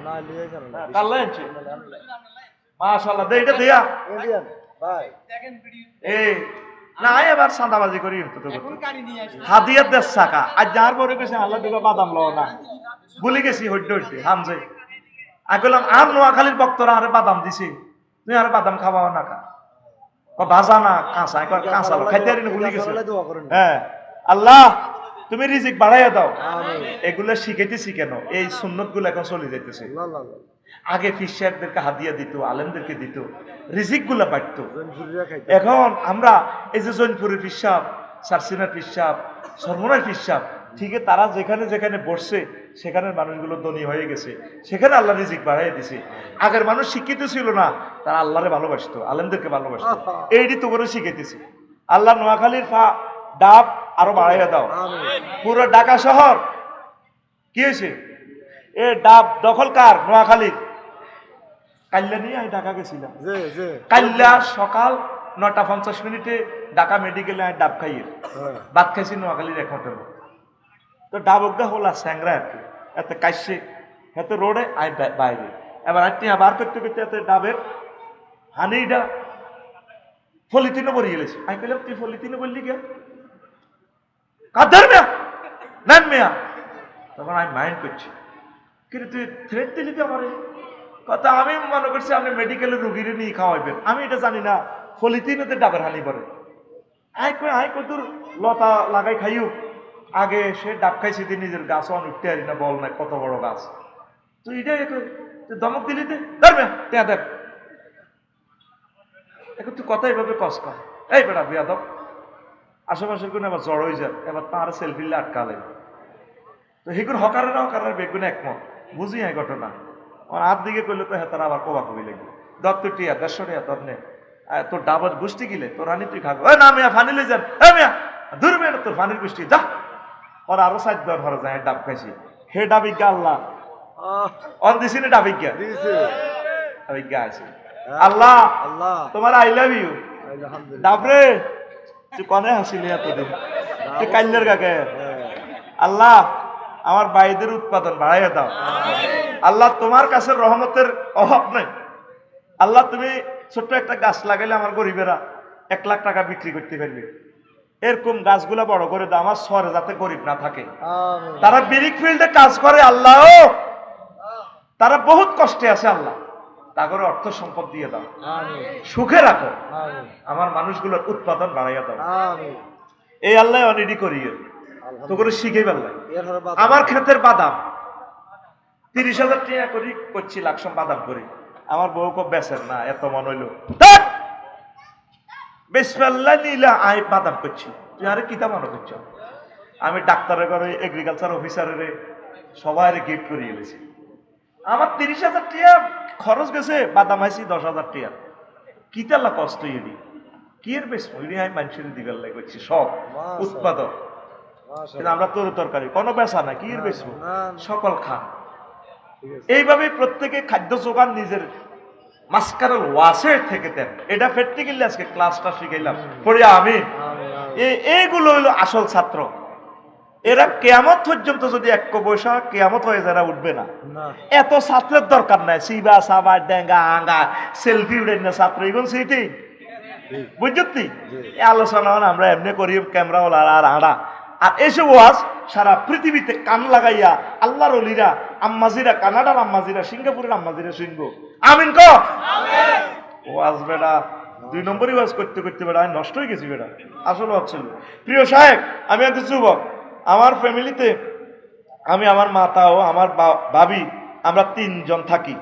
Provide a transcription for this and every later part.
না লিয়ে কেন না কাল্লা আনছে মাশাআল্লাহ দেইটা দিয়া এলিয়ান ভাই এই না এবার সাদাবাজি করি তো হাদিয়া দেশ সাকা আজ যার পরে কইছে আল্লাহ দিবা বাদাম লও না ভুলে গেছি হইতে হইতে হামজে আগলাম আর নোয়াখালীর ভক্তরা আরে বাদাম দিছে তুই আর বাদাম খাওয়াও না কা ভাজা না কাঁচা একবার কাঁচা খাইতে পারি না ভুলে গেছে হ্যাঁ আল্লাহ তুমি রিজিক বাড়াইয়া দাও এগুলো শিখাইতেছি কেন এই সুন্নত গুলো এখন চলে যাইতেছে আগে পীর সাহেবদেরকে হাদিয়া দিত আলেমদেরকে দিত রিজিক গুলা বাড়তো এখন আমরা এই যে জৈনপুরের পীর সাহেব সারসিনার পীর সাহেব সরমনার পীর সাহেব ঠিক তারা যেখানে যেখানে বসছে সেখানের মানুষগুলো ধনী হয়ে গেছে সেখানে আল্লাহ রিজিক বাড়াইয়া দিছে আগের মানুষ শিক্ষিত ছিল না তারা আল্লাহরে ভালোবাসতো আলেমদেরকে ভালোবাসতো এইটি তো করে শিখাইতেছি আল্লাহ নোয়াখালীর ডাব আরো বাড়াইয়া দাও পুরো ঢাকা শহর কি হয়েছে এ ডাব দখল কার নোয়াখালীর কাল্লা নিয়ে আমি ঢাকা গেছিলাম কাল্লা সকাল 9:50 ঢাকা মেডিকেলে আমি ডাব খাইয়ে ভাত খাইছি নোয়াখালীর এক হোটেল তো ডাব অজ্ঞা হলা স্যাংরা আর কি এত কাশছে এত রোডে আই বাইরে এবার আটটি বার করতে করতে এত ডাবের হানিটা ফলিতিনও বড়িয়ে গেছে আমি কইলাম তুই ফলিতিনও বললি কে কাদের মেয়া নেন মেয়া তখন আমি মাইন্ড করছি কিন্তু তুই থ্রেট দিলি তো আমার কথা আমি মনে করছি আপনি মেডিকেলের রুগীরে নিয়ে খাওয়াইবেন আমি এটা জানি না ফলিতিনতে ডাবের হানি পড়ে আই কতদূর লতা লাগাই খাইও আগে সে ডাব খাইছি তুই নিজের গাছ অন উঠতে পারি না বল না কত বড় গাছ তুই এটাই তুই দমক দিলি ধরবে টেয়া দেখ এখন তুই কথা এইভাবে কস কর এই বেটা বিয়াদব আশেপাশের কোন এবার জড় হয়ে যায় এবার তার সেলফি আটকালে তো সেগুলো হকারের বেগুন একমত বুঝি এই ঘটনা আমার হাত দিকে করলে তো হ্যাঁ তারা আবার কোবা কবি লাগবে দত্ত টিয়া 150 টাকা তোর নে তোর ডাবর গোষ্ঠী গিলে তোর রানি তুই খাবো না মেয়া ফানি লই যান মেয়া দূর মেয়ে তোর ফানির গোষ্ঠী যা ওর আরো 7 বার ভরা যায় ডাব খাইছি হে ডাবিজ্ঞা আল্লাহ অন দিছি না ডাবিজ্ঞা ডাবিজ্ঞা আছে আল্লাহ তোমার আই লাভ ইউ ডাবরে তুই কনে হাসিলি এতদিন তুই কাল্লের কাকে আল্লাহ আমার ভাইদের উৎপাদন বাড়াইয়া দাও আল্লাহ তোমার কাছে রহমতের অভাব নেই আল্লাহ তুমি ছোট্ট একটা গাছ লাগাইলে আমার গরিবেরা 1 লাখ টাকা বিক্রি করতে পারবে এরকম গাছগুলা বড় করে দাও আমার শহরে যাতে গরিব না থাকে তারা বিরিক ফিল্ডে কাজ করে আল্লাহ তারা বহুত কষ্টে আছে আল্লাহ তাগরে অর্থ সম্পদ দিয়ে দাও সুখে রাখো আমার মানুষগুলোর উৎপাদন বাড়াইয়া দাও এই আল্লাহ অনেডি করিয়ে তো করে শিখে ফেললাই আমার ক্ষেতের বাদাম 30,000 টাকা করি করছি লাকসম বাদাম করি আমার বউ খুব বেচেন না এত মন হইল বেশ ফেললা নিলা আমি বাদাম করছি তুই আরে কিতা মনে করছ আমি ডাক্তারের ঘরে এগ্রিকালচার অফিসারের সবাই গিফট করিয়ে গেছি আমার 30,000 টাকা খরচ গেছে বাদাম আইসি 10,000 টাকা কিতাল্লা কষ্ট এডি কি এর বেশ ওই আমি মানুষের দিবার লাগছি সব উৎপাদক কিন্তু আমরা তরকারি কোনো বেচা না কি এর বেশ সকল খান এইভাবে প্রত্যেকে খাদ্য যোগান নিজের মাস্কারাল ওয়াসের থেকে দেন এটা প্র্যাকটিক্যালি আজকে ক্লাসটা শিখাইলাম পড়ে আমি এইগুলো হইলো আসল ছাত্র এরা কিয়ামত পর্যন্ত যদি এক পয়সা কিয়ামত হয়ে যারা উঠবে না এত ছাত্রের দরকার নাই সিবা সাবা ডেঙ্গা আঙ্গা সেলফি উঠে না ছাত্র এগুলো সেইটাই বুঝছি এই আলোচনা আমরা এমনি করি ক্যামেরা ওলা আর আড়া আর এসব ওয়াজ সারা পৃথিবীতে কান লাগাইয়া আল্লাহর ওলিরা আম্মাজিরা কানাডার আম্মাজিরা সিঙ্গাপুরের আম্মাজিরা সিংহ আমিন কো ওয়াজ বেড়া 2 নম্বরই ওয়াজ করতে করতে বেড়া আমি নষ্ট হয়ে গেছি বেড়া আসলে হচ্ছিল প্রিয় সাহেব আমি একজন যুবক আমার ফ্যামিলিতে আমি আমার মাতা ও আমার ভাবি আমরা 3 জন থাকি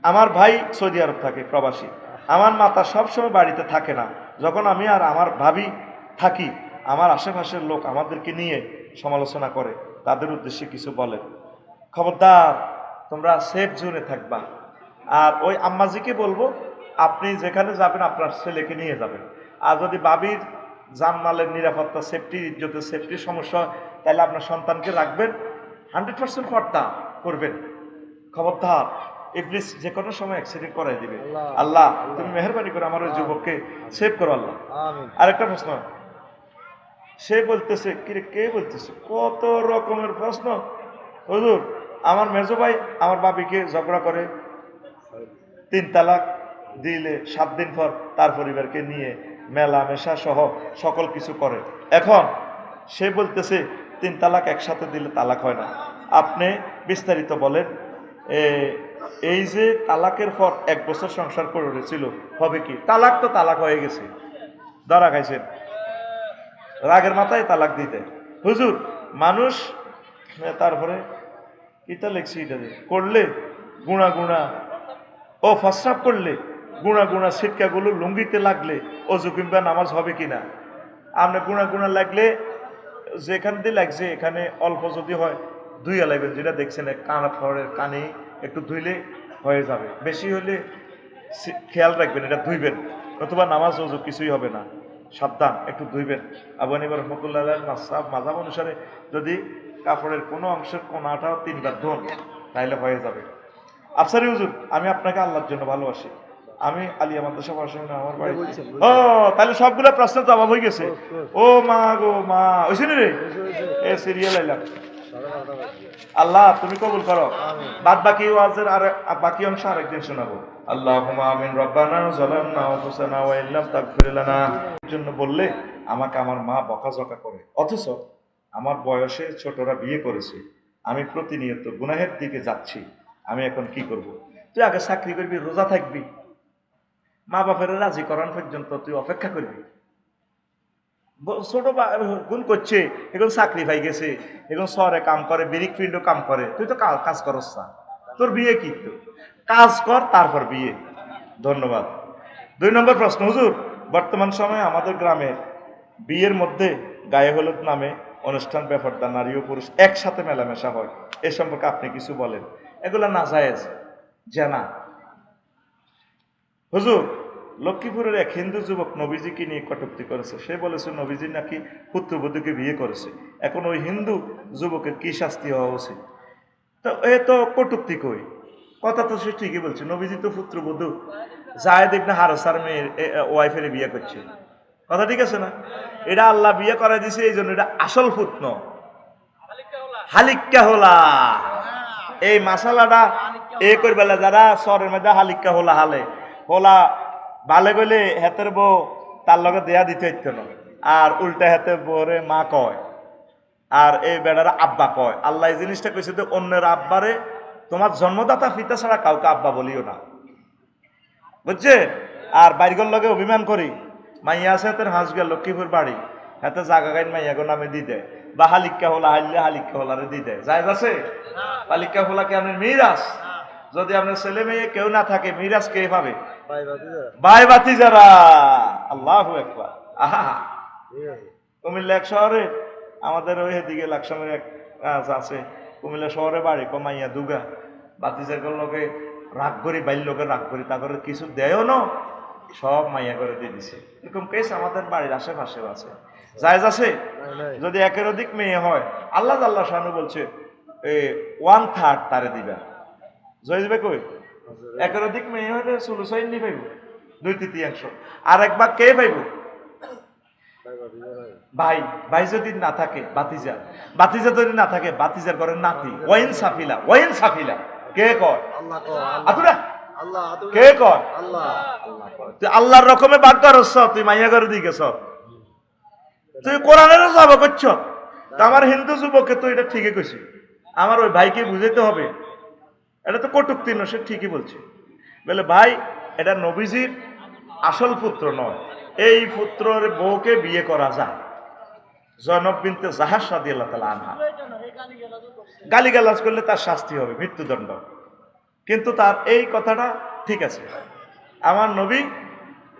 আমার ভাই সৌদি আরব থাকে প্রবাসী আমার মাতা সবসময় বাড়িতে থাকে না যখন আমি আর আমার ভাবি থাকি আমার আশেপাশের লোক আমাদেরকে নিয়ে সমালোচনা করে তাদের উদ্দেশ্যে কিছু বলে খবরদার তোমরা সেফ জোনে থাকবা আর ওই আম্মাজিকে বলবো আপনি যেখানে যাবেন আপনার ছেলেকে নিয়ে যাবেন আর যদি ভাবির জানমালের নিরাপত্তা সেফটি ইজ্জতের সেফটির সমস্যা তাহলে আপনার সন্তানকে রাখবেন 100% পর্দা করবেন খবরদার ইবলিস যে কোনো সময় অ্যাক্সিডেন্ট করাই দিবে আল্লাহ তুমি মেহেরবানি করে আমার ওই যুবককে সেভ করো আল্লাহ আরেকটা প্রশ্ন সে বলতেছে কে বলতেছে কত রকমের প্রশ্ন হুজুর আমার মেজো ভাই আমার বাবিকে ঝগড়া করে 3 তালাক দিলে 7 দিন পর তার পরিবারকে নিয়ে মেলামেশা সহ সকল কিছু করে। এখন সে বলতেছে 3 তালাক একসাথে দিলে তালাক হয় না। আপনি বিস্তারিত বলেন, এই যে তালাকের পর 1 বছর সংসার করেছিল হবে কি? তালাক তো তালাক হয়ে গেছে, ধরা খাইছেন, রাগের মাথায় তালাক দিতে। হুজুর মানুষ তারপরে এটা লেখছি, এটা করলে গুণা গুণা ও ফসরাপ করলে গুণা গুণা ছিটকাগুলো লুঙ্গিতে লাগলে অজু কিংবা নামাজ হবে কিনা? আপনি গুণা গুণা লাগলে যেখান দিয়ে লাগছে এখানে অল্প যদি হয় ধুইয়া লাগবেন, যেটা দেখছেন কানা ফরের কানে একটু ধুইলে হয়ে যাবে। বেশি হলে খেয়াল রাখবেন, এটা ধুইবেন, অথবা নামাজ অজু কিছুই হবে না, সাবধান, একটু ধুইবেন। আবু হানিফা রহমাতুল্লাহ মাযহাব অনুসারে যদি কাপড়ের কোনো অংশের কোনাটাও 3 বার ধোন তাহলে হয়ে যাবে। আফসারি হুজুর, আমি আপনাকে আল্লাহর জন্য ভালোবাসি, আমি আলিয়া মাদ্রাসা পড়াশোনা আমার বাড়ি। ও তাহলে সবগুলো প্রশ্নের জবাব হয়ে গেছে। ও মা গো মা, ওইখানে রে এ সিরিয়াল আইলাম। আল্লাহ তুমি কবুল করো। বাদ বাকি ওয়াজের আর বাকি অংশ আরেকদিন শোনাবো। আল্লাহুম্মা আমিন। রব্বানা যালামনা আনফুসানা ওয়া ইল্লাম তাগফির লানা। জন্য বললে আমাকে আমার মা বকাঝকা করে, অথচ আমার বয়সে ছোটরা বিয়ে করেছে, আমি প্রতিনিয়ত গুনাহের দিকে যাচ্ছি, আমি এখন কি করব? তুই আগে চাকরি করবি, রোজা থাকবি, মা বাপের রাজি করান পর্যন্ত তুই অপেক্ষা করবি। ছোট গুণ করছে, এখন চাকরি পাই গেছে, এখন শহরে কাম করে, বিরিক ফিল্ডও কাম করে, তুই তো কাজ করস না, তোর বিয়ে কি? তো কাজ কর তারপর বিয়ে। ধন্যবাদ। 2 নম্বর প্রশ্ন, হুজুর বর্তমান সময়ে আমাদের গ্রামের বিয়ের মধ্যে গায়ে হলুদ নামে অনুষ্ঠান ব্যাপারটা নারী ও পুরুষ একসাথে মেলামেশা হয়, এ সম্পর্কে আপনি কিছু বলেন। এগুলা নাজায়েজ জানা। হুজুর লক্ষ্মীপুরের এক হিন্দু যুবক নবীজিকে নিয়ে কটূক্তি করেছে। সে বলেছে নবীজি নাকি পুত্রবধূকে বিয়ে করেছে। এখন ওই হিন্দু যুবকের কি শাস্তি হওয়া উচিত? তো এ তো কটূক্তি কই, কথা তো সে ঠিকই বলছে। নবীজি তো পুত্রবধূ জায়েদ ইবনে হারেসার মেয়ের ওয়াইফের বিয়ে করছে, কথা ঠিক আছে না? এটা আল্লাহ বিয়ে করা দিছে, এই জন্য এটা আসল পুত্র হালিক্কা হোলা। এই মাসালাটা এ করবেলা যারা শহরের মধ্যে হালিক্কা হোলা হালে হোলা বালে গেলে হেতের বউ তার লগে দেয়া দিতে হইতো না, আর উল্টা হাতে বউরে মা কয়, আর এই বেড়ারা আব্বা কয়। আল্লাহ এই জিনিসটা কইছে যে অন্যের আব্বারে তোমার জন্মদাতা পিতা ছাড়া কাউকে আব্বা বলিও না, বুঝছে? আর বাইরগর লগে অভিমান করি, মাইয়া আছে হাতের হাঁস গেল লক্ষ্মীপুর বাড়ি, হাতে জাগা গাইন মাইয়াগো নামে দি দেয়, বা হালিক্কা হোলা হাইলে হালিক্কা হোলারে দি দেয়, জায়েজ আছে? হালিক্কা হোলা কি আপনার মিরাস? যদি আপনার ছেলে মেয়ে কেউ না থাকে, মিরাজ কে পাবে? ভাই বাতি যারা। আল্লাহু আকবার। আহা, কুমিল্লা এক শহরে আমাদের ওই দিকে লাকসামের এক আছে, কুমিল্লা শহরে বাড়ি, কমাইয়া দুগা বাতিজার লোকে রাগ করি, বাইর লোকে রাগ করি, তারপরে কিছু দেয়ও না, সব মাইয়া করে দিয়ে দিছে। এরকম কেস আমাদের বাড়ির আশেপাশেও আছে। জায়েজ আছে? যদি একের অধিক মেয়ে হয়, আল্লাহ শানু বলছে 1/3 তারে দিবা। জয়জবে কই একের অধিক মেয়ে হলে সুলুসাইন নি পাইব 2/3। আর একবার কে পাইব? ভাই। ভাই যদি না থাকে বাতিজা, বাতিজা যদি না থাকে বাতিজার ঘরের নাতি। ওয়াইন সাফিলা, ওয়াইন সাফিলা কে কয়? আতুরা কে কয়? তুই আল্লাহর রকমে বাদ করছ, তুই মাইয়া করে দিয়ে গেছ, তুই কোরআনেরও যাব করছ। আমার হিন্দু যুবককে তো এটা ঠিকই কইছি, আমার ওই ভাইকে বুঝাইতে হবে, এটা তো কটুক্তি নয়, সে ঠিকই বলছে। বলে ভাই এটা নবীজির আসল পুত্র নয়, এই পুত্রের বউকে বিয়ে করা যায়। জয়নব বিনতে জাহাজ রাদিয়াল্লাহু তাআলা আনহা গালিগালাজ করলে তার শাস্তি হবে মৃত্যুদণ্ড, কিন্তু তার এই কথাটা ঠিক আছে। আমার নবী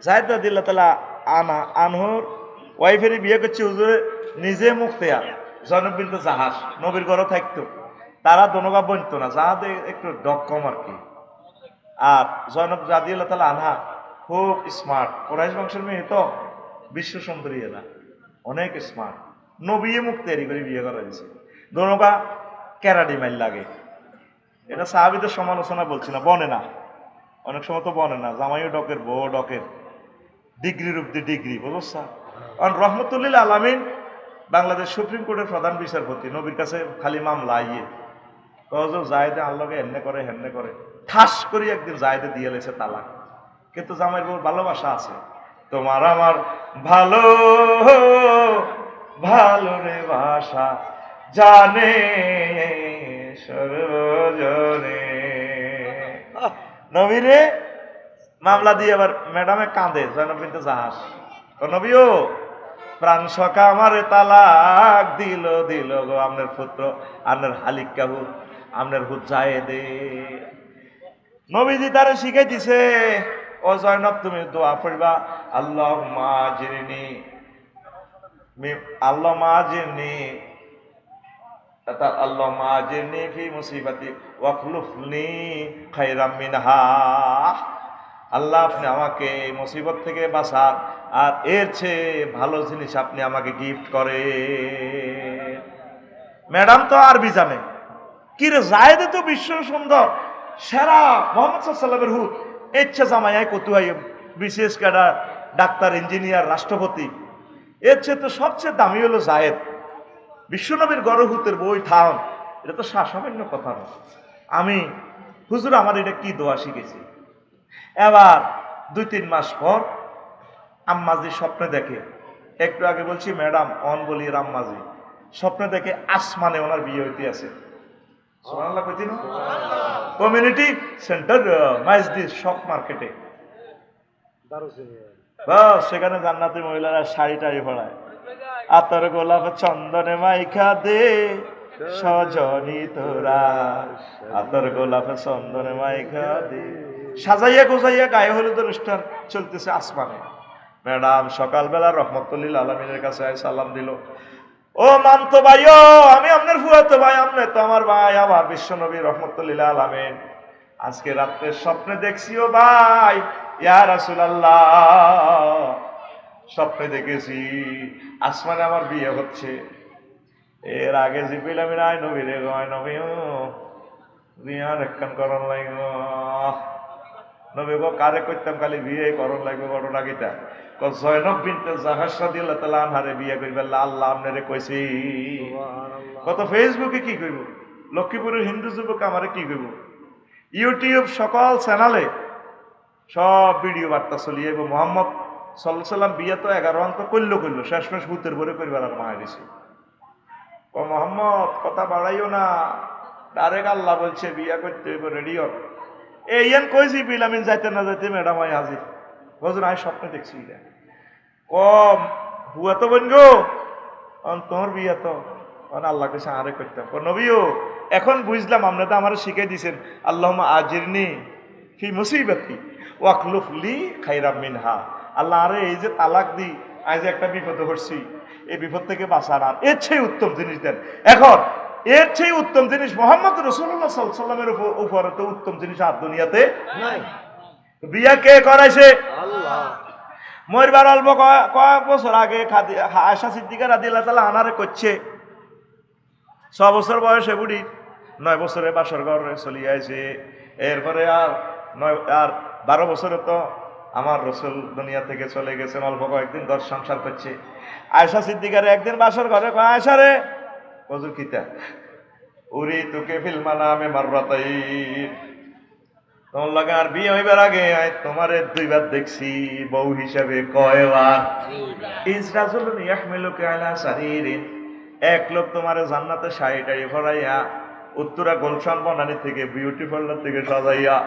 জায়েদ রাদিয়াল্লাহু তাআলা আনহুর ওয়াইফের বিয়ে করছে, হুজুরে নিজে মুখতেয়ার। জয়নব বিনতে জাহাজ নবীর ঘরে থাকতো, তারা দোনোগা বনতো না, জাহাজে একটু ডক কম আর কি। আর জয়নব রাদিয়াল্লাহু তাআলা আনহা খুব স্মার্ট, কুরাইশ বংশের মেয়ে তো, বিশ্ব সুন্দরী, এরা অনেক স্মার্ট। নবী মুখ তৈরি করে বিয়ে করা দিয়েছে, দোনোগা ক্যারাডি মাইল লাগে। এটা সাহাবীদের সমালোচনা বলছি না, বনে না, অনেক সময় তো বনে না, জামাইও ডকের বউ ডকের, ডিগ্রির অব্দি ডিগ্রি, বুঝছ? কারণ রহমতুল্লিল আলামিন বাংলাদেশ সুপ্রিম কোর্টের প্রধান বিচারপতি, নবীর কাছে খালি মামলা আইয়ে কজন জায়েদে আল্লাহকে এমনে করে হেমনে করে ঠাস করে একদিন জায়েদে দিয়ে লেছে তালাক। কিন্তু জামাইয়ের বউর ভালোবাসা আছে, তোমার আমার ভালো ভালো রে ভাষা জানে সর্বজনে। নবীরে মামলা দিয়ে এবার ম্যাডামে কাঁদে জয়নব বিনতে জাহাজ, নবীও প্রাণ সখা আমারে তালাক দিল দিল গো আপনার পুত্র আপনার হালিক কাহুদ আপনার হুদ জায়েদে। নবীজি তারে শিখাই দিছে, ও জয়নব তুমি দোয়া পড়বা, আল্লাহ মাজিরনি আল্লাহ মাজিরনি আল্লাহ মাজিরনি ফি মুসিবাতি ওয়াখলুফনি খায়রাম মিনহা। আল্লাহ আপনি আমাকে এই মুসিবত থেকে বাঁচান আর এর চেয়ে ভালো জিনিস আপনি আমাকে গিফট করে। ম্যাডাম তো আরবি জানে, কি রে জায়েদে তো বিশ্ব সুন্দর সেরা মোহাম্মদ সাল্লামের হুদ, ইচ্ছা জামাই কতুয়াই বিশেষ ক্যাডার ডাক্তার ইঞ্জিনিয়ার রাষ্ট্রপতি, এর চেয়ে তো সবচেয়ে দামি হলো জায়েদ। বিশ্বনবীর গরহুতের বই থাম, এটা তো সামান্য কথা না। আমি হুজুর আমার এটা কি দোয়া শিখেছি। এবার 2-3 মাস পর আম্মাজি স্বপ্নে দেখে, একটু আগে বলছি ম্যাডাম অন বলি আম্মাজি স্বপ্নে দেখে আসমানে ওনার বিয়ে হইতে আছে। কমিউনিটি সেন্টার মাইজদি শপ মার্কেটে, সেখানে জান্নাতি মহিলারা শাড়ি টাড়ি পরায়, আতর গোলাপ চন্দনে মাইখা দে সজনি তোরা, আতর গোলাপ চন্দনে মাইখা দে, সাজাইয়া গোজাইয়া গায়ে হলুদ অনুষ্ঠান চলতেছে আসমানে। ম্যাডাম সকালবেলা রহমতুল্লিল আলমিনের কাছে সালাম দিল, ও মামতো ভাইও আমি আপনার ফুয়াতো ভাই, আপনি তো আমার ভাই, আমার বিশ্বনবী রহমতুল্লিল আলামিন, আজকে রাত্রে স্বপ্নে দেখছি ও ভাই ইয়া রাসূলুল্লাহ, স্বপ্নে দেখেছি আসমানে আমার বিয়ে হচ্ছে। এর আগে জিবিল আমি রায় নবী রে গয় নবী বিয়ার একখান করণ লাগব, নবী গো কারে করতাম খালি বিয়ে করণ লাগবে। ঘটনা কিটা জয়নব বিনতে জাহাজ রাদিয়াল্লাহু তাআলা আনহারে বিয়ে করিবে আল্লাহ আপনারে কইছি। কত ফেসবুকে কি কইব, লক্ষ্মীপুরের হিন্দু যুবক আমারে কি কইব, ইউটিউব সকল চ্যানেলে সব ভিডিও বার্তা চলিয়ে মোহাম্মদ সাল্লাল্লাহু আলাইহি সাল্লাম বিয়ে তো 11 অন্ত করলো শেষমেশ ভূতের ভরে করিবার আর মায়া দিছে। ও মোহাম্মদ কথা বাড়াইও না, ডাইরেক্ট আল্লাহ বলছে বিয়ে করতে হইব, রেডি হ। এইয়ান কইছি বিলামিন যাইতে না যাইতে ম্যাডাম আই হাজির, হুজুর আমি স্বপ্নে দেখছি ও হুয়া তো বোন গো তোর বিয়ে তো আল্লাহ কইছে আরে করতাম। নবীও এখন বুঝলাম আপনি তো আমার শিখাই দিয়েছেন, আল্লাহুম্মা আজিরনি ফি মুসিবাতি ওয়াখলুফ লি খায়রাম মিনহা। আল্লাহ আরে এই যে তালাক দি আজ একটা বিপদে পড়ছি, এই বিপদ থেকে বাঁচান আর এর চেয়ে উত্তম জিনিস দেন। এখন এর চেয়ে উত্তম জিনিস মোহাম্মদ রাসূলুল্লাহ সাল্লাল্লাহু আলাইহি সাল্লামের উপরে তো উত্তম জিনিস আর দুনিয়াতে নাই। বিয়া কে করাইছে? আল্লাহ। মরবার অল্প কয়েক বছর আগে আয়েশা সিদ্দিকা রাদিয়াল্লাহু তাআলা আনারে করছে, 6 বছর বয়সে বুড়ি, 9 বছরে বাসর ঘরে চলে আইছে। এরপরে আর 12 বছরে তো আমার রসুল দুনিয়া থেকে চলে গেছেন, অল্প কয়েকদিন ঘর সংসার করছে। আয়েশা সিদ্দিকারে একদিন বাসর ঘরে কয়, আয়েশা রে হুজুর কিতা উরি তোকে ফিলমানা আমি মাররাতাইন, তোমার লাগে আর বিয়ে হইবার আগে তোমারে 2 বার দেখছি বউ হিসাবে। কয়বার? ইসরাজুলুন ইয়াহমিলুকা আলা সারিরিন, এক লোক তোমারে জান্নাতে শাড়ি টাড়ি ভরাইয়া উত্তরা গুলশান বনানী থেকে বিউটি পার্লার থেকে সাজাইয়া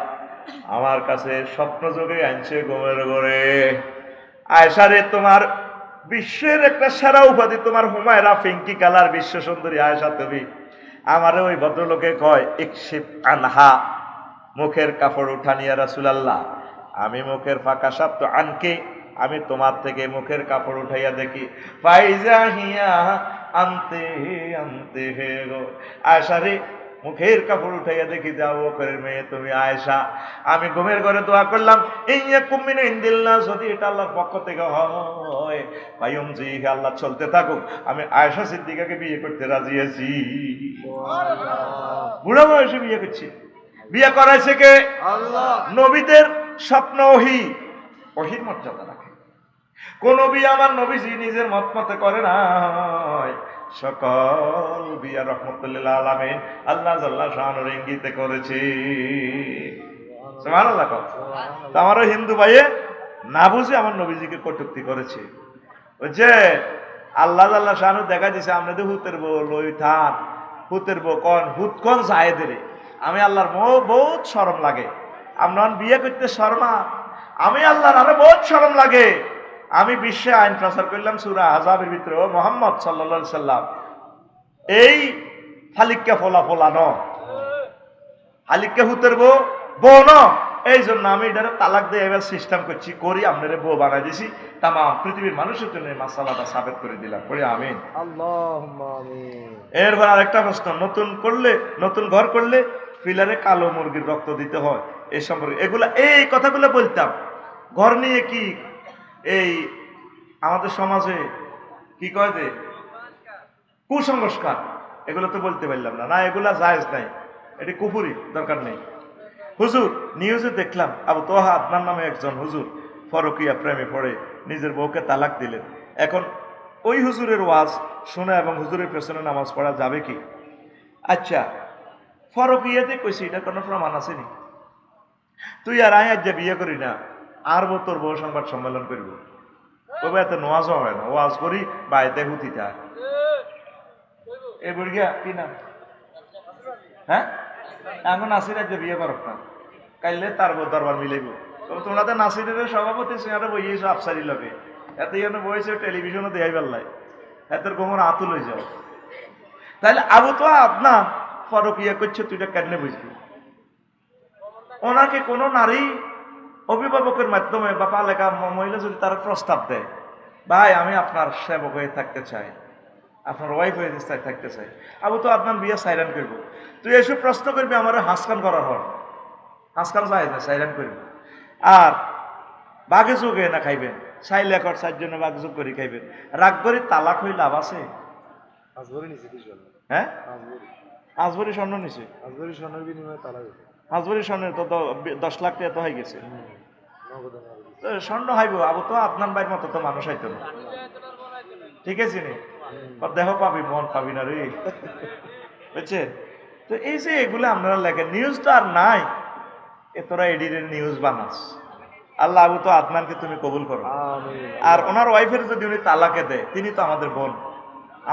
আমার কাছে স্বপ্ন যোগে আনছে ঘুমের ঘরে। আয়েশা রে তোমার বিশ্বের একটা সেরা উপাধি তোমার হুমায়রা পিঙ্কি কালার বিশ্ব সুন্দরী আয়েশা তুমি। আমারে ওই ভদ্রলোকে কয় ইকশিফ আনহা, মুখের কাপড় উঠানিয়া রাসূলুল্লাহ। আমি মুখের ফাঁকা সাপ্ত আনকে, আমি তোমার থেকে মুখের কাপড় উঠাইয়া দেখি ফাইজা হিয়া আনতে আনতে হে গো। আয়েশা রে মুখের কাপড় উঠাইয়া দেখি যাও বকরের মেয়ে তুমি আয়েশা। আমি ঘুমের ঘরে দোয়া করলাম ইয়াকুম মিন ইনদিল্লাহ, যদি এটা আল্লাহর পক্ষ থেকে হয় ভাইম জি আল্লাহ চলতে থাকুক, আমি আয়েশা সিদ্দিকাকে বিয়ে করতে রাজি আছি। সুবহানাল্লাহ। বুড়া বয়সে বিয়ে করছি, বিয়ে করাইছে কে? আল্লাহ। নবীদের স্বপ্ন ওহী, ওহীর মর্যাদা রাখে। কোন নবী আমার নবীজি নিজের মত মতে করে না, সকল বিয়া রহমতুল্লিল আলামিন আল্লাহ জাল্লাহ শানুর ইঙ্গিতে করেছি। সুবহানাল্লাহ। তো আমারও হিন্দু ভাইয়ে না বুঝে আমার নবীজিকে কটূক্তি করেছে। ওই যে আল্লাহ জাল্লাহ শানু দেখা দিছে আপনাদের হুতের বউ লই থান হুতের বউ কন হুত কন জায়েদের আমি আল্লাহর বহুত শরম লাগে। আপনার বিয়ে করতে শর্মা আমি আল্লাহর আরো বহুত শরম লাগে। আমি বিশ্বে আইন প্রচার করলাম সূরা আহজাবের ভিতরে ও মুহাম্মদ সাল্লাল্লাহু আলাইহি সাল্লাম এই ফালিককে ফোলা ন ফালিককে হুতের বউ ন এই জন্য আমি এটারে তালাক দিয়ে এবার সিস্টেম করছি করি আপনারে বউ বানাই দিছি তামাম পৃথিবীর মানুষের জন্য এই মাসালাটা সাবেত করে দিলাম পড়ি আমিন আল্লাহুম্মা আমিন। এরপর আরেকটা প্রশ্ন নতুন ঘর করলে পিলারে কালো মুরগির রক্ত দিতে হয় এই সম্পর্কে এগুলা এই কথাগুলো বলতাম। ঘর নিয়ে কি এই আমাদের সমাজে কি কয় যে কুসংস্কার এগুলো তো বলতে পারলাম না এগুলা জায়েজ নাই এটি কুফুরি দরকার নেই। হুজুর নিউজে দেখলাম আবু তোহা আদনান নামে একজন হুজুর ফরকিয়া প্রেমে পড়ে নিজের বউকে তালাক দিলেন। এখন ওই হুজুরের ওয়াজ শোনা এবং হুজুরের পেছনে নামাজ পড়া যাবে কি? আচ্ছা ফরকিয়াতে কইছি এটা কোনো প্রমাণ আসেনি। তুই আর আয় আজ বিয়ে করি না আর তোর বউ সংবাদ সম্মেলন করবো তবে এত নোয়াজও হয় না ওয়াজ করি বাড়িতে হুতিটা এ বুড়িয়া কি নাম হ্যাঁ এখন নাসির আজ বিয়ে করক না কাইলে তার দরবার মিলাইব তোমরা তো নাসিরের সভাপতি সিনারে বইয়েছো আফসারি লগে এত ইয়ে বইছে টেলিভিশনও দেখাই পারলাই এতের গোমর আতুল হয়ে যাও। তাহলে আবু তো আপনার ফরক ইয়ে করছে তুইটা কেন বুঝবি? ওনাকে কোনো নারী অভিভাবকের মাধ্যমে বা পালেকা মহিলা যদি তার প্রস্তাব দেয় ভাই আমি আপনার সেবক হয়ে থাকতে চাই আপনার ওয়াইফ হয়ে থাকতে চাই আবু তো আপনার বিয়ে সাইরান করবো তুই এসব প্রশ্ন করবি আমার হাসকান করার হর হাসকান যায় না সাইরান করবি আর বাঘে যোগে না খাইবেন চাইলে এখন 4 জনে বাঘ যোগ করে খাইবেন রাগ করে তালাক হই লাভ আছে? হ্যাঁ আজবরি স্বর্ণ নিছে আজবরি স্বর্ণের বিনিময়ে তালাক হইছে আজবরি স্বর্ণের তো 10 লাখ টাকা তো হয়ে গেছে স্বর্ণ হাইব আবু তো আপনার ভাইয়ের মতো তো মানুষ হইতো না ঠিক আছে নি দেহ পাবি মন পাবি না রে বুঝছে? তো এই যে এগুলো আপনারা লেখেন নিউজ তো আর নাই এ তোরা এডিটের নিউজ বানাস আল্লাহ আবু তো আদনানকে তুমি কবুল করো আর ওনার ওয়াইফের যদি উনি তালাকে দেয় তিনি তো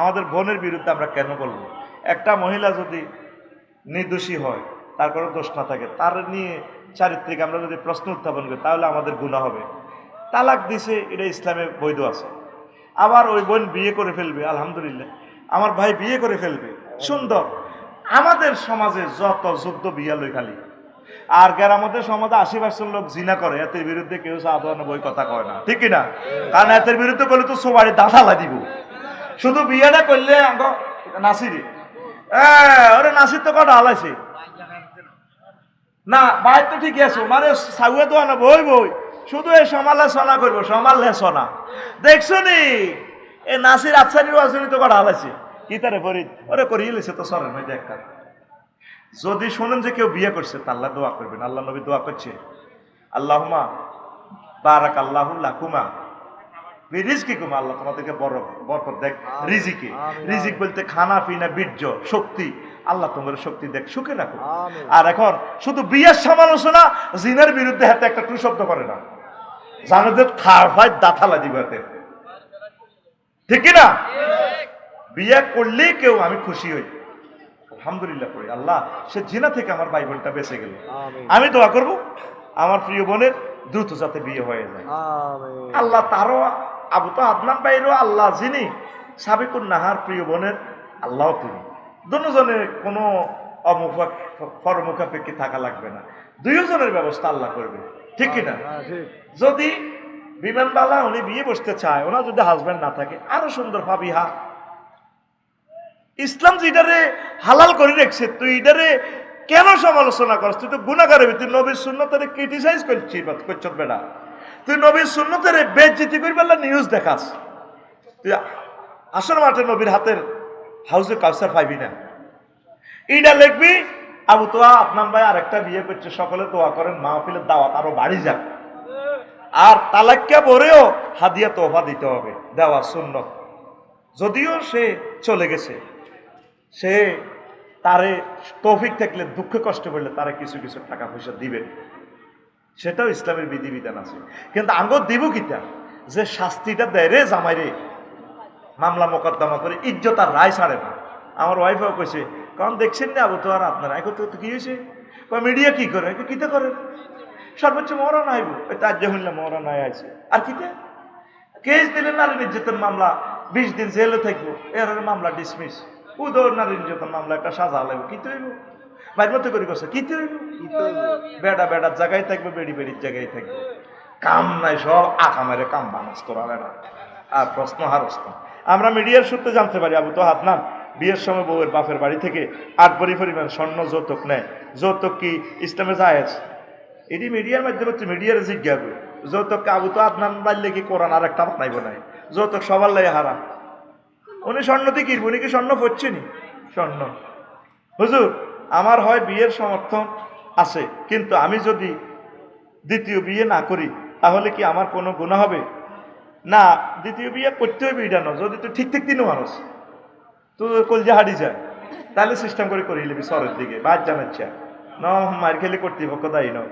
আমাদের বোনের বিরুদ্ধে আমরা কেন বলবো? একটা মহিলা যদি নির্দোষী হয় তারপরে দোষ না থাকে তার নিয়ে চারিত্রিক আমরা যদি প্রশ্ন উত্থাপন করি তাহলে আমাদের গুনাহ হবে। তালাক দিছে এটা ইসলামে বৈধ আছে। আবার ওই বোন বিয়ে করে ফেলবে আলহামদুলিল্লাহ আমার ভাই বিয়ে করে ফেলবে সুন্দর। আমাদের সমাজে যত যুদ্ধ বিয়া লই খালি আর আমাদের সমাজে 80% লোক জিনা করে এতের বিরুদ্ধে কেউ সাধারণ বই কথা কয় না ঠিক কিনা? কারণ এতের বিরুদ্ধে করলে তো সবারই দাঁড়া দিব শুধু বিয়েটা করলে নাসিরি ওরে নাসির তো কটা হালাইছে না বাইর তো ঠিকই আছে মানে সাগুয়ে তো না বই শুধু এই সমালোচনা করবো সমালোচনা দেখছো নি এ নাসির আফসারির আসনি তো কটা হালাইছে কি তারে ফরিদ ওরে করিয়ে লেছে তো সরের মধ্যে একটা যদি শোনেন যে কেউ বিয়ে করছে তা আল্লাহ দোয়া করবেন আল্লাহ নবী দোয়া করছে আল্লাহুম্মা বারাক আল্লাহু লাকুমা বিরিজকিকুমা আল্লাহ তোমাদেরকে বরকত দেখ রিজিকে রিজিক বলতে খানা পিনা বীর্য শক্তি আল্লাহ তোমার শক্তি দেখ সুখে রাখো। আর এখন শুধু বিয়ের সমালোচনা জিনের বিরুদ্ধে হাতে একটা টু শব্দ করে না জানো যে থার ভাই দাঁথালা দিবে হাতে ঠিক কিনা? বিয়ে করলেই কেউ আমি খুশি হই আলহামদুলিল্লাহ করি আল্লাহ সে জিনা থেকে আমার ভাই বোনটা বেঁচে গেল। আমি দোয়া করব আমার প্রিয় বোনের দ্রুত যাতে বিয়ে হয়ে যায় আল্লাহ তারও আবু তো আদনান ভাইয়েরও আল্লাহ যিনি সাবিকুন নাহার প্রিয় বোনের আল্লাহ তিনি দুজনের কোনো পরমুখাপেক্ষী থাকা লাগবে না দুইজনের ব্যবস্থা আল্লাহ করবে ঠিক কিনা? যদি বিমানবালা উনি বিয়ে বসতে চায় ওনার যদি হাজবেন্ড না থাকে আরো সুন্দর ভাবি হা ইসলাম যেটারে হালাল করে রেখেছে তুই এটারে কেন সমালোচনা করছ? তুই তো গুনাহগার তুই নবীর সুন্নতের ক্রিটিসাইজ করছিস বেটা তুই নবীর সুন্নতের বেজ্জতি করি বললা নিউজ দেখাস তুই আসর মাঠে নবীর হাতের হাউসে কাউসার পাইবি না এইটা লিখবি আবু তোয়া আপনার ভাই আরেকটা বিয়ে করছে সকলে দোয়া করেন মাহফিলের দাওয়াত আরো বাড়ি যাক আর তালাক্কা পরেও হাদিয়া তোহফা দিতে হবে দেওয়া সুন্নত যদিও সে চলে গেছে, সে তারে তৌফিক থাকলে দুঃখে কষ্ট করলে তারে কিছু কিছু টাকা পয়সা দিবে, সেটাও ইসলামের বিধিবিধান আছে। কিন্তু আঙ্গ দিব কিতা যে শাস্তিটা দেয় রে জামাই রে, মামলা মোকদ্দমা করে ইজ্জত আর রায় ছাড়ে না। আমার ওয়াইফও কইছে, কারণ দেখছেন না আবু তো আর আপনারা এখন তো কি হয়েছে, মিডিয়া কি করে কিতে করে, সর্বোচ্চ মরা নাইব তার যে হইলাম মরা নাই আছে আর কিতে কেস দিলে নারী নির্যাতন মামলা 20 দিন জেলে থাকবো, এর মামলা ডিসমিস। উদর নারী নির্যাতন মামলা একটা সাজা লাগবে, কিতে হইব বাইর মতো করে করছে, কিতে হইব বেড়া বেড়ার জায়গায় থাকবে, বেড়ি বেড়ির জায়গায় থাকবে, কাম নাই, সব আঁকা মেরে কাম বানাস তোরা বেড়া। আর প্রশ্ন হারস্ত আমরা মিডিয়ার সূত্রে জানতে পারি আবু তো হাদনান বিয়ের সময় বউয়ের বাপের বাড়ি থেকে 8 ভরি পরিমাণ স্বর্ণ যৌতুক নেয়। যৌতুক কি ইসলামে জায়েজ? এটি মিডিয়ার মাধ্যমে মিডিয়ার জিজ্ঞাসা, যৌতুককে আবু তো হাদনান বাড়লে কি কোরআন আর একটা বানাইব নাই? যৌতুক সবার লাগে হারাম। উনি স্বর্ণ দিয়ে কিনবো, উনি কি স্বর্ণ পড়ছেনি? স্বর্ণ হুজুর আমার হয় বিয়ের সমর্থন আছে, কিন্তু আমি যদি দ্বিতীয় বিয়ে না করি তাহলে কি আমার কোনো গুনাহ হবে? না, দ্বিতীয় বিয়ে করতে হবে এটা না, যদি তুই ঠিক ঠিক দিনও মানুষ তুই কলজা হাড়ি যায় তাহলে সিস্টেম করে করিয়ে নিবি সরের দিকে বাদ জানাচ্ছে ন মার খেলে কর্তৃপক্ষ দায়ী নয়।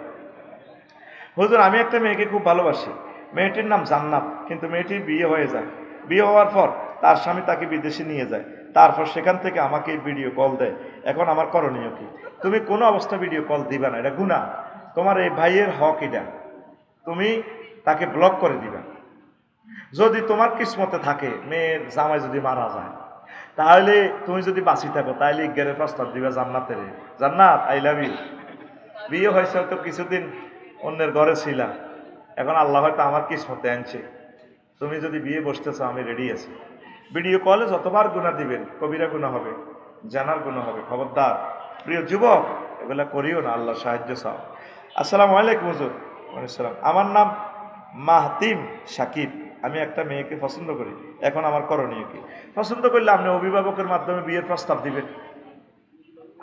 হুজুর আমি একটা মেয়েকে খুব ভালোবাসি, মেয়েটির নাম জান্নাত, কিন্তু মেয়েটির বিয়ে হয়ে যায়। বিয়ে হওয়ার পর তার স্বামী তাকে বিদেশে নিয়ে যায়, তারপর সেখান থেকে আমাকে ভিডিও কল দেয়। এখন আমার করণীয় কি? তুমি কোনো অবস্থা ভিডিও কল দিবা না, এটা গুনাহ, তোমার এই ভাইয়ের হক এটা, তুমি তাকে ব্লক করে দিবা। যদি তোমার কিসমতে থাকে মেয়ের জামাই যদি মারা যায়, তাহলে তুমি যদি বাঁচি থাকো তাহলে ইজ্ঞানের প্রস্তাব দিবা জান্নাতের, জান্নাত আই লাভ ইউ, বিয়ে হয়েছে হয়তো কিছুদিন অন্যের ঘরে ছিলাম, এখন আল্লাহ হয়তো আমার কিসমতে আনছে, তুমি যদি বিয়ে বসতেছো আমি রেডি আছি। ভিডিও কলে যতবার গুনাহ দিবেন কবিরা গুনাহ হবে, জানার গুনাহ হবে। খবরদার প্রিয় যুবক, এগুলা করিও না, আল্লাহ সাহায্য চাও। আসসালামু আলাইকুম হুজুর। ওয়ালাইকুম আসসালাম। আমার নাম মাহতিম সাকিব, আমি একটা মেয়েকে পছন্দ করি, এখন আমার করণীয় কি? পছন্দ করলে আপনি অভিভাবকের মাধ্যমে বিয়ের প্রস্তাব দিবেন।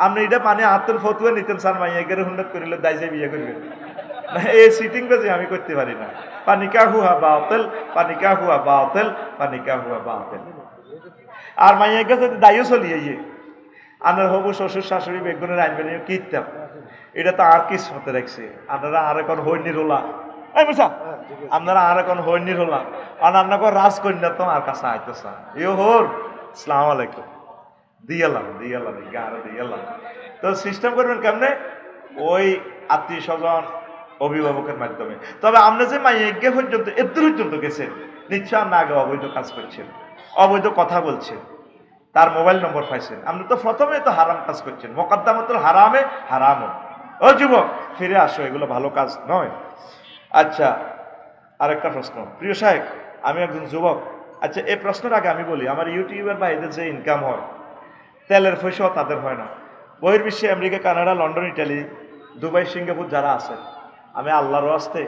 আপনি এটা মানে হাতের ফতুয়া নিতেন স্যার, মাইয়া গেলে হুন্ডত করিলে দাইজে বিয়ে করবেন না, এই সিটিং বাজে আমি করতে পারি না। পানিকা হুয়া বাতেল, পানিকা হুয়া বাতেল, পানিকা হুয়া বাতেল। আর মাইয়া গেছে দাইও চলিয়ে ইয়ে আপনার হবু শ্বশুর শাশুড়ি বেগুনের আনবেন কিতাম, এটা তো আর কিসমতে রাখছে। আপনারা আর এখন হৈনির হলা আপনারা আর এখন হৈনির হলা, আর আপনাকে রাজকন্যা তো আর কাছে আইতেছা ইয়ে হোর। আসসালামু আলাইকুম, দিয়ালাম দিয়ালাম গাড়ে দিয়ালাম। তো সিস্টেম করবেন কেমনে? ওই আত্মীয় স্বজন অভিভাবকের মাধ্যমে। তবে আপনি যে মাইয়া পর্যন্ত এত পর্যন্ত গেছেন, নিশ্চয় না আগে অবৈধ কাজ করছেন, অবৈধ কথা বলছেন, তার মোবাইল নম্বর পাইছেন, আপনি তো প্রথমে তো হারাম কাজ করছেন, মোকদ্দমাতুল হারামে হারাম। ও যুবক ফিরে আসো, এগুলো ভালো কাজ নয়। আচ্ছা আরেকটা প্রশ্ন, প্রিয় সাহেব আমি একজন যুবক। আচ্ছা এই প্রশ্নের আগে আমি বলি, আমার ইউটিউবের বাইরের যে ইনকাম হয় তেলের পয়সাও তাদের হয় না। বহির্বিশ্বে America, Canada, London, Italy, Dubai, Singapore যারা আছে, আমি আল্লাহর ওয়াস্তে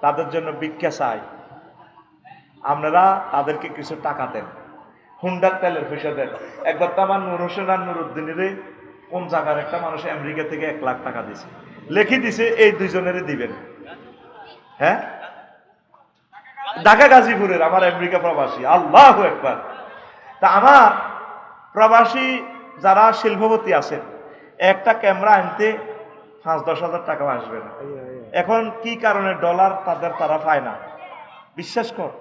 তাদের জন্য ভিক্ষা চাই, আপনারা তাদেরকে কিছু টাকা দেন, হুন্ডার তেলের পয়সা দেন। একবার তো আমার নূর হোসেন আর নুরুদ্দিনের কোন জায়গার একটা মানুষ আমেরিকা থেকে 1 লাখ টাকা দিছে, লিখে দিছে এই দুইজনেরই দিবেন। হ্যাঁ, ঢাকা গাজীপুরের আমার আমেরিকা প্রবাসী, আল্লাহু আকবার। তা আমার প্রবাসী যারা শিল্পপতি আছেন, একটা ক্যামেরা আনতে 5-10 হাজার টাকা আসবে না। এখন কি কারণে ডলার তারা পায় না? বিশ্বাস কর,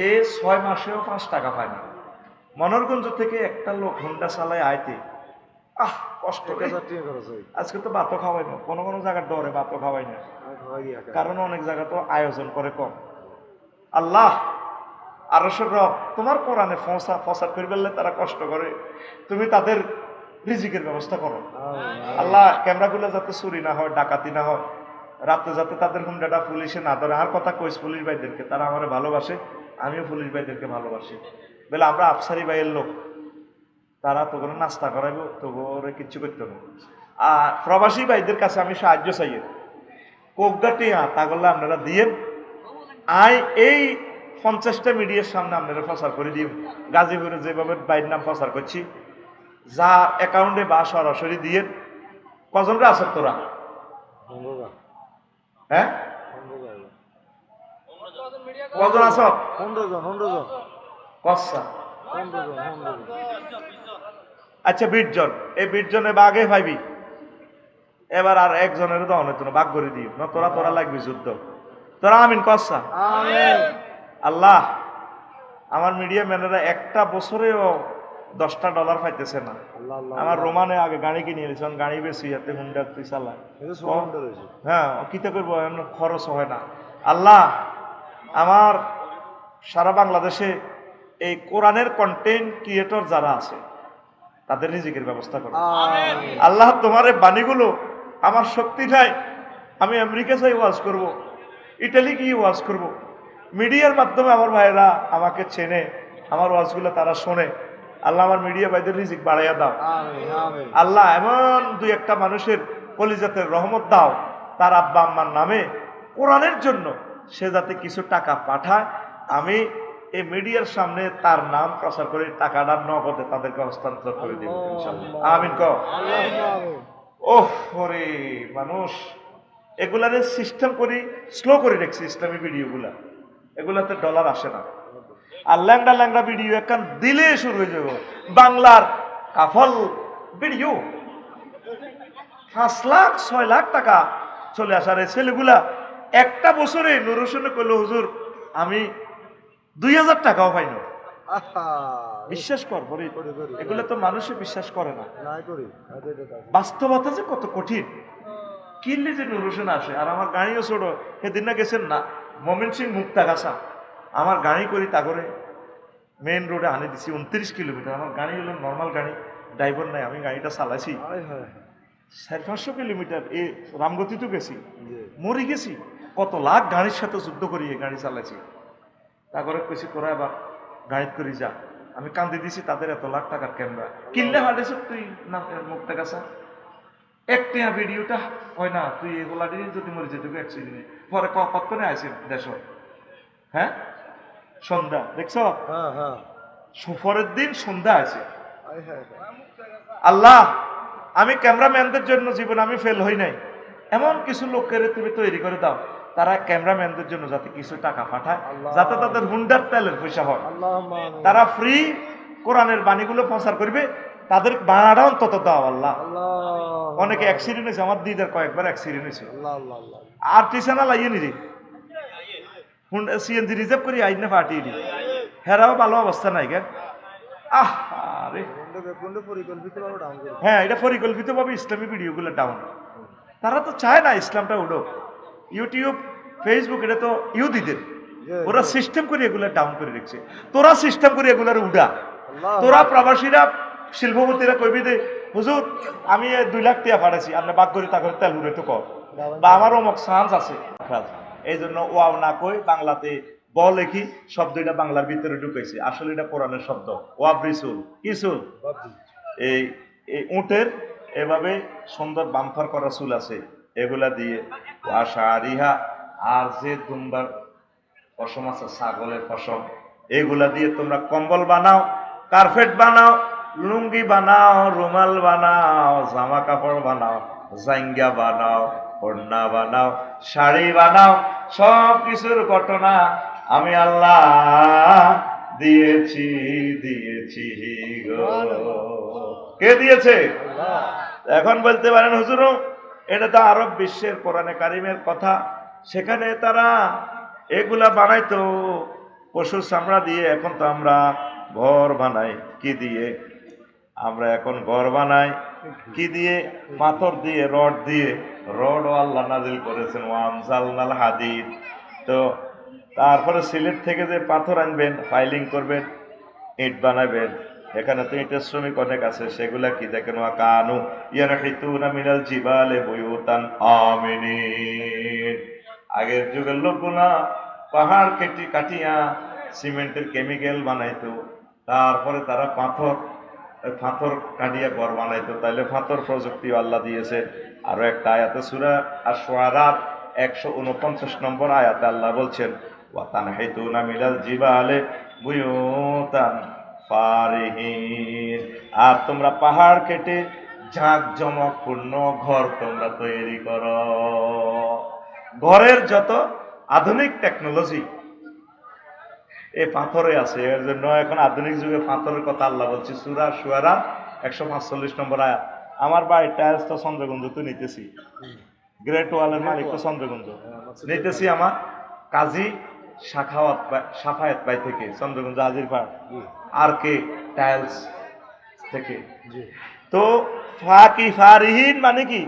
এই 6 মাসেও 5 টাকা পায় না। মনোরগঞ্জ থেকে একটা লোক হুন্ডা চালায় আইতে কষ্ট, আজকে তো ভাতও খাওয়াই না, কোনো কোনো জায়গার ডরে ভাতও খাওয়াই না, কারণ অনেক জায়গা তো আয়োজন করে কম। আল্লাহ আরশের রব তোমার কোরআনে ফসাদ করে ফেললে তারা কষ্ট করে, তুমি তাদের রিজিকের ব্যবস্থা করো। আল্লাহ ক্যামেরাগুলো যাতে চুরি না হয়, ডাকাতি না হয়, রাতে যাতে তাদের হুন্ডাটা পুলিশে না ধরে। আর কথা কইস পুলিশ ভাইদেরকে, তারা আমার ভালোবাসে, আমিও পুলিশ ভাইদেরকে ভালোবাসি। বলে আমরা আফসারি ভাইয়ের লোক, তারা তো করে নাস্তা করাইবো, তো করে কিচ্ছু করতে হবে। আর প্রবাসী ভাইদের কাছে আমি সাহায্য চাই, কোকগাটি তা করলে আপনারা দিয়ে এই 50টা মিডিয়ার সামনে আপনারা প্রচার করে দিন। গাজীপুরে যেভাবে বাইর নাম প্রচার করছি, যা অ্যাকাউন্টে বা সরাসরি দিয়ে। কজনরা আছে তোরা? হ্যাঁ কজন আছ? 15 জন। কচ্ছা আচ্ছা 20 জন, এই 20 জনে বাঘে পাইবি, এবার আর একজনের তো অনেক বাঘ করে দিই না, তোরা তোরা লাগবি যুদ্ধ, তোরা আমিন কসা। আল্লাহ, আমার মিডিয়া ম্যানেরা একটা বছরেও $10 পাইতেছে না। আমার রোমানে আগে গাড়ি কিনে এনেছে, গাড়ি বেশি হাতে হুন্ডা তুই চালা, হ্যাঁ কিতা করবো, খরচ হয় না। আল্লাহ, আমার সারা বাংলাদেশে এই কোরআনের কন্টেন্ট ক্রিয়েটর যারা আছে তাদের রিজিকের ব্যবস্থা করো আল্লাহ। তোমার এই বাণীগুলো আমার শক্তি নাই, আমি আমেরিকা যাই ওয়াজ করব, ইটালি গিয়ে ওয়াজ করব, মিডিয়ার মাধ্যমে আমার ভাইরা আমাকে চেনে, আমার ওয়াজগুলো তারা শোনে। আল্লাহ, আমার মিডিয়া ভাইদের রিজিক বাড়াইয়া দাও আল্লাহ। এমন দুই একটা মানুষের কলিজাতের রহমত দাও, তার আব্বা আম্মার নামে কোরআনের জন্য সে যাতে কিছু টাকা পাঠায়, আমি এই মিডিয়ার সামনে তার নাম প্রচার করে টাকাটা নগদে তাদেরকে হস্তান্তর করে দিব আমিন কও। ওহ ওরে মানুষ, এগুলারে সিস্টেম করি স্লো করে রেখেছি ইসলামী ভিডিওগুলা, এগুলাতে ডলার আসে না। আর ল্যাংড়া ল্যাংড়া ভিডিও একখান দিলে শুরু হয়ে যাব, বাংলার কাফল ভিডিও 5 লাখ 6 লাখ টাকা চলে আসার এই ছেলেগুলা একটা বছরে নুর হোসেনে কইল, হুজুর আমি 2000 টাকাও পাই না। বিশ্বাস কর, এগুলো তো মানুষে বিশ্বাস করে না। বাস্তবতা যে কত কঠিন, কিনলে যে নুর হোসেন আসে। আর আমার গাড়িও ছোট, সেদিন না গেছেন না মমিন সিং মুক্তাগাছা, আমার গাড়ি করি তা করে মেইন রোডে আনে দিছি 29 কিলোমিটার। আমার গাড়ি হলো নর্মাল গাড়ি, ড্রাইভার নাই, আমি গাড়িটা চালাইছি 400-500 কিলোমিটার। এই রামগতি তো গেছি, মরে গেছি, কত লাখ গাড়ির সাথে যুদ্ধ করি গাড়ি চালাইছি। তারপরে কইছি তোরা এবার গাড়ি করি যা, আমি কান্দি দিছি তাদের এত লাখ টাকার ক্যামেরা কিনলে হাঁটেছ তুই না মুক্তা গাছা, একটা ভিডিওটা হয় না, তুই এগুলা দিয়ে যদি মরে যেতে অ্যাক্সিডেন্টে পরে কতক্ষণে আসে দেশ, হ্যাঁ সন্ধ্যা দেখছ, পরের দিন সন্ধ্যা আছে। আল্লাহ, আমি ক্যামেরাম্যানদের জন্য জীবন আমি ফেল হই নাই, এমন কিছু লোকের তুমি তৈরি করে দাও, তারা ক্যামেরাম্যানদের জন্য যাতে কিছু টাকা পাঠায়, যাতে তাদের হুন্ডার তেলের পয়সা হয়, তারা ফ্রি কোরআনের বাণীগুলো প্রচার করবে, তাদের ভাড়াটা অন্তত দাও আল্লাহ। অনেকে অ্যাক্সিডেন্ট হয়েছে, আমার দিদার কয়েকবার অ্যাক্সিডেন্ট হয়েছে, আর টিসানা লাগিয়ে নিলি সিএনজি রিজার্ভ করি আইনে পাঠিয়ে দিই, হেরাও ভালো অবস্থা নাই কেন। হ্যাঁ, এটা পরিকল্পিতভাবে ইসলামী ভিডিওগুলো ডাউন, তারা তো চায় না ইসলামটা উঠো। ইউটিউব ফেসবুক এটা তো ইহুদিদের, ওরা সিস্টেম করে এগুলো ডাউন করে রেখেছে, তোরা সিস্টেম করে এগুলার উড়া। তোরা প্রবাসীরা শিল্পপতিরা কইবি দে, হুজুর আমি 2 লাখ টাকা পাঠাইছি, আপনি বাক করে তা করে তেল উড়ে তো কর, বা আমারও অমুক চান্স আছে। এই জন্য ওয়াও না কই বাংলাতে ব লেখি, শব্দটা বাংলার ভিতরে ঢুকেছে, আসলে এটা কোরআনের শব্দ। ওয়াবরিসুল কিসুল, এই উটের এভাবে সুন্দর বাম্পার করা চুল আছে, এগুলা দিয়ে ওয়াশারিহা, আর যে দুম্বার পশম আছে ছাগলের পশম, এগুলা দিয়ে তোমরা কম্বল বানাও, কার্পেট বানাও, লুঙ্গি বানাও, রুমাল বানাও, জামা কাপড় বানাও, জাইঙ্গা বানাও, ওড়না বানাও, শাড়ি বানাও, সব কিছুর ঘটনা আমি আল্লাহ দিয়েছি দিয়েছি গো। কে দিয়েছে? এখন বলতে পারেন হুজুর এটা তো আরব বিশ্বের কোরআনে কারিমের কথা, সেখানে তারা এগুলা বানাইতো পশুর চামড়া দিয়ে, এখন তো আমরা ঘর বানাই কি দিয়ে? আমরা এখন ঘর বানাই কি দিয়ে? পাথর দিয়ে, রড দিয়ে। রডও আল্লাহ নাজিল করেছেন, ওয়ানজালনাল হাদিদ। তো তারপরে সিলেট থেকে যে পাথর আনবেন, ফাইলিং করবেন, ইট বানাবেন, এখানে তো ইটের শ্রমিক অনেক আছে, সেগুলা কি দেখেন, কানু ইয়ানহিতুনা মিনাল জিবালে বুয়ুতান আমিনিন। আগের যুগের লোকগুলা পাহাড় কেটে কাটিয়া সিমেন্টের কেমিক্যাল বানাইতো, তারপরে তারা পাথর কাটিয়া ঘর বানাইতো। তাইলে পাথর প্রযুক্তি আল্লাহ দিয়েছে। আরো একটা আয়াতে সূরা আশ-শুআরার 149 নম্বর আয়াতে আল্লাহ বলছেন, ওয়া তানহিতুনা মিনাল জিবালে বুয়ুতান ফারিহিন। আর তোমরা পাহাড় কেটে জাঁকজমকপূর্ণ ঘর তোমরা তৈরি করো। ঘরের যত আধুনিক টেকনোলজি এই পাথরে আছে। এর জন্য এখন আধুনিক যুগে পাথরের কথা আল্লাহ বলছে সূরা শুআরা 145 নম্বর আয়াত। আমার বাড়ির টাইলস তো চন্দ্রগঞ্জ তো নিতেছি, গ্রেট ওয়ালের মালিক তো চন্দ্রগঞ্জ, নিতেছি আমার কাজী সাফায়াত ভাই থেকে চন্দ্রগঞ্জ হাজিরপাড় আর কে টাইলস থেকে। তো ফাকি ফারিহীন মানে কি,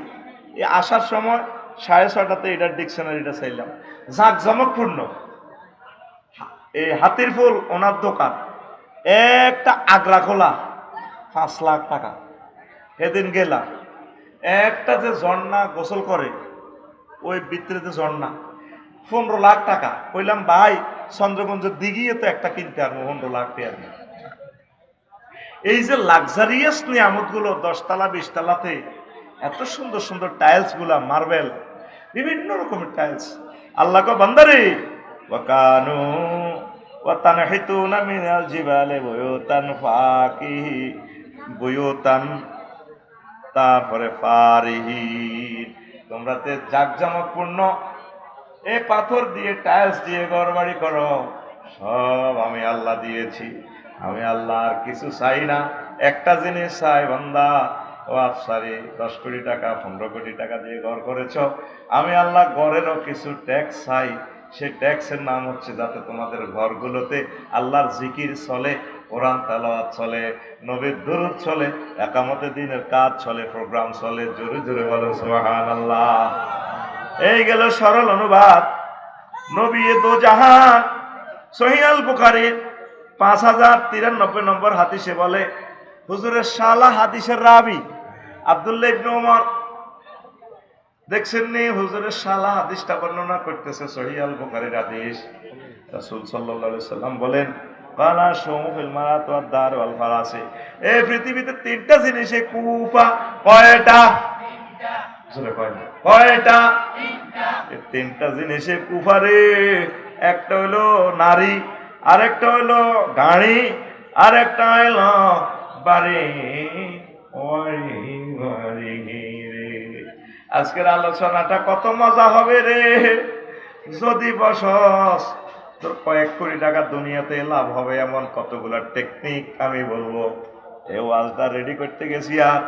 এই আসার সময় 6:30টাতে এটার ডিকশনারিটা চাইলাম, জাঁকজমকপূর্ণ এই হাতির ফুল ওনার দোকান, একটা আগ্রা খোলা 5 লাখ টাকা। সেদিন গেলাম, একটা যে ঝর্ণা গোসল করে ওই ভিতরে যে ঝর্ণা 15 লাখ টাকা। কইলাম ভাই চন্দ্রগঞ্জের দিঘিয়ে তো একটা কিনতে আর 15 লাখ টাকা। এই যে লাক্সারিয়াস নিয়ামত গুলো 10 তলা 20 তলাতে এত সুন্দর সুন্দর টাইলস গুলা, মার্বেল, বিভিন্ন রকমের টাইলস। আল্লাহ কো বান্দারে ওয়াকানু ওয়াতানহিতুনা মিনাল জিবালি বুয়ুতান ফাকিহি বুয়ুতান, তারপরে ফারিহিন, তোমরা তে জাকজমকপূর্ণ এই পাথর দিয়ে টাইলস দিয়ে ঘর বাড়ি করো, সব আমি আল্লাহ দিয়েছি। আমি আল্লাহ আর কিছু চাই না, একটা জিনিস চাই বান্দা, ও আফসারি 10 কোটি টাকা 15 কোটি টাকা দিয়ে ঘর করেছ, আমি আল্লাহ ঘরেরও কিছু ট্যাক্স চাই। সেই ট্যাক্সের নাম হচ্ছে যাতে তোমাদের ঘরগুলোতে আল্লাহর জিকির চলে, কোরআন তেলাওয়াত চলে, নবীর দুরূদ চলে, একামতে দিনের কাজ চলে, প্রোগ্রাম চলে। জোরে জোরে বলো সুবহানাল্লাহ। এই গেল সরল অনুবাদ। নবী দো জাহান সহিহ আল বুখারীর 5093 নম্বর হাদিসে বলে, হুজুরের শালা হাদিসের রাবি আব্দুল্লাহ ইবনে ওমর, দেখছেন নি হুজুরের শালা হাদিসটা বর্ণনা করতেছে, সহিহ আল বুখারীর হাদিস। রাসূল সাল্লাল্লাহু আলাইহি সাল্লাম বলেন, কালা শুমুল মারাত ওয়াদ দার ওয়াল ফারাসি, এই পৃথিবীতে 3টা জিনিসে কুফা। কয়টা? কয়টা? 3টা জিনিসে কুফারে। একটা হলো নারী, আরেকটা হলো গাড়ি, আরেকটা হলো বাড়ি। আজকের আলোচনাটা কত মজা হবে রে যদি বসস, তোর কয়েক কোটি টাকা দুনিয়াতে লাভ হবে এমন কতগুলা টেকনিক আমি বলবো। এই ওয়াজটা রেডি করতে গেছি আর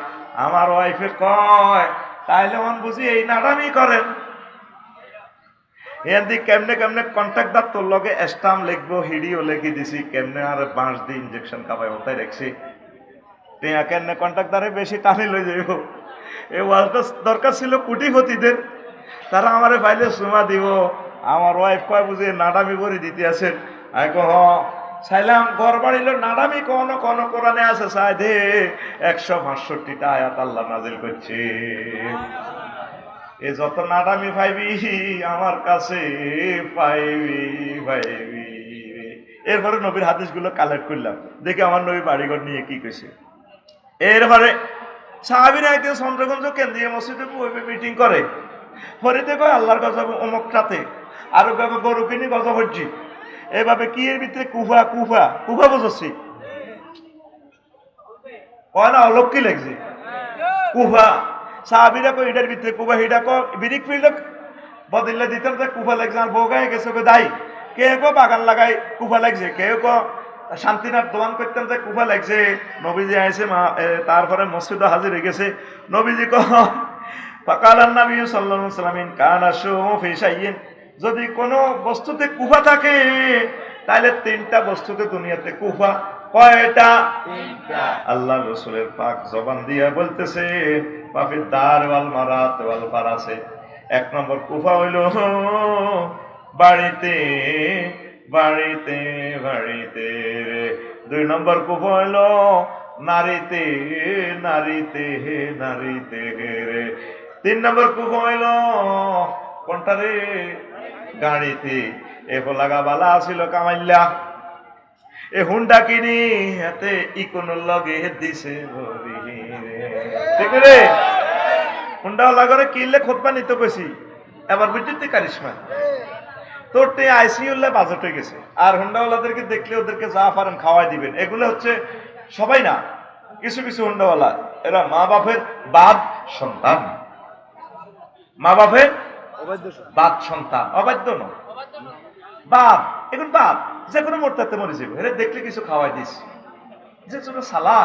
আমার ওয়াইফে কয়, তাইলে মন বুঝি এই নাটামি করেন, এদি কেমনে কেমনে কন্ট্রাক্টদার তোর লগে স্টাম্প লিখবো, হিডিও লিখি দিছি, কেমনে আর 5 দিন ইনজেকশন খাবাই ওটাই রাখছি। টিয়া কেমনে কন্ট্রাক্টদারে বেশি টানি লই যাইব। এই ওয়াজটা দরকার ছিল কোটিপতিদের, তারা আমারে পাইলে সুমা দিব। আমার ওয়াইফ কয় বুঝে নাটামি করে দিতে আছেন। আমি কহ চাইলাম ঘর বাড়িল নাটামি কোন কোন কোরআনে আছে, চাই দে 165টা আয়াত আল্লাহ নাজিল করছে। এ যত নাটামি পাইবি আমার কাছে পাইবি পাইবি। এরপরে নবীর হাদিসগুলো কালেক্ট করলাম, দেখি আমার নবী বাড়িঘর নিয়ে কি কইছে। এরপরে সাহাবীরা একদিন চন্দ্রগঞ্জ কেন্দ্রীয় মসজিদে মিটিং করে, ফরিদে কয় আল্লাহর গজব অমুকটাতে, আর গরু কিনি গজব হচ্ছি। এভাবে কি এর ভিতরে কুফা কুফা কুফা বুঝছি, কয় না অলক কি লাগছে কুফা। সাহাবীরা কয় এটার ভিতরে কুফা, হিডা কয় বিরিক ফিল্ড বদলে দিতাম যে কুফা লাগছে। আর বউগায় গেছে দায়ী, কে কো বাগান লাগাই কুফা লাগছে, কেউ কো শান্তিনাথ দোয়ান করতেন যে কুফা লাগছে। নবীজি আইসে তারপরে মসজিদে হাজির হয়ে গেছে। নবীজি ফাকালান নবী সাল্লাল্লাহু আলাইহি ওয়াসাল্লাম কানা শুমু ফি শাইইন, যদি কোনো বস্তুতে কুফা থাকে তাহলে 3টা বস্তুতে দুনিয়াতে কুফা। কয়টা? 3টা। আল্লাহ রাসূলের পাক জবান দিয়ে বলতেছে পাফিদ দার ওয়াল মারাত ওয়াল ফারাসে। 1 নম্বর কুফা হইল বাড়িতে বাড়িতে বাড়িতে। 2 নম্বর কুফা হইল নারীতে নারীতে নারীতে। 3 নম্বর কুফা হইল কোনটা রে? গাড়িতে। এ লাগা বালা ছিল কামাইল্লা, এ হুন্ডা কিনি হাতে ইকোনোর লগে দিছে ঠিক রে। হুন্ডা লাগরে কিনলে খোদবা নিতে কইছি, এবার বুঝতে কারিশমা তোর তে আইসিইউলে বাজেট হয়ে গেছে। আর হুন্ডাওয়ালাদেরকে দেখলে ওদেরকে যা পারেন খাওয়াই দিবেন। এগুলো হচ্ছে সবাই না, কিছু কিছু হুন্ডাওয়ালা এরা মা বাপের বাদ সন্তান, মা বাপের বাদ সন্তান, অবাধ্য নয় বাপ, এখন বাপ যে কোনো মোড়টাতে মরে যাবে, এরা দেখলে কিছু খাওয়াই দিস, যে ছোট সালা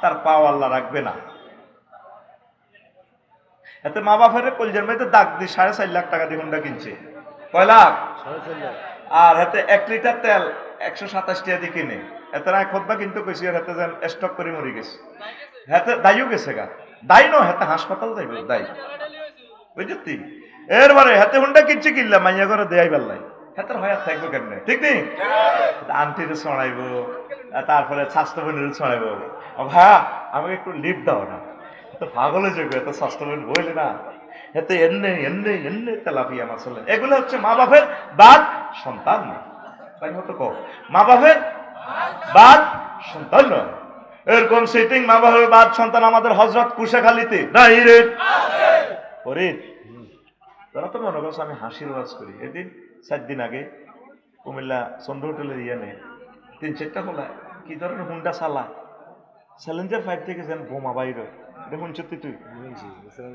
তার পাও আল্লাহ রাখবে না। এতে মা বাপের কলজের মধ্যে দাগ দিয়ে 4.5 লাখ টাকা দিয়ে হুন্ডা কিনছে। কয় লাখ? 4.5 লাখ। আর হাতে 1 লিটার তেল 127 টাকা দিয়ে কিনে, এত রায় খোদবা কিন্তু কইছি হাতে যেন স্টক করে মরে গেছে। হাতে দাইও গেছে গা, দাই নয় হাতে হাসপাতাল যাইব, দাই বুঝলি। এরপরে হাতে হুন্ডা কিনছে, কিনলা মাইয়া করে দেয়াই পারলাই, হাতের হয় আর থাকবো কেমনে, ঠিক নেই? আন্টিরে ছড়াইবো, তারপরে স্বাস্থ্য বোনের ছড়াইবো, ভাইয়া আমাকে একটু লিফট দাও না, তো পাগল হয়ে যাবে, এত স্বাস্থ্য বোন বইলে না, এতে এমনি এমনি এমনি তেলাপিয়া মাছ হলে, এগুলো হচ্ছে মা বাপের বাদ সন্তান না, তাই মতো কো মা বাপের বাদ সন্তান নয়। এরকম সেটিং মা বাপের বাদ সন্তান আমাদের হযরত কুশাখালীতে নাই রে ফরিদ। তারা তো মনে করছে আমি হাসির ওয়াজ করি। এদিন 4 দিন আগে কুমিল্লা চন্দ্র হোটেলের ইয়ানে 3-4টা হলা কি ধরনের হুন্ডা চালা, চ্যালেঞ্জার 5 থেকে যেন বোমা বাইর দেখুন। সত্যি তুই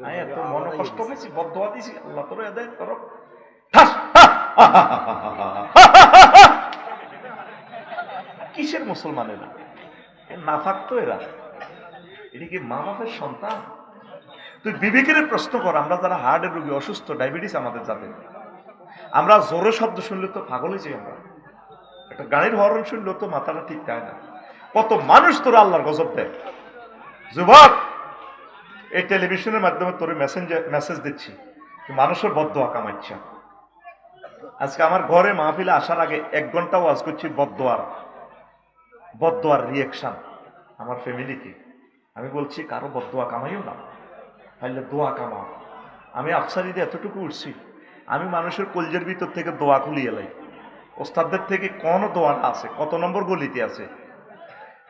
আমি এত মনে কষ্ট পেয়েছি, বদদোয়া দিছি, আল্লাহ তোর এদায় করো। কিসের মুসলমানেরা না থাকতো এরা, এটা কি মা বাপের সন্তান? তুই বিবেকের প্রশ্ন কর, আমরা যারা হার্টের রোগী, অসুস্থ, ডায়াবেটিস আমাদের যাদের, আমরা জোরে শব্দ শুনলে তো পাগল হয়ে যাই, আমরা একটা গাড়ির হর্ন শুনলে তো মাথাটা ঠিক থাকে না। কত মানুষ তোরা আল্লাহর গজব দেয়। যুবক, এই টেলিভিশনের মাধ্যমে তোর মেসেজ দিচ্ছি, তুই মানুষের বদদোয়া কামাচ্ছ। আজকে আমার ঘরে মাহফিলে আসার আগে 1 ঘন্টা ওয়াজ করছি বদদোয়ার রিয়েকশন আমার ফ্যামিলিতে। আমি বলছি কারো বদদোয়া কামাইও না, তাহলে দোয়া কামাও। আমি আফসারিতে এতটুকু উঠছি, আমি মানুষের কলজের ভিতর থেকে দোয়া খুলিয়ে লাই। ওস্তাদদের থেকে কোন দোয়াটা আছে, কত নম্বর গলিতে আছে,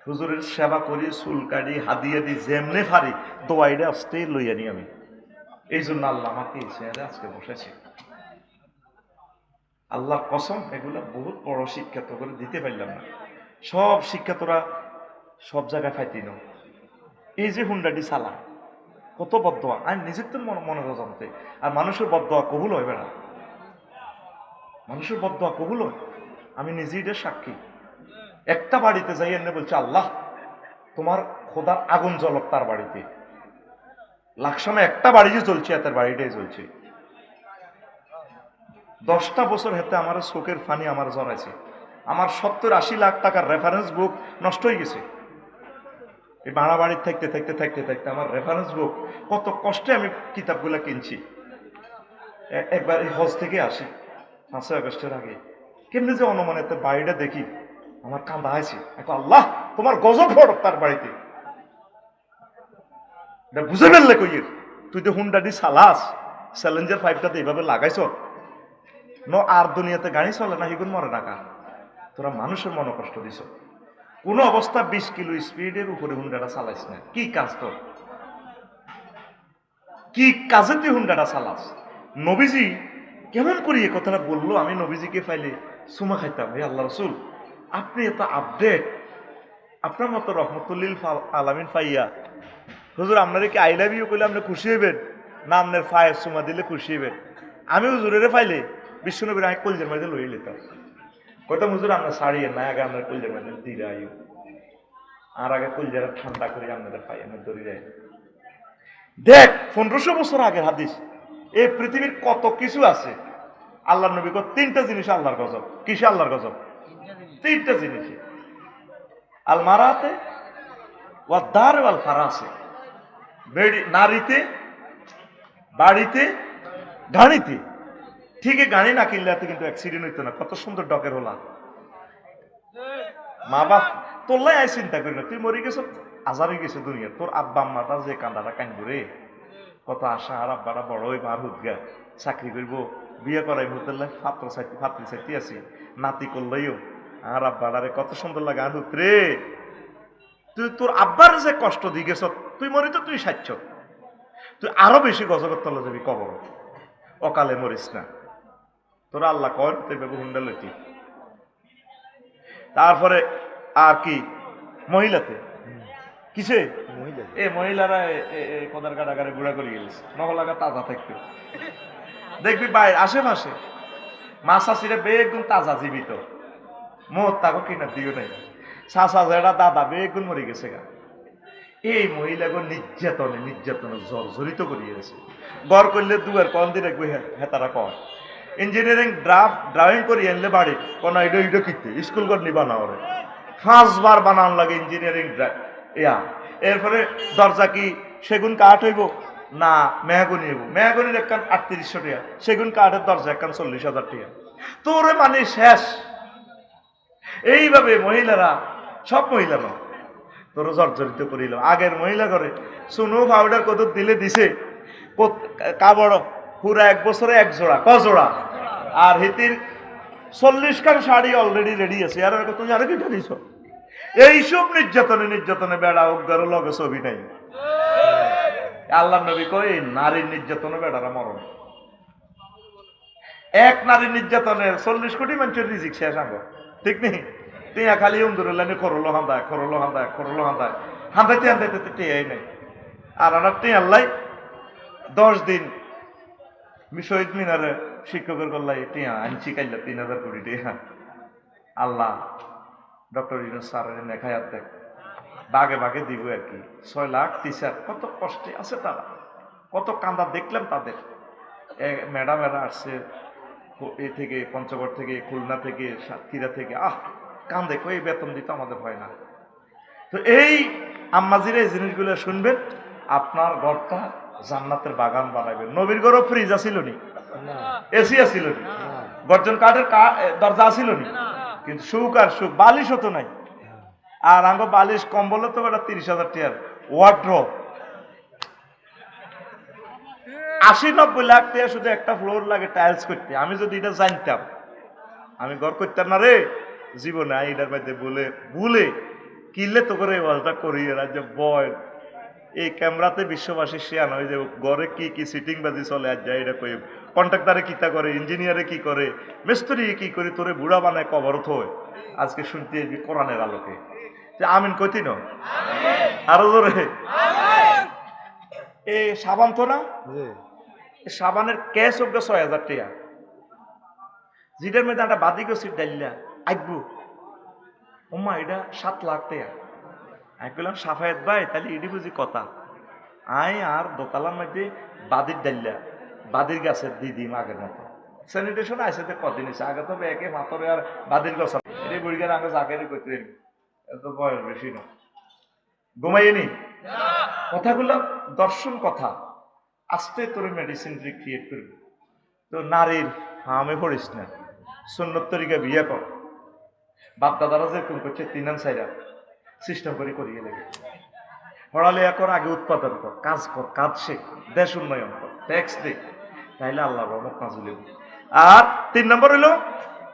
হুজুরের সেবা করি, চুল কাটি, হাদিয়া দি, যেমনে পারি দোয়াইটা আসতে লইয়া নি আমি। এই জন্য আল্লাহ আমাকে এই চেয়ারে আজকে বসেছে। আল্লাহর কসম, এগুলা বহুত বড় শিক্ষা তো করে দিতে পারলাম না। সব শিক্ষা তোরা সব জায়গায় ফাইতি ন। এই যে হুন্ডাটি চালা, কত বদদোয়া, আমি নিজের তো মনে জানতে। আর মানুষের বদদোয়া কবুল হইবে না, মানুষের বদদোয়া কবুল হয়, আমি নিজেই এটার সাক্ষী। একটা বাড়িতে যাই এনে বলছে আল্লাহ তোমার খোদার আগুন জ্বলক তার বাড়িতে। লাকসামে একটা বাড়ি যে চলছে, এতের বাড়িটাই চলছে। 10টা বছর হেতে আমার চোখের ফানি আমার জড়াইছে। আমার 70-80 লাখ টাকার রেফারেন্স বুক নষ্ট হয়ে গেছে। এই ভাড়া বাড়ির থাকতে থাকতে থাকতে থাকতে আমার রেফারেন্স বুক, কত কষ্টে আমি কিতাবগুলা কিনছি। একবার এই হজ থেকে আসি 5 আগস্টের আগে, কেমনি যে অনুমানে তার বাড়িটা দেখি, আমার কান্দা আছে। আল্লাহ তোমার গজব পড়ক তার বাড়িতে। বুঝে ফেললে কইয়ের, তুই তো হুন্ডাটি চালাস, চ্যালেঞ্জার 5টাতে এইভাবে লাগাইছ ন, আর দুনিয়াতে গাড়ি চলে না, হিগুন মরে টাকা। তোরা মানুষের মনে কষ্ট দিছ। কোন অবস্থা 20 কিলো স্পিডের উপরে হুন্ডাটা চালাইস না। কি কাজ তোর, কি কাজে তুই হুন্ডাটা চালাস? নবীজি কেমন করি এ কথাটা বললো, আমি নবীজিকে পাইলে সুমা খাইতাম। হে আল্লাহ রসুল, আপনি এত আপডেট, আপনার মতো রহমতুল্লিল আলামিন পাইয়া হুজুর আপনারা কি আই লাভ ইউ করলে আপনি খুশি হইবেন না আপনার ফায়ের সুমা দিলে খুশি হইবেন? আমি হুজুরের পাইলে বিশ্বনবীর আমি কলজের মধ্যে লইয়ে নিতাম, কইতাম হুজুর আপনার ছাড়িয়ে না, আগে আপনার কলজের মধ্যে দিয়ে আইও, আর আগে কলজেরা ঠান্ডা করে আপনাদের পাই আমি দড়ি যাই। দেখ 1500 বছর আগের হাদিস। এই পৃথিবীর কত কিছু আছে। আল্লাহর নবী কয় 3টা জিনিস আল্লাহর গজব। কিসে আল্লাহর গজব? 3টা জিনিস, আল মারাতে ওয়া দার ওয়াল ফারাসে, নারীতে, বাড়িতে, গাড়িতে। ঠিকই গাড়ি না কিনলে কিন্তু অ্যাক্সিডেন্ট হইতো না। কত সুন্দর ডকের হলা। মা বাপ তোল্লাই আয় চিন্তা করি না, তুই মরে গেছ, আজার হয়ে গেছে দুনিয়া। তোর আব্বা আম্মাটা যে কান্দাটা কান্দব রে, কত আশা। আর আব্বাটা বড় হইব, আর হুদগা চাকরি করবো, বিয়ে করাই হোটেলে ফাত্রি চাইতে আছি, নাতি করলেও আর আব্বাটারে কত সুন্দর লাগে। আর হুত রে, তুই তোর আব্বার যে কষ্ট দিয়ে গেছ, তুই মরি তো তুই সাচ্ছ, তুই আরো বেশি গজবের তলে যাবি কবর, অকালে মরিস না। তোরা আল্লাহ কর তুই বেবু হুন্ডা লইতি। তারপরে আর কি মহিলাতে, কিসে এ মহিলারা কদার কাটাগারে গুড়া করে গেছে, নহলাগা তাজা থাকতে দেখবি বাইরে আশেপাশে মাছ আসিরে বেগুন তাজা জীবিত। মত তাকে কিনা দিও নাই চাচা যেটা দাদা বেগুন মরে গেছে গা এই মহিলাকে নির্যাতনে জর্জরিত করিয়েছে গড় করলে দুয়ার কল দিয়ে রাখবে হেতারা কয় ইঞ্জিনিয়ারিং ড্রাইভিং করি আনলে বাড়ি কোন এটা কিনতে স্কুল ঘর নিবা না ওরে 5 বার বানান লাগে ইঞ্জিনিয়ারিং ইয়া এরপরে দরজা কি সেগুন কাঠ হইব না মেহগুনি হইব মেহগুনির একখান 3800 টাকা সেগুন কাঠের দরজা একখান 40,000 টাকা তোরে মানে শেষ এইভাবে মহিলারা সব মহিলারা তোর জর্জরিত করিল আগের মহিলা করে সুনো পাউডার কত দিলে দিছে কাবড় পুরা 1 বছরে 1 জোড়া জোড়া আর হিতির 40 খান শাড়ি অলরেডি রেডি আছে আর তুমি আরে কি দিছ এইসব নির্যাতনে বেড়া অজ্ঞার লগে ছবি নাই আল্লাহ নবী কয় নারীর নির্যাতনে বেড়ারা মরণ এক নারীর নির্যাতনের 40 কোটি মানুষের রিজিক শেষ আঙ্গ ঠিক নেই টিয়া খালি উন্দুরলানি করলো হান্দাইতে টিয়াই নাই আর আমার টিয়া আল্লাহ 10 দিন শহীদ মিনারে শিক্ষকের গল্লাই টিয়া আনছি কাইলা 3,000 কোটি টিয়া আল্লাহ ডক্টর ইউনূস স্যারের নেখায়াত দেখ বাগে দিব আর কি 6 লাখ টিচার কত কষ্টে আছে তারা কত কান্দা দেখলাম তাদের ম্যাডামেরা আসছে এ থেকে পঞ্চগড় থেকে খুলনা থেকে সাতক্ষীরা থেকে কান্দে কই বেতন দিতে আমাদের হয় না তো এই আম্মাজিরা এই জিনিসগুলো শুনবেন আপনার ঘরটা জান্নাতের বাগান বানাবেন নবীর ঘরও ফ্রিজ আছিল নি এসি আছিল নি গর্জন কাঠের দরজা আছিল নি কিন্তু সুখ আর সুখ বালিশ হতো নাই আর আঙ্গ বালিশ কম্বল তো বেটা 30,000 টাকার ওয়ার্ড্রপ 80-90 লাখ টাকা শুধু একটা ফ্লোর লাগে টাইলস করতে আমি যদি এটা জানতাম আমি ঘর করতাম না রে জীবনে এটার মধ্যে ভুলে কিনলে তো করে ওয়ালটা করি রাজ্য বয় এই ক্যামেরাতে বিশ্ববাসী শেয়ান হয় যে ঘরে কি সিটিং বাজি চলে আর যায় এটা কই কন্ট্রাক্টারে কিতা করে ইঞ্জিনিয়ারে কি করে মিস্ত্রি কি করে তোরে বুড়া বানায় কবর থয় আজকে শুনতে কোরআনের আলোকে যে আমিন কইতি না আরো জোরে এই সাবান তো না সাবানের ক্যাশ অব্দ 6,000 টাকা যেটার মধ্যে একটা বাদি গেছি ডাইলা আইবু ওমা এটা 7 লাখ টাকা আমি বললাম সাফায়াত ভাই তাহলে এটি বুঝি কথা আই আর দোকালার মধ্যে বাদির ডাইলা বাদির গাছের দিদি আগের মতো স্যানিটেশন আইসে কদিন এসে আগে তো একে মাথরে আর বাদির গাছ এটি বুড়িগার আগে জাকেরই করতে এত বয়স বেশি না ঘুমাইনি কথাগুলো দর্শন কথা আস্তে তোর মেডিসিন ক্রিয়েট করবি তো নারীর ফার্মে পড়িস না সুন্নত তরিকা বিয়ে কর বাপ দাদারা যেরকম করছে 3 সাইডা সিস্টেম করে করিয়ে লেগে পড়ালেখা কর আগে উৎপাদন কর কাজ শেখ দেশ উন্নয়ন কর ট্যাক্স দে তাইলে আল্লাহ রহমত নাজুল আর 3 নম্বর হইল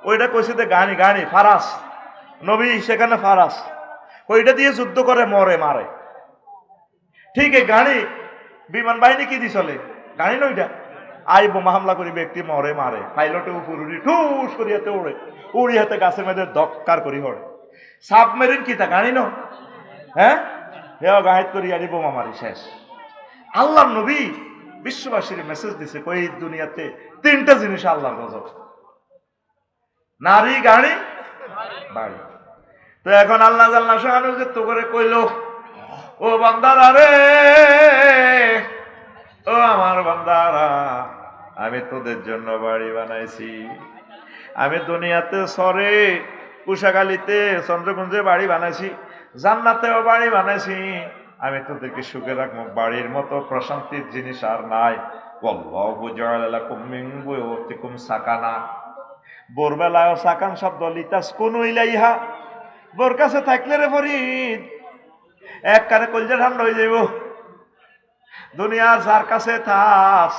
ওইটা কইছে যে গাড়ি ফারাস নবী সেখানে ফারাস ওইটা দিয়ে যুদ্ধ করে মারে ঠিক এই গাড়ি বিমান বাহিনী কি দিয়ে চলে গাড়ি নইটা আই বোমা হামলা করি ব্যক্তি মারে পাইলটে উপরি ঠুস করিয়াতে উড়ি হাতে গাছের মধ্যে দক্কার করি হরে সাবমেরিন কি তা গাড়ি ন হ্যাঁ গাড়ি করি আরি বোমা মারি শেষ আল্লাহ নবী বিশ্ববাসীর মেসেজ দিছে কই দুনিয়াতে 3টা জিনিস আল্লাহর গজব নারী গাড়ি বাড়ি তো এখন আল্লাহ জাল্লাহ শাহানু যে তো করে কইল ও বান্দারা রে ও আমার বান্দারা আমি তোদের জন্য বাড়ি বানাইছি আমি দুনিয়াতে সরে কুশাখালীতে চন্দ্রকুঞ্জে বাড়ি বানাইছি জান্নাতেও বাড়ি বানাইছি আমি তোদেরকে সুখে রাখবো বাড়ির মতো প্রশান্তির জিনিস আর নাই ওয়াল্লাহু জাআলা লাকুম মিন বুয়ুতিকুম সাকানা বোরবেলায় সাকান শব্দ লিতাসকুনু ইলাইহা বোর কাছে থাকলে রে ফরিদ এক কারে কলজা ঠান্ডা হয়ে যাইব দুনিয়ার যার কাছে থাস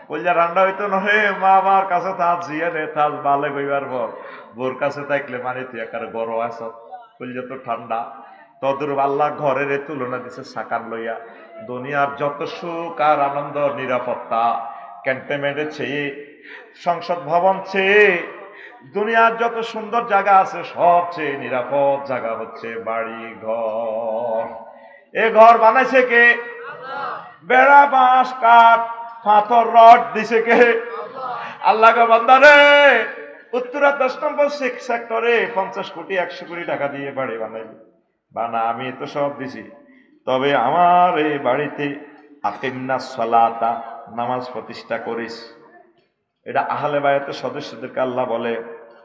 কলজা ঠান্ডা হইতো নহে মা বাবার কাছে থাস জিয়ারে থাস বালে গইবার পর বোর কাছে থাকলে মানে তুই একারে গরম আস কলজা তো ঠান্ডা তদুর আল্লাহ ঘরের তুলনা দিছে সাকান লইয়া দুনিয়ার যত সুখ আর আনন্দ নিরাপত্তা ক্যান্টনমেন্টের চেয়ে সংসদ ভবন চেয়ে দুনিয়ার যত সুন্দর জায়গা আছে সবচেয়ে নিরাপদ জায়গা হচ্ছে বাড়ি ঘর এ ঘর বানাইছে কে বেড়া বাঁশ কাঠ পাথর রড দিছে কে আল্লাহ গো বান্দা রে উত্তরা 10 নম্বর সেক্টরে 50 কোটি 100 কোটি টাকা দিয়ে বাড়ি বানাইবে। বানা আমি তো সব দিছি, তবে আমার এই বাড়িতে আকিমনাস সালাতা, নামাজ প্রতিষ্ঠা করিস। এটা আহলে বায়াতের সদস্যদেরকে আল্লাহ বলে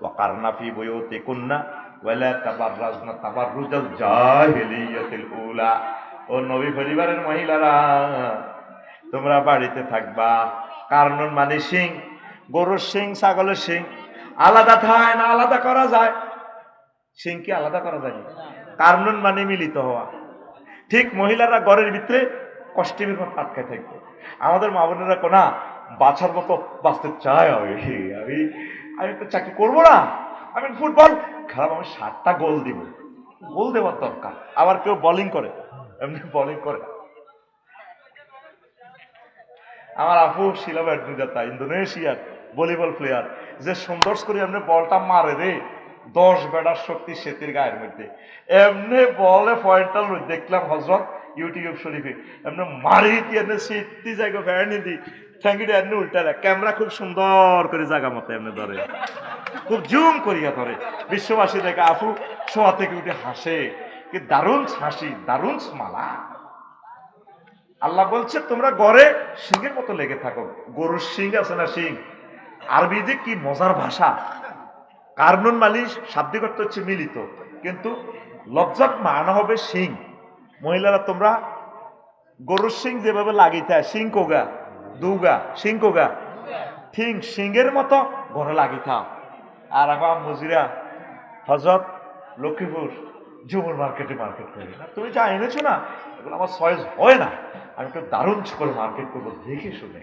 ওয়াকারনা ফি বুয়ুতিকুন্না ওয়ালা তাবাররাজনা তাবাররুজাল জাহিলিয়াতিল উলা। ও নবী পরিবারের মহিলারা, তোমরা বাড়িতে থাকবা। কারণ মানে সিং, গরুর সিং, ছাগলের সিং আলাদা থাকে না? আলাদা করা যায়? সিং কি আলাদা করা যায়? কারণ মানে মিলিত হওয়া। ঠিক মহিলারা ঘরের ভিতরে কষ্টের মতো আটকায় থাকবে। আমাদের মা বোনেরা কোনা বাছার মতো বাঁচতে চায়। আমি আমি আমি একটা চাকরি করবো না, আমি ফুটবল খারাপ, আমি 7টা গোল দিব। গোল দেওয়ার দরকার। আবার কেউ বোলিং করে, এমনি বোলিং করে। আমার আপু শিলা ব্যাডমিন্টন, ইন্দোনেশিয়ার ভলিবল প্লেয়ার, যে সুন্দর করে এমনি বলটা মারে রে, 10 বেড়ার শক্তি সেতির গায়ের মধ্যে। এমনি বলে পয়েন্টটা দেখলাম হজরত ইউটিউব শরীফে, এমনি মারি এমনি সেতি জায়গা ফেরানি দি ঠ্যাঙ্গিটা এমনি উল্টা দেয়। ক্যামেরা খুব সুন্দর করে জায়গা মতো এমনি ধরে, খুব জুম করিয়া ধরে। বিশ্ববাসী দেখে আপু শোয়া থেকে উঠে হাসে, কি দারুণ হাসি, দারুণ মালা। আল্লাহ বলছে তোমরা ঘরে সিংহের মতো লেগে থাকো। গরুর সিং আছে না, সিং আরবি যে কি মজার ভাষা। কারনুন মালিশ শাব্দিক অর্থ হচ্ছে মিলিত, কিন্তু লজ্জাত মানা হবে সিং। মহিলারা তোমরা গরুর সিং যেভাবে লাগিতে হয়, সিং কোগা দুগা, সিং কোগা ঠিক সিংহের মতো ঘরে লাগিতা। আর আমার মজিরা হজরত লক্ষ্মীপুর জুমুর মার্কেটে মার্কেট করি না, তুমি যা এনেছো না এগুলো আমার চয়েস হয় না, আমি একটু দারুণ করে মার্কেট করবো দেখে শুনে।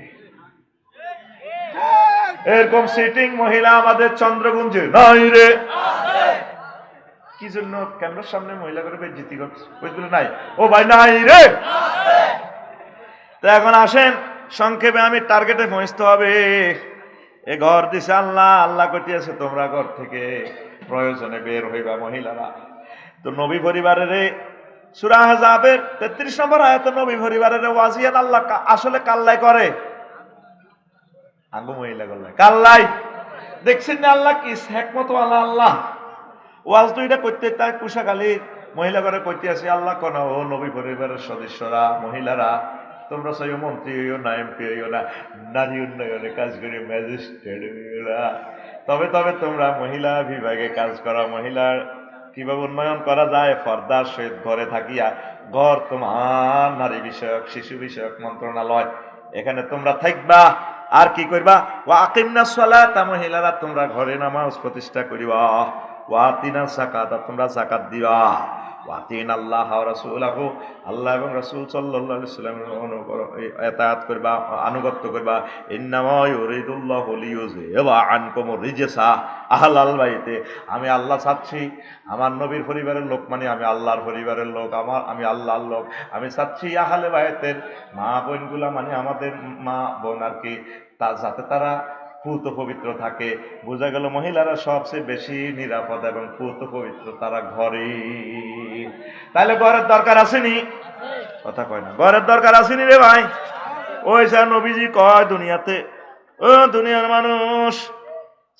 এরকম সিটিং মহিলা আমাদের চন্দ্রগুঞ্জে নাই রে। কি জন্য ক্যামেরার সামনে মহিলা করে বেজ্জিতি করছে? ওইগুলো নাই, ও ভাই নাই রে। তো এখন আসেন সংক্ষেপে, আমি টার্গেটে পৌঁছতে হবে। এ ঘর দিছে আল্লাহ, আল্লাহ কইতেছে তোমরা ঘর থেকে প্রয়োজনে বের হইবা মহিলারা। তো নবী পরিবারের সূরা আহজাবের 33 নম্বর আয়াতে নবী পরিবারের ওয়াজিয়াত আল্লাহ আসলে কাল্লাই করে, আঙ্গু মহিলা গল্লাই কাল্লাই। দেখছেন না আল্লাহ কি হিকমত ওয়ালা আল্লাহ। ওয়াজ দুইটা করতে তাই কুশাখালী মহিলা করে কইতে আছে আল্লাহ কোন ও নবী পরিবারের সদস্যরা মহিলারা, তোমরা সই মন্ত্রী হইও না, এমপি হইও না, নারী উন্নয়নে কাজ করি, ম্যাজিস্ট্রেট হইও না, তবে তবে তোমরা মহিলা বিভাগে কাজ করা। মহিলার কিভাবে উন্নয়ন করা যায়? পর্দার সহিত ঘরে থাকিয়া, ঘর তোমার নারী বিষয়ক শিশু বিষয়ক মন্ত্রণালয়, এখানে তোমরা থাকবা। আর কি করবা? ওয়া আকিমনাস সালাতা, মহিলারা তোমরা ঘরে নামাজ প্রতিষ্ঠা করিবা। ওয়া আতিনাস যাকাতা, তোমরা যাকাত দিবা। ওয়া আতিন আল্লাহ ওয়া রাসূলাহু, আল্লাহ এবং রাসূল সাল্লাল্লাহু আলাইহি ওয়াসাল্লামের ইতাআত করবা, আনুগত্য করবা। ইন্নামা ইউরিদুল্লাহু লিইউযহিবা আনকুমুর রিজসা আহলাল বাইতে, আমি আল্লাহ চাচ্ছি আমার নবীর পরিবারের লোক, মানে আমি আল্লাহর পরিবারের লোক, আমি আল্লাহর লোক, আমি চাচ্ছি আহলে বাইতের মা বোনগুলা, মানে আমাদের মা বোন আর কি, তা যাতে তারা পূত পবিত্র থাকে। বোঝা গেল মহিলারা সবচেয়ে বেশি নিরাপদ এবং পূত পবিত্র তারা ঘরে। তাহলে ঘরের দরকার আসেনি? কথা কয় না, ঘরের দরকার আসেনি রে ভাই। ওই যা নবীজি কয় দুনিয়াতে, ও দুনিয়ার মানুষ,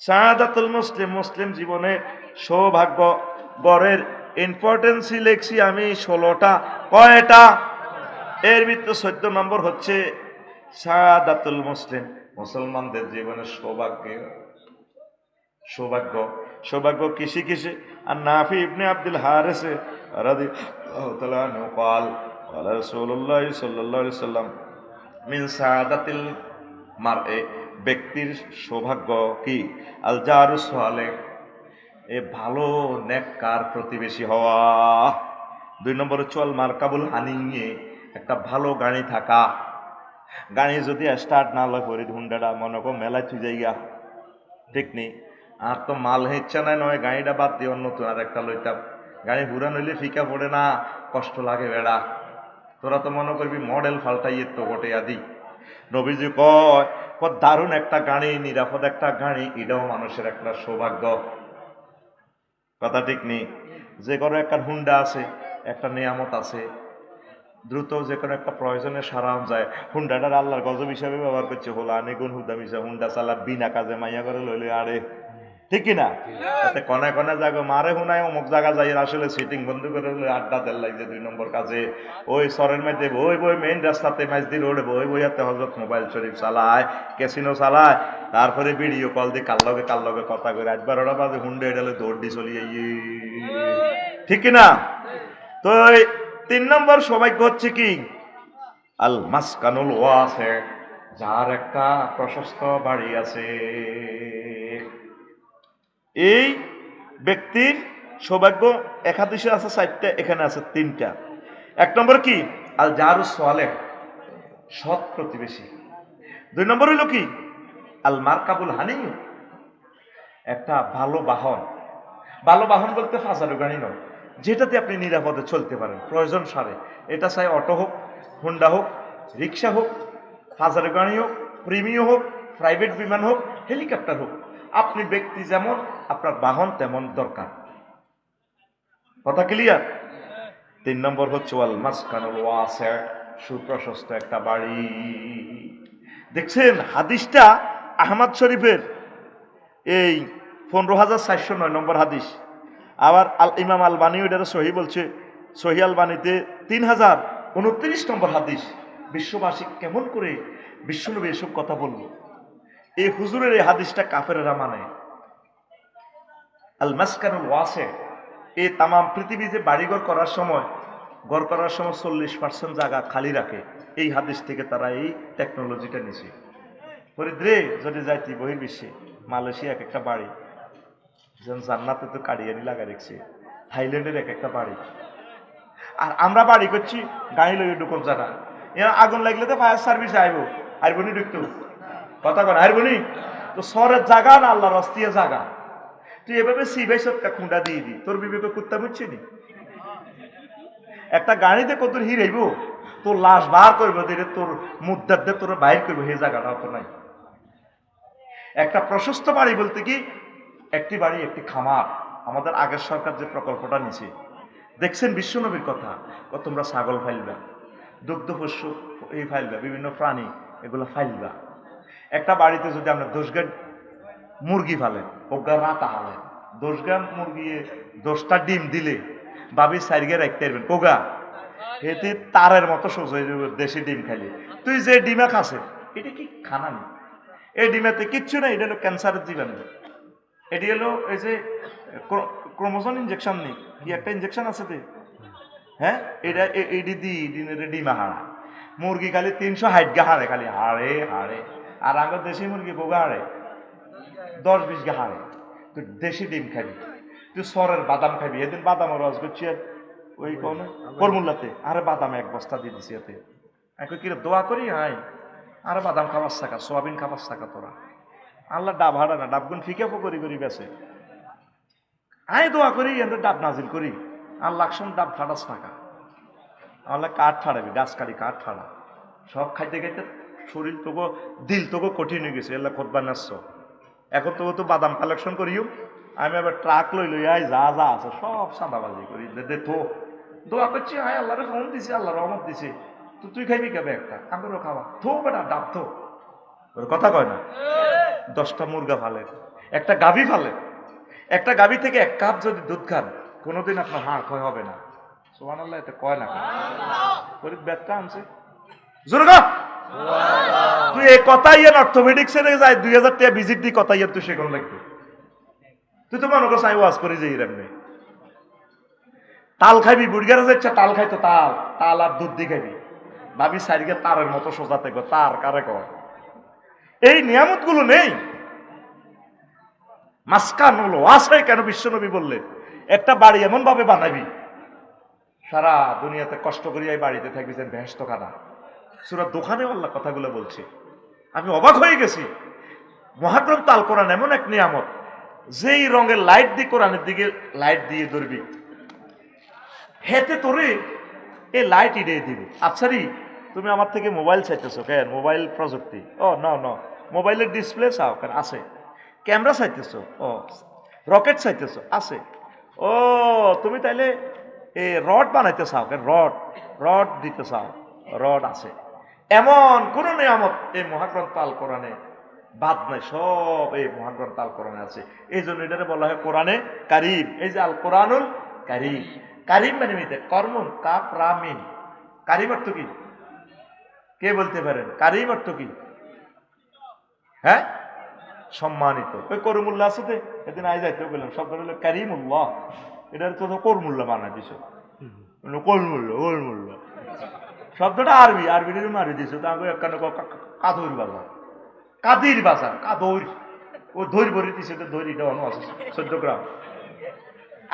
শাহাদাতুল মুসলিম, মুসলিম জীবনে সৌভাগ্য, ঘরের ইম্পর্টেন্সই লেখছি আমি 16টা। কয়টা? এর ভিতরে 14 নম্বর হচ্ছে শাহাদাতুল মুসলিম, মুসলমানদের জীবনের সৌভাগ্য। সৌভাগ্য সৌভাগ্য কিসে কিসে? আর নাফি ইবনে আব্দুল হারিস রাদিয়াল্লাহু তাআলা আনহু قال قال رسول الله صلى الله عليه وسلم মিন সাদাতিল মারএ, ব্যক্তির সৌভাগ্য কি? আল জারুস সালেহ, এ ভালো নেককার প্রতিবেশী হওয়া। 2 নম্বরে চল মারকাবুল হানিয়ে, একটা ভালো গাড়ি থাকা। গাড়ি যদি স্টার্ট না লয় পরি হুন্ডাটা মনে কর মেলায় তুই যাইগা, ঠিক নেই, আর তো মাল ইচ্ছা নাই নয় গাড়িটা বাদ দিয়ে নতুন আর একটা লইতাম। গাড়ি ঘুরা নইলে ফিকা পড়ে না, কষ্ট লাগে বেড়া। তোরা তো মনে করবি মডেল ফাল্টাইয়ে তো গোটে আদি। নবীজি কয় দারুণ একটা গাড়ি, নিরাপদ একটা গাড়ি, এটাও মানুষের একটা সৌভাগ্য। কথা ঠিক নেই? যে কোনো একটা হুন্ডা আছে, একটা নিয়ামত আছে, দ্রুত যে কোনো একটা প্রয়োজনে সারাম যায়। হুন্ডাটার আল্লাহর গজব হিসাবে ব্যবহার করছে, হলো আনে গুণ হুদা মিশা হুন্ডা চালা বিনা কাজে মাইয়া করে লইলে আরে ঠিক কিনা? তাতে কনে কনে যাগো মারে হুনায় অমুক জায়গা যাই আসলে সিটিং বন্ধ করে হলে আড্ডা দেন লাগছে 2 নম্বর কাজে ওই সরের মধ্যে বই মেইন রাস্তাতে মাঝদি রোডে বই হাতে হজরত মোবাইল শরীফ চালায়, ক্যাসিনো চালায়, তারপরে ভিডিও কল দিয়ে কাল লগে কথা করে 8-12টা বাজে হুন্ডে এডালে দৌড় দিয়ে চলিয়ে ঠিক কিনা? তো 3 নম্বর সৌভাগ্য হচ্ছে কি আল মাসকানুল ওয়াসি, যার একটা প্রশস্ত বাড়ি আছে। এই ব্যক্তির সৌভাগ্য একাদশে আছে 4টা, এখানে আছে 3টা। 1 নম্বর কি আল জারুস সালেহ, সৎ প্রতিবেশী। 2 নম্বর হইল কি আল মারকাবুল হানি, একটা ভালো বাহন। ভালো বাহন বলতে ফাজারু গাড়ি নয়, যেটাতে আপনি নিরাপদে চলতে পারেন প্রয়োজন সারে। এটা চাই অটো হোক, হুন্ডা হোক, রিক্সা হোক, ফাজারু গাড়ি হোক, প্রিমিয় হোক, প্রাইভেট বিমান হোক, হেলিকপ্টার হোক, আপনি ব্যক্তি যেমন আপনার বাহন তেমন দরকার। কথা ক্লিয়ার? 3 নম্বর হচ্ছে ওয়াল মাসকানুল ওয়াসি, সুপ্রশস্ত একটা বাড়ি। দেখছেন হাদিসটা আহমদ শরীফের এই 15409 নম্বর হাদিস। আবার ইমাম আলবানী ওইটারে সহি বলছে, সহি আলবানীতে 3029 নম্বর হাদিস। বিশ্ববাসী কেমন করে বিশ্বনবী এসব কথা বলল? এই হুজুরের এই হাদিসটা কাফেরেরা মানে। আল মাসকানুল ওয়াসি, এই তাম পৃথিবীতে বাড়িঘর করার সময় 40% জায়গা খালি রাখে। এই হাদিস থেকে তারা এই টেকনোলজিটা নিছে। ফরিদ্রে যদি যাইতি বহির্বিশ্বে, মালয়েশিয়া এক একটা বাড়ি, যেমন জান্নাতে তো কাড়িয়ানি লাগা রেখেছে, থাইল্যান্ডের এক একটা বাড়ি। আর আমরা বাড়ি করছি গাড়ি লই ঢুকুন জানা, এরা আগুন লাগলে তো ফায়ার সার্ভিস আইব, আইবনি ঢুকতো কথা কন আইবনি। তো শহরের জায়গা না আল্লাহ রাস্তিয়া জায়গা, তুই এভাবে সিবাই সৎকা খুঁড়া দিয়ে দি, তোর বিবেকে কুত্তা বুঝছি নি? একটা গাড়িতে কত হিরাইব, তোর লাশ বার করবো দিলে তোর মুদ্দার দিয়ে তোর বাইর করবো, সেই জায়গাটা তো নাই। একটা প্রশস্ত বাড়ি বলতে কি একটি বাড়ি একটি খামার। আমাদের আগের সরকার যে প্রকল্পটা নিছে, দেখছেন বিশ্বনবীর কথা, তোমরা ছাগল ফাইলবা, দুগ্ধপোষ্য এই ফাইলবা, বিভিন্ন প্রাণী এগুলো ফাইলবা। একটা বাড়িতে যদি আমরা 10 গা মুরগি ফালেন, ওগা রাতা হালেন, 10 গা মুরগি 10টা ডিম দিলে ভাবি 4 গা রাখতে পারবেন কোগা, এতে তারের মতো সোজা দেশি ডিম খাইলে। তুই যে ডিমা খাসে এটা কি খানা নেই, এই ডিমাতে কিচ্ছু নাই, এটা হলো ক্যান্সারের জীবাণু। এটি হলো এই যে ক্রোমোজোম ইনজেকশন নেই কি একটা ইনজেকশন আছে তো, হ্যাঁ, এটা এডি ডিমা হারা মুরগি খালি 360 গা হারে, খালি হাড়ে হাড়ে। আর আগের দেশি মুরগি বোগা হারে 10-20 গা হারে। তুই দেশি ডিম খাবি, তুই সরের বাদাম খাবি। এদিন বাদাম রস করছি ওই কোন ফর্মুলাতে, আরে বাদাম 1 বস্তা দিয়ে দিছি এতে। এখন কি দোয়া করি হাই, আরে বাদাম খাবার থাকা, সোয়াবিন খাবার থাকা, তোরা আল্লাহ ডাব হারা না, ডাবগুন ফিকে করি করি বেছে আয় দোয়া করি, আমরা ডাব নাজিল করি। আল্লাহ ডাব ফাটাস থাকা, আল্লাহ কাঠ ফাড়াবি, গাছ কাটি কাঠ ফাড়া, সব খাইতে খাইতে শরীর তোকে দিল তোকে কঠিন হয়ে গেছে। এল্লা খোদ বানাচ্ছ, এখন তোকে তো বাদাম কালেকশন করিও, আমি আবার ট্রাক লই আয় যা যা আছে সব সাদাবাজি করি দে তো দোয়া করছি, হায় আল্লাহরে ফোন দিছি, আল্লাহ রহমত দিছে, তো তুই খাইবি কেবে একটা, আমারও খাওয়া থো বেটা ডাব থো। ওর কথা কয় না? 10টা মুরগা ফালে, একটা গাভী ফালে, একটা গাভী থেকে 1 কাপ যদি দুধ খান কোনোদিন আপনার হাড় ক্ষয় হবে না। সুবহানাল্লাহ, এতে কয় না গরিব ব্যাটটা আনছে জোরগা। তুই এই কথাই অর্থোপেডিক্স এর যায় 2000 টাকা ভিজিট দি কথাই তুই সেগুলো লাগবে। তুই তো মনে করছ আমি ওয়াজ করি যে এরকম তাল খাইবি, বুড়িগারে যাচ্ছে তাল খাইতো, তাল তাল আর দুধ দি খাইবি, ভাবি সাইডে তারের মতো সোজাতে গো, তার কারে কয়? এই নিয়ামত গুলো নেই। মাসকানুল ওয়াসি কেন বিশ্বনবী বললেন? একটা বাড়ি এমন ভাবে বানাবি সারা দুনিয়াতে কষ্ট করিয়া এই বাড়িতে থাকবি যেন বেহেশত খানা। সূরা দোকানে আল্লাহ কথাগুলো বলছে, আমি অবাক হয়ে গেছি। মহাগ্রন্থ আল কোরআন এমন এক নিয়ামত, যেই রঙের লাইট দিয়ে কোরআনের দিকে লাইট দিয়ে ধরবি, হেতে তোরে এই লাইট ইড়িয়ে দিবে। আচ্ছা রে, তুমি আমার থেকে মোবাইল চাইতেছো কেন? মোবাইল প্রযুক্তি, ও না মোবাইলের ডিসপ্লে চাও কেন? আছে। ক্যামেরা চাইতেছো, ও রকেট চাইতেছো, আছে। ও তুমি তাইলে এই রড বানাইতে চাও কেন? রড দিতে চাও, রড আছে। এমন কোন নিয়ামত এই মহাগ্রন্থ আল কোরআনে বাদ নাই, সব এই মহাগ্রন্থ আল কোরআনে আছে। এই জন্য এটাকে বলা হয় কোরআনে কারিম। এই যে আল কোরআনুল কারিম, কারিম মানে মিতে কর্মন কাপ রামিন। কারিম অর্থ কি কে বলতে পারেন? কারিম অর্থ কি? হ্যাঁ, সম্মানিত। ওই করমুল্লাহ আছে, এদিন আই যাইতে বললাম শব্দটা হলো কারিমুল্লাহ, এটার তো করমুল্লাহ বানাই দিছ, করমুল্লাহ করমুল্লাহ শব্দটা আরবি, আরবির মারি দিছ। তা আমি একখানে কাদুর বাজার, কাদির বাজার, কাদর ও ধৈর ভরি দিছে, তো ধৈরিটা অন্য আছে 14 গ্রাম।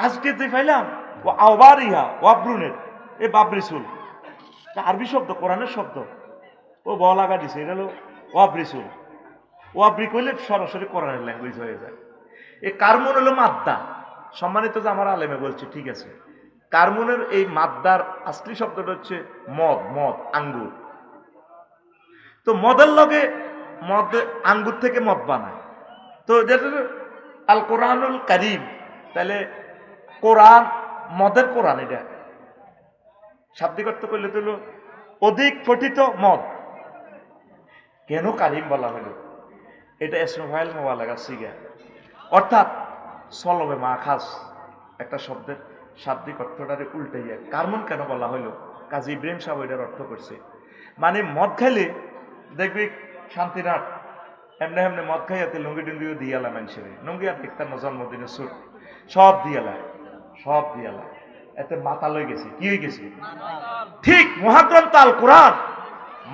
আজকে যে পাইলাম ও আবার ইহা ওয়াবরুনের এ বাবরিসুল, আরবি শব্দ, কোরআনের শব্দ, ও ব লাগা দিছে, এটা হলো ওয়াবরিসুল। ওয়াবরি কইলে সরাসরি কোরআনের ল্যাঙ্গুয়েজ হয়ে যায়। এই কারমুন হলো মাদ্দা। সম্মানিত যে আমার আলেমে বলছে, ঠিক আছে, কারমুনের এই মাদ্দার আসলি শব্দটা হচ্ছে মদ, মদ আঙ্গুর। তো মদের লগে মদ, আঙ্গুর থেকে মদ বানায়। তো যেটা আল কোরআনুল কারিম, তাহলে কোরআন মদের কোরআন, এটা শাব্দিক অর্থ করলে তো হলো অধিক পঠিত মদ। কেন কারিম বলা হলো? এটা ইসমফাইল মুবালাগা সিগা, অর্থাৎ সলবে মাখাস একটা শব্দের শাব্দিক অর্থটারে উল্টাইয়া কারমন কেন বলা হলো? কাজী ইব্রাহিম সাহেব এটার অর্থ করছে, মানে মদ খাইলে দেখবি শান্তিনাথ এমনি এমনি মদ খাইয়াতে লুঙ্গি টুঙ্গিও দিয়ালা, মানুষের লুঙ্গিয়া দেখতাম না, জন্মদিনের সুট সব দিয়ালায়, সব দিয়ালায়, এতে মাতাল হয়ে গেছে। কি হয়ে গেছে? ঠিক মহাগ্রন্থ আল কোরআন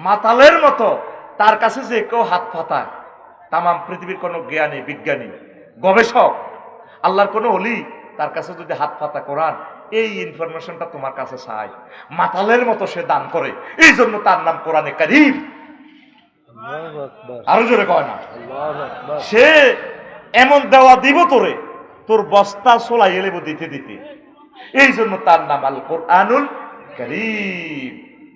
মাতালের মতো, তার কাছে যে কেউ হাত পাতায়, তাম পৃথিবীর কোনো জ্ঞানী, বিজ্ঞানী, গবেষক, আল্লাহর কোনো অলি, তার কাছে যদি হাত পাতা কোরআন, এই ইনফরমেশনটা তোমার কাছে চাই, মাতালের মতো সে দান করে। এই জন্য তার নাম কোরআনে কারীম। আরো জোরে কয় না? সে এমন দেওয়া দিব তোরে, তোর বস্তা সোলাই এলেব দিতে দিতে। এই জন্য তার নাম আল কোরআনুল কারীম,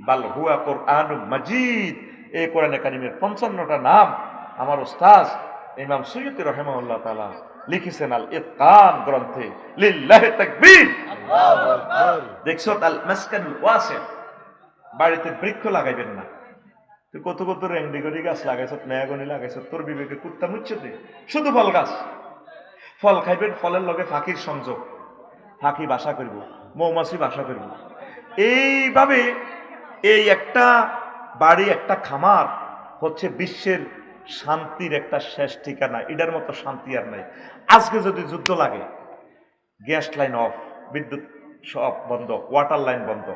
বাল হুয়া কোরআনুল মাজিদ। এই কোরআনে কারীমের 55টা নাম আমার উস্তাদ ইমাম সুয়ুতী রাহিমাহুল্লাহ তাআলা লিখেছেন আল ইতকান গ্রন্থে। লিল্লাহি তাকবীর। দেখছো আল মাসকানুল ওয়াসি, বাড়িতে বৃক্ষ লাগাইবেন না। তুই কত কত রেংডিগরি গাছ লাগাইছ, মেয়াগনি লাগাইছ, তোর বিবেকে কুত্তা মুচ্ছে দে। শুধু ফল গাছ, ফল খাইবেন, ফলের লগে ফাঁকির সংযোগ, ফাঁকি বাসা করব, মৌমাছি বাসা করব। এইভাবে এই একটা বাড়ি, একটা খামার হচ্ছে বিশ্বের শান্তির একটা শেষ ঠিকানা। এটার মতো শান্তি আর নাই। আজকে যদি যুদ্ধ লাগে, গ্যাস লাইন অফ, বিদ্যুৎ সব বন্ধ, ওয়াটার লাইন বন্ধ,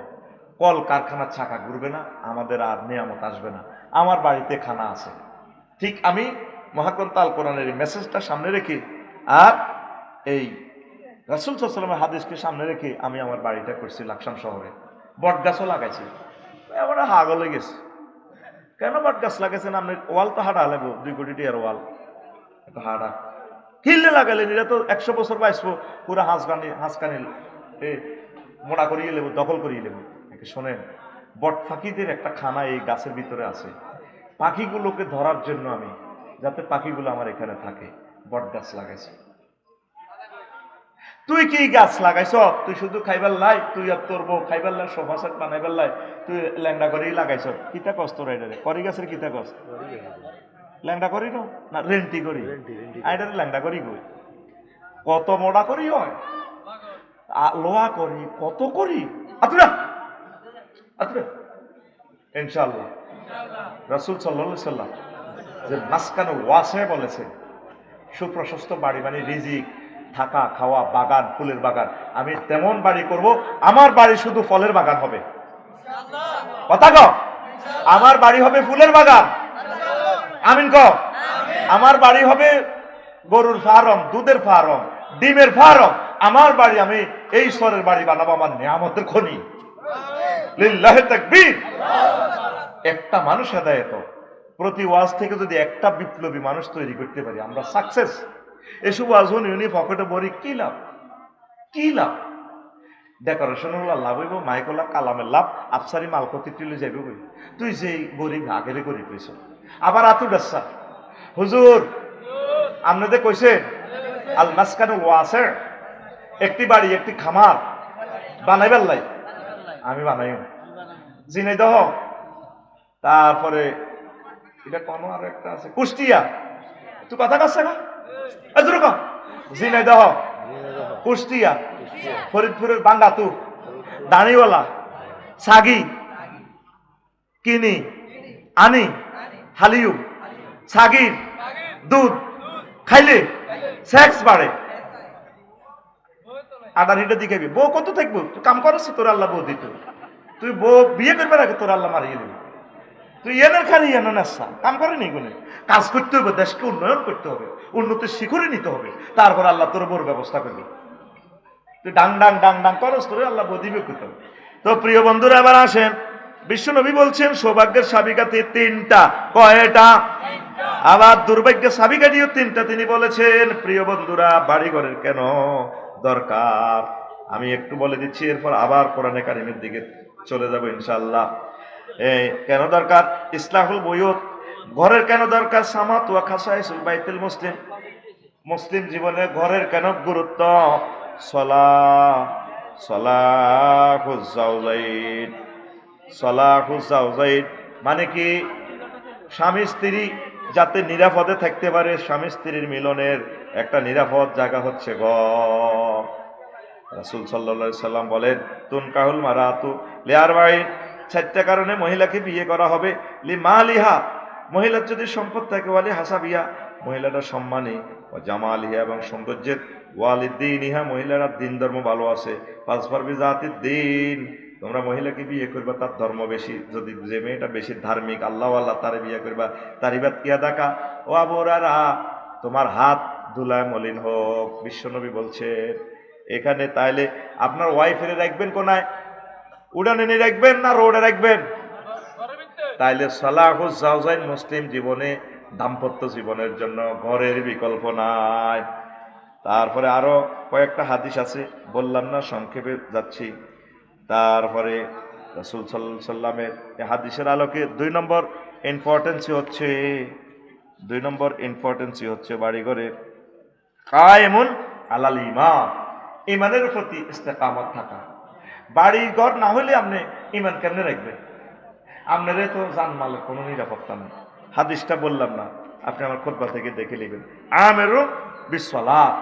কল কারখানার চাকা ঘুরবে না, আমাদের আর নিয়ামত আসবে না। আমার বাড়িতে খানা আছে। ঠিক আমি মহাগ্রন্থ আল কোরআনের এই মেসেজটা সামনে রেখে আর এই রাসূল সাল্লাল্লাহু আলাইহি ওয়াসাল্লামের হাদিসকে সামনে রেখে আমি আমার বাড়িটা করছি লাকসাম শহরে। বট গাছও লাগাইছি। এবার হাগল হয়ে গেছে, কেন বট গাছ লাগাইছেন আপনি? ওয়াল তো হাঁটা লাগবো, 2 কোটি টাকার ওয়াল, একটা হাঁটা হিললে লাগালেন, এটা তো 100 বছর বাইসবো, পুরো হাঁসকানি মোড়া করিয়ে লেবো, দখল করিয়ে লেবো। শোনেন, বট পাখিদের একটা খানা এই গাছের ভিতরে আছে। পাখিগুলোকে ধরার জন্য আমি, যাতে পাখিগুলো আমার এখানে থাকে, বট গাছ লাগাইছি। তুই কি গাছ লাগাইছ? তুই শুধু খাইবার লাই, তুই আর তোর বউ খাইবার লাই, সোফা সেট বানাইবার লাই, তুই ল্যাংডা করেই লাগাইছ। কিতা কষ্ট রাইডারে করি গাছের কিতা কষ্ট? ল্যাংডা করি না রেন্টি করি, আইডারে ল্যাংডা করি কই, কত মোড়া করি হয়, লোহা করি, কত করি। আতুরা আতুরা ইনশাআল্লাহ রাসূল সাল্লাল্লাহু আলাইহি সাল্লাম যে মাসকানু ওয়াসি বলেছে, সুপ্রশস্ত বাড়ি মানে রিজিক, থাকা খাওয়া, বাগান, ফুলের বাগান। আমি তেমন বাড়ি করব, আমার বাড়ি শুধু ফলের বাগান হবে। কথা কও, আমার বাড়ি হবে ফুলের বাগান। আমিন কও। আমার বাড়ি হবে গরুর ফার্ম, দুধের ফার্ম, ডিমের ফার্ম। আমার বাড়ি, আমি এই স্তরের বাড়ি বানাবো, আমার নিয়ামতের খনি। লিল্লাহি তাকবীর। একটা মানুষ হেদায়েত, প্রতি ওয়াজ থেকে যদি একটা বিপ্লবী মানুষ তৈরি করতে পারি, আমরা সাকসেস। এসব ওয়াজ উনি পকেটে বড়ি, কি লাভ? কি লাভ? ডেকোরেশন লাভ হইব, মাইকলা কালামের লাভ, আফসারি মালকতি তুলে যাইব বই। তুই যে গরিব আগেরে গরিব হইছ। আবার আতু ডাসা হুজুর আপনাদের কইছে আল মাসকানুল ওয়াসি, একটি বাড়ি, একটি খামার বানাইবার লাই। আমি বানাইও ঝিনাইদহ, তারপরে এটা কোন আর একটা আছে কুষ্টিয়া, তুই কথা কাছে না ঝিনাইদহ, কুষ্টিয়া, ফরিদপুরের বাঙ্গাতুর, দাঁড়িওয়ালা, সাগি, কিনি, আনি, হালিউ, সাগির দুধ খাইলে সেক্স বাড়ে। আডার হিটে দিকে বউ কত থাকবো, তুই কাম করছ তোর আল্লাহ বউ দিত, তুই বউ বিয়ে করবে আগে তোর আল্লাহ মারিয়ে দিবি, তুই এনের খালি এনে নাসা কাম করেনি কোনে। কাজ করতে হবে, দেশকে উন্নয়ন করতে হবে, উন্নতির শিখরে নিতে হবে, তারপর আল্লাহ তোর বউর ব্যবস্থা করবে। তুই ডাং ডাং ডাং ডাং করস তোর আল্লাহ বউ দিবে করতে হবে। তো প্রিয় বন্ধুরা এবার আসেন, বিশ্ব নবী বলছেন সৌভাগ্যের চাবিকাঠি তিনটা। কয়টা? আবার দুর্ভাগ্যের চাবিকাঠিও তিনটা। তিনি বলেছেন প্রিয় বন্ধুরা বাড়ি ঘরের কেন দরকার আমি একটু বলে দিচ্ছি, এরপর আবার কোরআনে কারিমের দিকে চলে যাব ইনশাআল্লাহ। কেন দরকার? ইসলাহুল বুয়ুত, ঘরের কেন দরকার? সামাত ওয়া খাসাইসুল বাইতুল মুসলিম, মুসলিম জীবনে ঘরের কেন গুরুত্ব? সলাহুজ জাওজাইন, সলাহুজ জাওজাইন মানে কি? স্বামী স্ত্রী যাতে নিরাপদে থাকতে পারে, স্বামী স্ত্রীর মিলনের একটা নিরাপদ জায়গা হচ্ছে ঘর। রাসূল সাল্লাল্লাহু আলাইহি সাল্লাম বলেন তুনকাহুল মারাতু লিআরবাইন, চারটা কারণে মহিলাকে বিয়ে করা হবে। লিমালিহা, মহিলার যদি সম্পদ থাকে, ওয়ালি হাসাবিয়া, মহিলাটা সম্মানী, ও জামালিহা এবং সৌন্দর্যের, ওয়ালিদ্দিনিহা, মহিলারা দিন ধর্ম ভালো আছে, ফাজফার বিজাতিদ দিন, তোমরা মহিলাকে বিয়ে করবা তার ধর্ম বেশি, যদি যে মেয়েটা বেশি ধার্মিক আল্লাহ আল্লাহ তারে বিয়ে করবা। তারিবাত কিয়া দেখা ও আবরারা, তোমার হাত ধুলায় মলিন হোক। বিশ্বনবী বলছেন এখানে তাইলে আপনার ওয়াইফের রাখবেন কোনায়? উড়ানে নিয়ে রাখবেন না রোডে রাখবেন? তাইলে সালাহুজ জাওজাইন মুসলিম জীবনে দাম্পত্য জীবনের জন্য ঘরের বিকল্প নাই। তারপরে আরো কয়েকটা হাদিস আছে, বললাম না সংক্ষেপে যাচ্ছি। তারপরে রাসূল সাল্লাল্লাহু আলাইহি সাল্লামের এই হাদিসের আলোকে দুই নম্বর ইম্পর্টেন্সই হচ্ছে বাড়িঘরে কায়েমুন আলাল ঈমান, ঈমানের প্রতি ইস্তেকামত থাকা। বাড়ি ঘর না হলে আপনি ঈমান কেমনে রাখবেন? আপনারে তো জানমালের কোনো নিরাপত্তা নেই। হাদিসটা বললাম না, আপনি আমার খুতবা থেকে দেখে নেবেন। আমেরু বিসসালাত,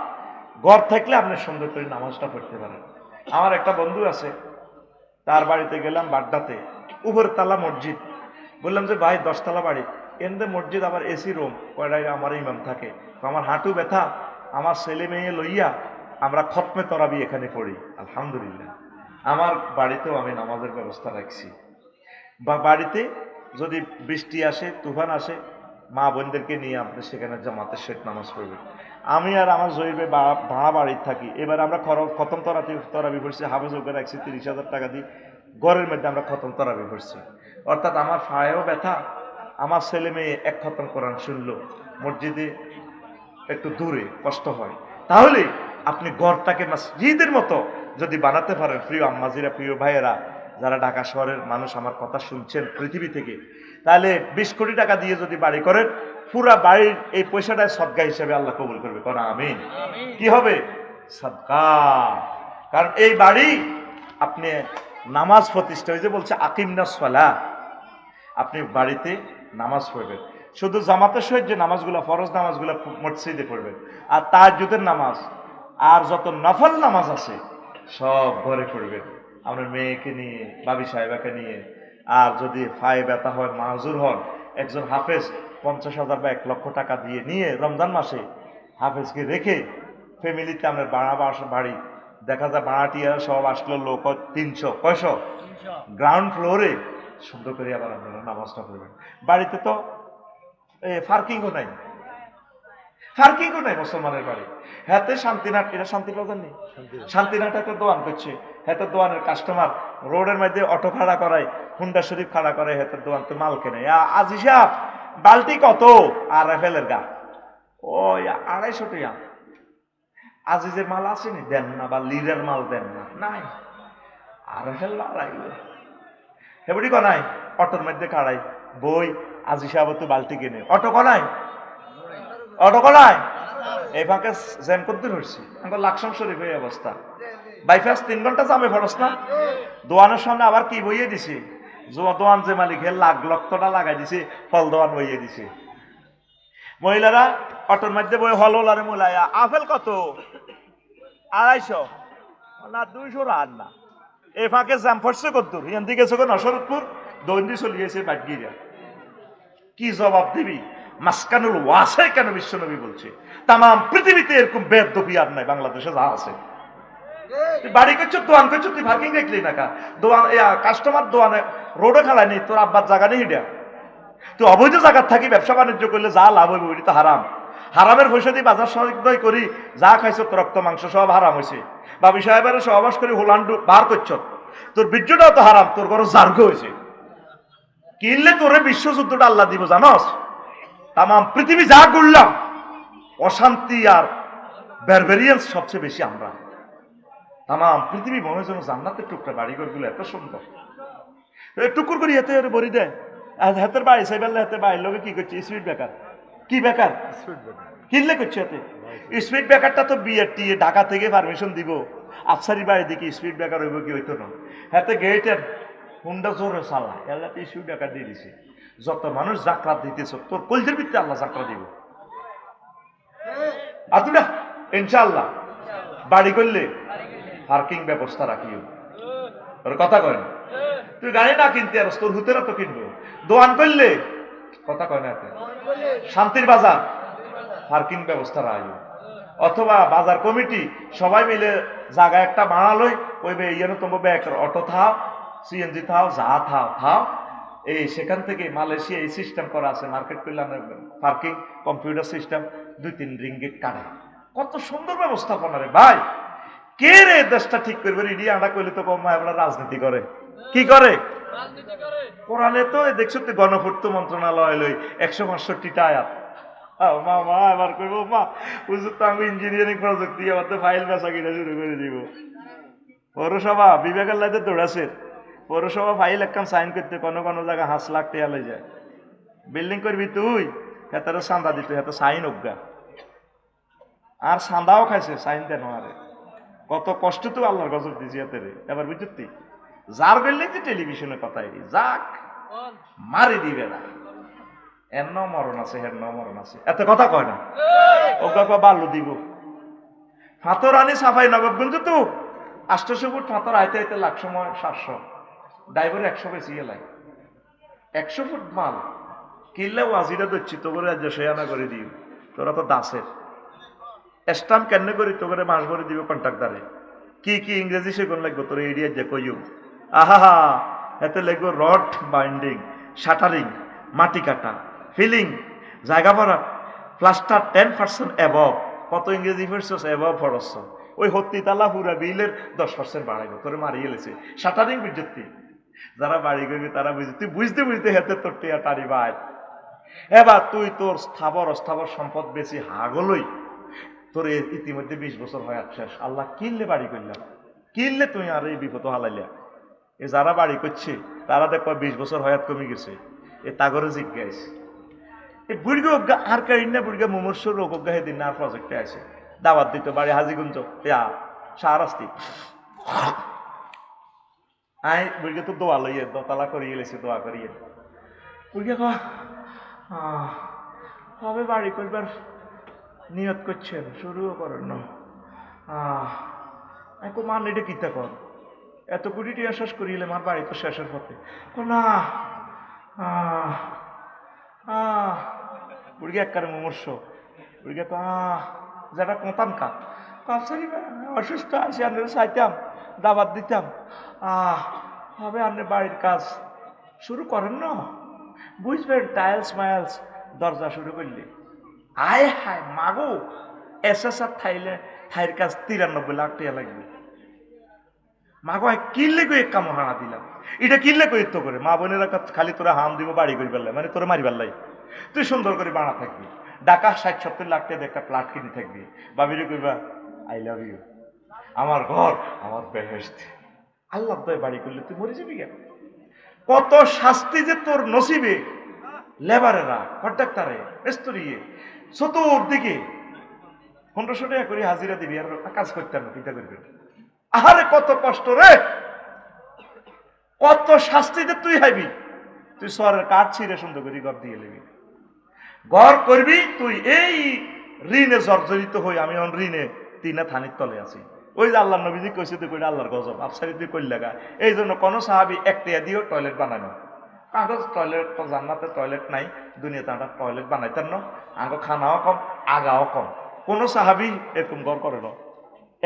ঘর থাকলে আপনি সুন্দর করে নামাজটা পড়তে পারেন। আমার একটা বন্ধু আছে, তার বাড়িতে গেলাম বাড্ডাতে, উপর তালা মসজিদ। বললাম যে ভাই 10 তলা বাড়ি, এনদে মসজিদ আবার এসি রুম, কয়টায় আমার ইমাম থাকে। আমার হাঁটু ব্যথা, আমার ছেলে মেয়ে লইয়া আমরা খতমে তরাবি এখানে পড়ি। আলহামদুলিল্লাহ আমার বাড়িতেও আমি নামাজের ব্যবস্থা রাখছি। বা বাড়িতে যদি বৃষ্টি আসে, তুফান আসে, মা বোনদেরকে নিয়ে আপনি সেখানে জামাতের সহিত নামাজ পড়বেন। আমি আর আমার জহিবে ভাড়া বাড়িতে থাকি, এবার আমরা খতম তরাবি পড়ছি, হাফেজ ওকে রাখছি 30,000 টাকা দিই, ঘরের মধ্যে আমরা খতম তরাবি পড়ছি। অর্থাৎ আমার পায়েও ব্যথা, আমার ছেলে মেয়ে এক খতম কোরআন শুনলো, মসজিদে একটু দূরে কষ্ট হয়। তাহলে আপনি ঘরটাকে মসজিদের মতো যদি বানাতে পারেন, প্রিয় আম্মাজিরা, প্রিয় ভাইয়েরা, যারা ঢাকা শহরের মানুষ আমার কথা শুনছেন পৃথিবী থেকে, তাহলে 20 কোটি টাকা দিয়ে যদি বাড়ি করেন, পুরা বাড়ির এই পয়সাটা সদকা হিসেবে আল্লাহ কবুল করবে। কোন আমিন? কি হবে? সদকা। কারণ এই বাড়ি আপনি নামাজ প্রতিষ্ঠা হয়েছে, বলছে আকিমনাস সালাহ, আপনি বাড়িতে নামাজ পড়বেন। শুধু জামাতের সহিত যে নামাজগুলো, ফরজ নামাজগুলো মসজিদে পড়বেন, আর তাহাজ্জুদের নামাজ আর যত নফল নামাজ আছে সব ঘরে পড়বেন, আপনার মেয়েকে নিয়ে, ভাবি সাহেবাকে নিয়ে। আর যদি পায়ে ব্যথা হয়, মাহজুর হন, একজন হাফেজ 50,000 বা 1,00,000 টাকা দিয়ে নিয়ে রমজান মাসে হাফেজকে রেখে ফ্যামিলিতে আপনার বাড়ি দেখা যায় ভাড়াটিয়া সব আসলো লোক 300 কয়শো, গ্রাউন্ড ফ্লোরে সুন্দর করে আবার আপনারা নামাজটা পড়বেন। বাড়িতে তো পার্কিংও নাই, মুসলমানের বাড়ি। হাতে শান্তিনাট, এটা শান্তি প্লাজা নেই, শান্তিনাট হাতে দোয়ান করছে, হাতে দোয়ানের কাস্টমার রোডের মধ্যে অটো খাড়া করায়, হুন্ডা শরীফ খাড়া করে, হাতের দোয়ান তো মাল কেনে। আজি সাহেব বালতি কত? আর রাফেলের গা ওই 250 টাকা। আজিজের মাল আসেনি, দেন না, বা লিরের মাল দেন না, নাই। আর রাফেল হেবড়ি কনাই অটোর মধ্যে খাড়াই বই, আজি সাহেব তো বালতি কিনে অটো কনায় এই ফাঁকে জ্যাম করতে ধরছি, লাকসাম শরীফ এই অবস্থা। বাইপাস 3 ঘন্টা জামে ফরস না, দোয়ানের সামনে আবার কি বইয়ে দিছে, দোয়ান যে মালিক লাখ লক্ষটা লাগাই দিছে, ফল দোয়ান বইয়ে দিছে। মহিলারা অটোর মধ্যে বই হলওলারে মোলাইয়া আপেল কত 250 না 200 আর না এই ফাঁকে জাম ফসছে কদ্দুর ইয়ান দিকে চোখে নসরতপুর দৈন্দি চলে গেছে বাটগিরা কি জবাব দিবি মাসকানুল ওয়াসাই কেন বিশ্বনবী বলছে তাম পৃথিবীতে এরকম বেদবি আর নাই বাংলাদেশে যা আছে বাড়ি করছো দোয়ান করছো তুই পার্কিং দেখলি না কা দোয়ান কাস্টমার দোয়ানে রোডে খালায় নেই তোর আব্বার জায়গা নেই হিডা তুই অবৈধ জায়গার থাকি ব্যবসা বাণিজ্য করলে যা লাভ হইব ওইটা তো হারাম হারামের পয়সা দিয়ে বাজার সদাই করি যা খাইছ তোর রক্ত মাংস সব হারাম হয়েছে বাবি সাহেবের সহবাস করে হোলান্ডু বার করছ তোর বীর্যটাও তো হারাম তোর ঘর জার্গ হয়েছে কিনলে তোরে বিশ্বযুদ্ধটা আল্লাহ দিব জানস তাম পৃথিবী যা করলাম অশান্তি আর ব্যারবেরিয়ান্স সবচেয়ে বেশি আমরা তাম পৃথিবী মনে হয় যেন জান্নাতের টুকরা বাড়িঘরগুলো এত সুন্দর টুকুর করি হাতে বড়ি দেয় আর হাতের বাড়ি সাইবেল হাতে বাড়ির লোকে কি করছে স্পিড বেকার কি বেকার কিনলে করছে হাতে স্পিড বেকারটা তো বিয়ে টিয়ে ঢাকা থেকে পারমিশন দিব আফসারি বাড়ি দিকে স্পিড বেকার হইব কি হইতো না হাতে গেটের হুন্ডা জোরে চালা এলাকাতে স্পিড বেকার দিয়ে দিছে যত মানুষ যাত্রা দিতেছ তোর কলজের ভিত্তি আল্লাহ যাত্রা দিব আতুরা ইনশাআল্লাহ বাড়ি করলে পার্কিং ব্যবস্থা রাখিও ওর কথা কয় না তুই গাড়ি না কিনতে আর তোর হুতেরা তো কিনবো দোয়ান করলে কথা কয় না শান্তির বাজার পার্কিং ব্যবস্থা রাখিও অথবা বাজার কমিটি সবাই মিলে জায়গা একটা বানালই কইবে ইয়েনো তোমার অটো থাও সিএনজি থাও যা থাও এই সেখান থেকে মালয়েশিয়া এই সিস্টেম করা আছে মার্কেট করলে পার্কিং কম্পিউটার সিস্টেম 2-3 রিঙ্গিট কাটে কত সুন্দর ব্যবস্থাপনা রে ভাই কে রে দেশটা ঠিক করবে রেডি আনা করলে তো কম আমরা রাজনীতি করে কি করে কোরআনে তো দেখছো তো গণপূর্ত মন্ত্রণালয় লই 165টা আয়াত মা এবার কইব মা বুঝছো তো আমি ইঞ্জিনিয়ারিং প্রজেক্ট দিয়ে আমার তো ফাইল বেচা কিনা শুরু করে দিব পৌরসভা বিবেকের লাইতে দৌড়াছে পৌরসভা ফাইল একখান সাইন করতে কোনো জায়গায় 5 লাখ টাকা লই যায় বিল্ডিং করবি তুই হেতারও চাঁদা দিত হেত সাইন অজ্ঞা আর চাঁদাও খাইছে সাইন দেন আরে কত কষ্ট তো আল্লাহর গজব দিছি হাতে রে এবার বুঝতি যার গেলে যে টেলিভিশনে কথাই যাক মারি দিবে না এর ন মরণ আছে হের ন মরণ আছে এত কথা কয় না অজ্ঞা বাল্য দিব ফাতর আনি সাফাই নবাবগঞ্জ তো 800 ফুট ফাতর আইতে আইতে লাখ সময় 700 ড্রাইভার 100 বেশি এলাই 100 ফুট মাল কিনলে ওয়াজিরা দিচ্ছি তো করে রাজ্য সেয়ানা করে দিও তোরা তো দাসের স্টাম্প কেন করি তো করে মাস ভরে দিব কন্ট্রাক্টারে কি কি ইংরেজি শেখন লাগবে তোর এরিয়া যে কইও আহা এতে লাগবে রড বাইন্ডিং শাটারিং মাটি কাটা ফিলিং জায়গা ভরা প্লাস্টার 10% অ্যাবভ কত ইংরেজি পড়ছস অ্যাবভ ফরস ওই হত্তিতালা পুরা বিলের 10% বাড়াইব তোরে মারিয়ে লেছে শাটারিং বুঝতি যারা বাড়ি করবি তারা বুঝতি তুই বুঝতে হেতে তোর টিয়া টারি বাই এবার তুই তোর স্থাবর অস্থাবর সম্পদ বেশি হাগলই তোর ইতিমধ্যে 20 বছর হয় শেষ আল্লাহ কিনলে বাড়ি করলাম কিনলে তুই আর এই বিপদ হালাইলা এ যারা বাড়ি করছে তারা দেখো 20 বছর হয়াত কমে গেছে এ তাগরে জিজ্ঞাস এই বুড়িকে অজ্ঞা আর কারি না বুড়িকে মুমূর্ষুর রোগ অজ্ঞা দিন আর প্রজেক্টে আছে দাওয়াত দিত বাড়ি হাজিগঞ্জ শাহরাস্তি আই বুড়িকে তো দোয়া লইয়ে দোতলা করিয়ে লেছে দোয়া করিয়ে বুড়িকে হবে বাড়ি করবার নিয়ত করছেন শুরুও করেন না মান এটা কিতা কর এত কোটি টিয়া শেষ করিলে মার বাড়ি তো শেষের পথে না বুড়ি একবারে মুমূর্ষ বুড়িকে যারা কোঁতাম কাপসারি অসুস্থ আছি আপনার চাইতাম দাবাত দিতাম হবে আপনার বাড়ির কাজ শুরু করেন না বুঝবেন টাইলস মাইলস দরজা শুরু করলে আয় হায় মাগো এসএসআর থাইর কাজ 93 লাখ টাকা লাগবে মাগো কিনলে কই এক কাম হানা দিলাম এটা কিনলে কই তো করে মা বোনেরা খালি তোরা হাম দিব বাড়ি করি পারলাই মানে তোরা মারি পারলাই তুই সুন্দর করে বানা থাকবি ঢাকা 60-70 লাখ টাকা একটা প্লাট কিনে থাকবি বাবিরে কইবা আই লাভ ইউ আমার ঘর আমার বেহেশত আল্লাহ দয় বাড়ি করলে তুই মরে যাবি কেন কত শাস্তি যে তোর নসিবে লেবারেরা কন্ট্রাক্টরে মিস্ত্রি চতুর্দিকে 1500 টাকা করে হাজিরা দিবি আর কাজ করতে না চিন্তা করবি আহারে কত কষ্ট রে কত শাস্তিতে তুই হাইবি তুই সরের কাঠ ছিঁড়ে সুন্দর করে ঘর দিয়ে নেবি ঘর করবি তুই এই ঋণে জর্জরিত হই, আমি এখন ঋণে তিনে থানির তলে আছি। ওই যে আল্লাহ নবীজি কইছে তুই কইটা আল্লাহর গজব আফসারি তুই কইল লাগা। এই জন্য কোনো সাহাবি একটিয়া দিয়েও টয়লেট বানানো কাগজ টয়লেট তো জান্নাতে টয়লেট নাই, দুনিয়াতে আমরা টয়লেট বানাইতেন না, আগে খানাও কম আগাও কম, কোনো সাহাবি এরকম ঘর করে না।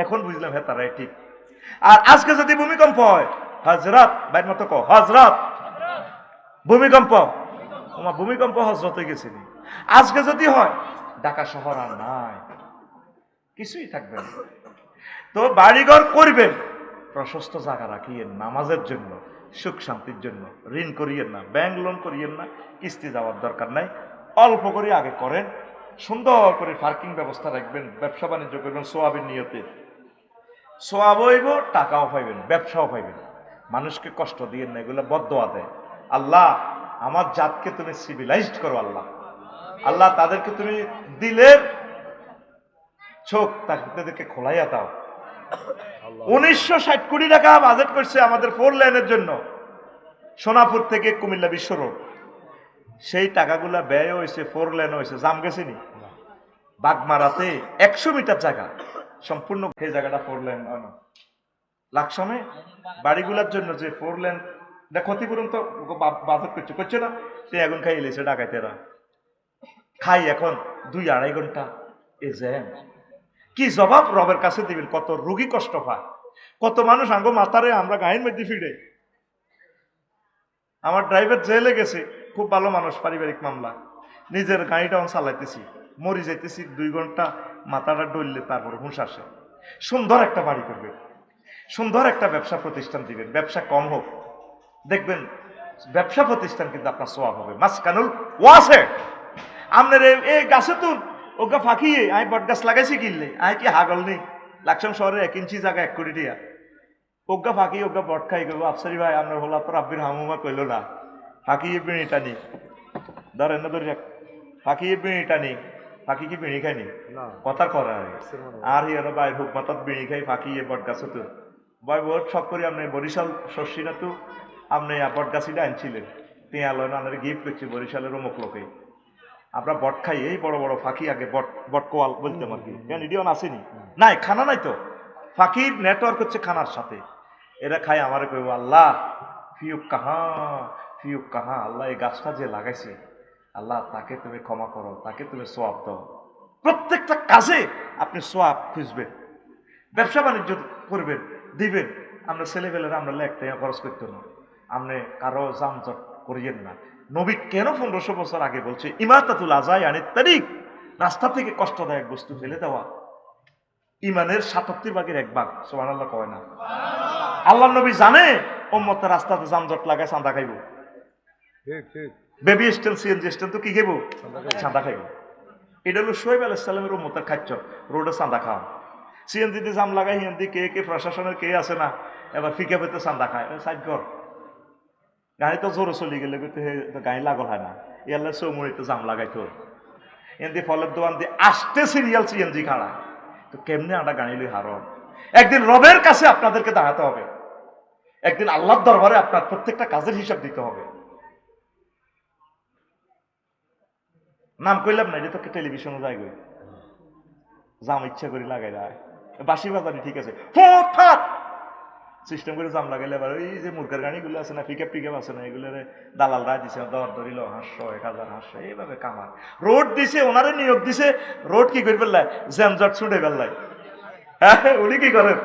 এখন বুঝলাম হ্যাঁ তারাই ঠিক। আর আজকে যদি ভূমিকম্প হয়, হজরত বাইর মতো কো হজরত ভূমিকম্প, তোমার ভূমিকম্প হজরত হয়ে গেছে। আজকে যদি হয় ঢাকা শহর আর নাই, কিছুই থাকবে না। তো বাড়িঘর করবেন, প্রশস্ত জায়গা রাখিয়েন নামাজের জন্য, সুখ শান্তির জন্য। ঋণ করিয়েন না, ব্যাংক লোন করিয়েন না, কিস্তি যাওয়ার দরকার নাই। অল্প করে আগে করেন, সুন্দর করে পার্কিং ব্যবস্থা রাখবেন, ব্যবসা বাণিজ্য করবেন সোয়াবের নিয়তে। সোয়াব হইব, টাকাও পাইবেন, ব্যবসাও পাইবেন। মানুষকে কষ্ট দিয়েন না, এগুলো বদদোয়া দেয়। আল্লাহ আমার জাতকে তুমি সিভিলাইজড করো, আল্লাহ আল্লাহ তাদেরকে তুমি দিলের চোখ তাদেরকে খোলাইয়া দাও। 1960 কোটি টাকা বাজেট করছে আমাদের 4 লেনের জন্য, সোনাপুর থেকে কুমিল্লা বিশ্ব রোড। সেই টাকাগুলা ব্যয় হয়েছে, 4 লেন হয়েছে, জাম গেছে নি? বাগমারাতে 100 মিটার জায়গা সম্পূর্ণ, সেই জায়গাটা 4 লেন হয় না। লাকসামে বাড়িগুলোর জন্য যে 4 লেন ক্ষতিপূরণ তো বাজেট করছে না, সে এখন খাই এলেছে ডাকাইতেরা খাই এখন 2-2.5 ঘন্টা এ জ্যাম। কি জবাব রবের কাছে দিবেন? কত রোগী কষ্ট পায়, কত মানুষ আঙ্গো মাথারে আমরা গায়ের মধ্যে ফিরে। আমার ড্রাইভার জেলে গেছে, খুব ভালো মানুষ, পারিবারিক মামলা, নিজের গাড়িটা চালাইতেছি, মরি যাইতেছি 2 ঘন্টা, মাথাটা ডললে তারপর হুঁশ আসে। সুন্দর একটা বাড়ি করবেন, সুন্দর একটা ব্যবসা প্রতিষ্ঠান দিবেন, ব্যবসা কম হোক, দেখবেন ব্যবসা প্রতিষ্ঠান কিন্তু আপনার সোয়াব হবে। মাসকানুল ওয়াসে আপনার এই গাছে তুন ওগা ফাঁকিয়ে আমি বট গাছ লাগাইছি কিনলে আই কি হাগল নেই? লাকসাম শহরে 1 ইঞ্চি জায়গা 1 কোটি টাকা, ওগা ফাঁকি ওগা বট খাই গেল। আফসারি ভাই আপনার হলা তো রাব্বির হামুমা কইল না, ফাঁকিয়ে বিড়িটা নি ধরেন না, ধরি ফাঁকিয়ে বিড়িটা নি, ফাঁকি কি বিড়ি খাইনি কথা করা আর ইয়ানো ভাই হুক মাতাত বিড়ি খাই ফাঁকিয়ে বট গাছে তো ভাই বহুত শখ করি। আপনি বরিশাল শস্যি না তো আপনি বট গাছিটা আনছিলেন, টিয়া লয় না গিফট করছি বরিশালের অমুক লোকে। আমরা বট খাই, এই বড় বড় ফাঁকি আগে বট বট কোয়াল বলতাম আর কি, ইডিয়ন আসেনি নাই, খানা নাই তো, ফাঁকির নেটওয়ার্ক হচ্ছে খানার সাথে। এরা খাই আমার কইব আল্লাহ ফিউক কাহা, আল্লাহ এই গাছটা যে লাগাইছে আল্লাহ তাকে তুমি ক্ষমা করো, তাকে তুমি সোয়াব দাও। প্রত্যেকটা কাজে আপনি সোয়াব খুঁজবেন, ব্যবসা বাণিজ্য করবেন, দিবেন। আমরা ছেলেবেলেরা আমরা লেখতে খরচ করতে না, আপনি কারো জামজট করিয়েন না। নবী কেন 1500 বছর আগে বলছে ইমাতাতুল আযাই আনিত তারিক, রাস্তা থেকে কষ্টদায়ক বস্তু ফেলে দেওয়া ইমানের 77 ভাগের 1 ভাগ। সুবহানাল্লাহ কয় না? আল্লাহ নবী জানে উম্মতের রাস্তাতে জামজট লাগায় চাঁদা খাইব, ঠিক ঠিক, বেবি স্টেল সিএনজি স্টেল তো কি খাইব? চাঁদা খাইব। এটা হলো শোয়েব আলাইহিস সালামের উম্মতের খাদ্য, রোডে চাঁদা খাওয়া। সিএনজিতে জাম লাগাই হিন্দি কে কে প্রশাসনের কে আছে না, এবার ফিকে পেতে চাঁদা খায়, সাইড কর। গাড়ি তো জোরে চলে গেলে গাড়ি লাগল হয় না, ইয়াল্লা চৌমুড়িতে জাম লাগাইতো এমনি ফলের দোকান দিয়ে আসতে সিরিয়াল সিএনজি খাড়া। তো কেমনে আমরা গাড়ি লই হারম? একদিন রবের কাছে আপনাদেরকে দাঁড়াতে হবে, একদিন আল্লাহর দরবারে আপনার প্রত্যেকটা কাজের হিসাব দিতে হবে। নাম কইলাম না, এটা তো টেলিভিশনে যায় গই, জাম ইচ্ছা করে লাগাই দেয়, বাসি বাজানি ঠিক আছে, হঠাৎ সিস্টেম করে জাম লাগাইলে আবার ওই যে মুরগার গাড়িগুলো আছে না, পিকআপ টিকআপ আছে না, এগুলো দালাল রায় দিছে, দর ধরিল 500 1000 500 এইভাবে কামার। রোড দিছে, ওনারে নিয়োগ দিছে, রোড কি করে ফেললাই? জ্যামজট ছুটে ফেললাই। হ্যাঁ উনি কি করেন?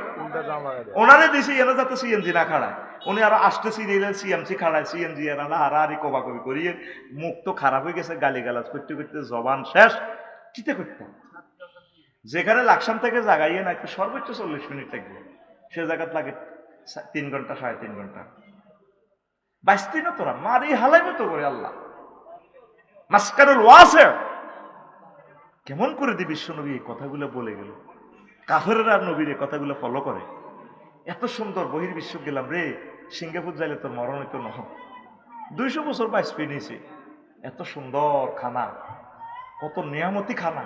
ওনারে দিছে এনে যাতে সিএনজি না খাড়ায়, উনি আরো আসতে সিরিয়াল সিএমসি খাড়ায়, সিএনজি এরা হারাহারি কোবাকবি করিয়ে মুখ তো খারাপ হয়ে গেছে, গালি গালাজ করতে করতে জবান শেষ। কিতে করতাম যেখানে লাকসাম থেকে জাগাইয়ে না একটু সর্বোচ্চ 40 মিনিট লাগবে, সে জায়গাত লাগে 3 ঘন্টা 3.5 ঘন্টা। বাঁচতি না তোরা, মারি হালাইবে তো করে আল্লাহ। মাসকানুল ওয়াসে কেমন করে দি বিশ্বনবী এই কথাগুলো বলে গেল, কাফেররা নবীর এই কথাগুলো ফলো করে। এত সুন্দর বহির্বিশ্ব গেলাম রে, সিঙ্গাপুর যাইলে তোর মরণ হইতো নহ, 200 বছর বাইশ পেয়েছে, এত সুন্দর খানা, কত নিয়ামতি খানা,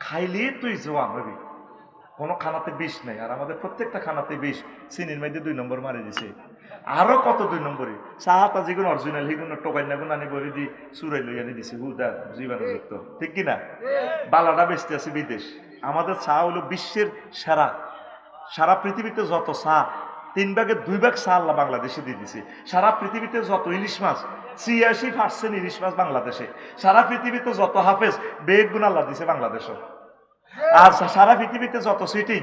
খাইলে তুই জোয়ান হবি। কোনো খানাতে বিষ নেই, আর আমাদের প্রত্যেকটা খানাতে বিষ। চিনির মধ্যে 2 নম্বর মারি দিছে, আরো কত 2 নম্বরই। চাহাটা যেগুলো অরিজিনাল সেগুলো টোকাই না গুণ আনি বলি দি চুরাই লই আনি দিছে হুদা জীবাণুযুক্ত, ঠিক কিনা? বালাটা বেচতে আছে বিদেশ। আমাদের চা হলো বিশ্বের সেরা। সারা পৃথিবীতে যত চা 3 ভাগের 2 ভাগ চা আল্লাহ বাংলাদেশে দিয়ে দিছে। সারা পৃথিবীতে যত ইলিশ মাছ 86% ইলিশ মাছ বাংলাদেশে। সারা পৃথিবীতে যত হাফেজ বেগ গুণ আল্লাহ দিছে বাংলাদেশে। আর সারা পৃথিবীতে যত সিটিং,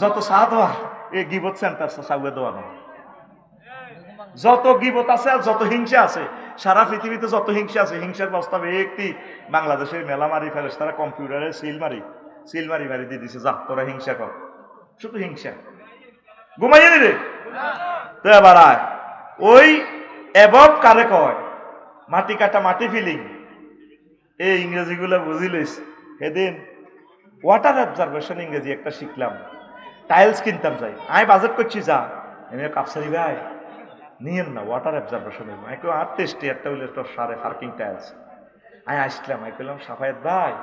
যত চা দোয়া, এই গিবত সেন্টার চাউয়ে দোয়ানো, যত গিবত আছে আর যত হিংসা আছে, সারা পৃথিবীতে যত হিংসা আছে, হিংসার প্রস্তাবে একটি বাংলাদেশের মেলা মারি ফেলে তারা কম্পিউটারে সিল মারি দিয়ে দিছে, যা তোরা হিংসা কর, শুধু হিংসা। ঘুমাইয়ে দিলে তো এবার আয় ওই এবব কারে কয়, মাটি কাটা মাটি ফিলিং, এই ইংরেজি গুলো বুঝি লইস। সেদিন ওয়াটার অবজারভেশন ইংরেজি একটা শিখলাম, টাইলস কিনতাম যাই, আমি বাজেট করছি যা, আমি কাপসারি ভাই নিয়েন না ওয়াটার অবজারভেশন, আমি কেউ আর টেস্টি একটা হইলে তোর সারে পার্কিং টাইলস। আমি আসলাম, আমি বললাম সাফায়েত ভাই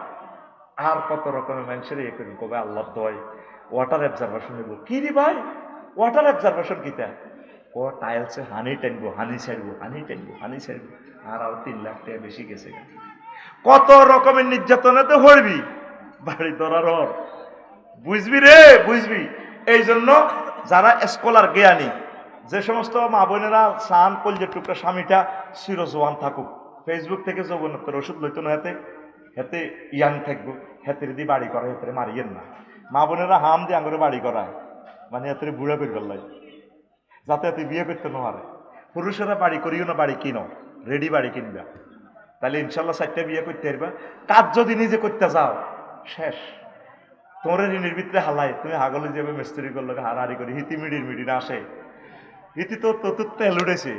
আর কত রকমের মানুষের ইয়ে করি, কবে আল্লাহ দয় ওয়াটার অবজারভেশন হইব। কি রে ভাই ওয়াটার অবজারভেশন কিতা? ও টাইলসে হানি টানবো, হানি ছাড়বো, আর 3 লাখ টাকা বেশি গেছে। কত রকমের নির্যাতনেতে হইবি, বাড়ি ধরার ওর বুঝবি রে, বুঝবি। এই জন্য যারা স্কলার জ্ঞানী, যে সমস্ত মা বোনেরা চান কলজের টুকরা স্বামীটা চিরজোয়ান থাকুক, ফেসবুক থেকে যৌবনত্বের ওষুধ লইতো না, হেতে ইয়াং থাকবো, হেতের দিয়ে বাড়ি করা, হেতের মারিয়েন না। মা বোনেরা হাম দিয়ে আঙরে বাড়ি করায়, মানে হেতের বুড়া করে গেল যাতে এত বিয়ে করতে না পারে। পুরুষেরা বাড়ি করিও না, বাড়ি কিনো, রেডি বাড়ি কিনবা, তাহলে ইনশাল্লাহ 4টা বিয়ে করতে পারবা। কাজ যদি নিজে করতে যাও শেষ, তোমার ঋণের ভিতরে হালাই, তুমি হাগলে যাবে মিস্ত্রি করলো হারাহারি করি, হিতি মিডির না আসে, হিতি তো তেল উঠেছে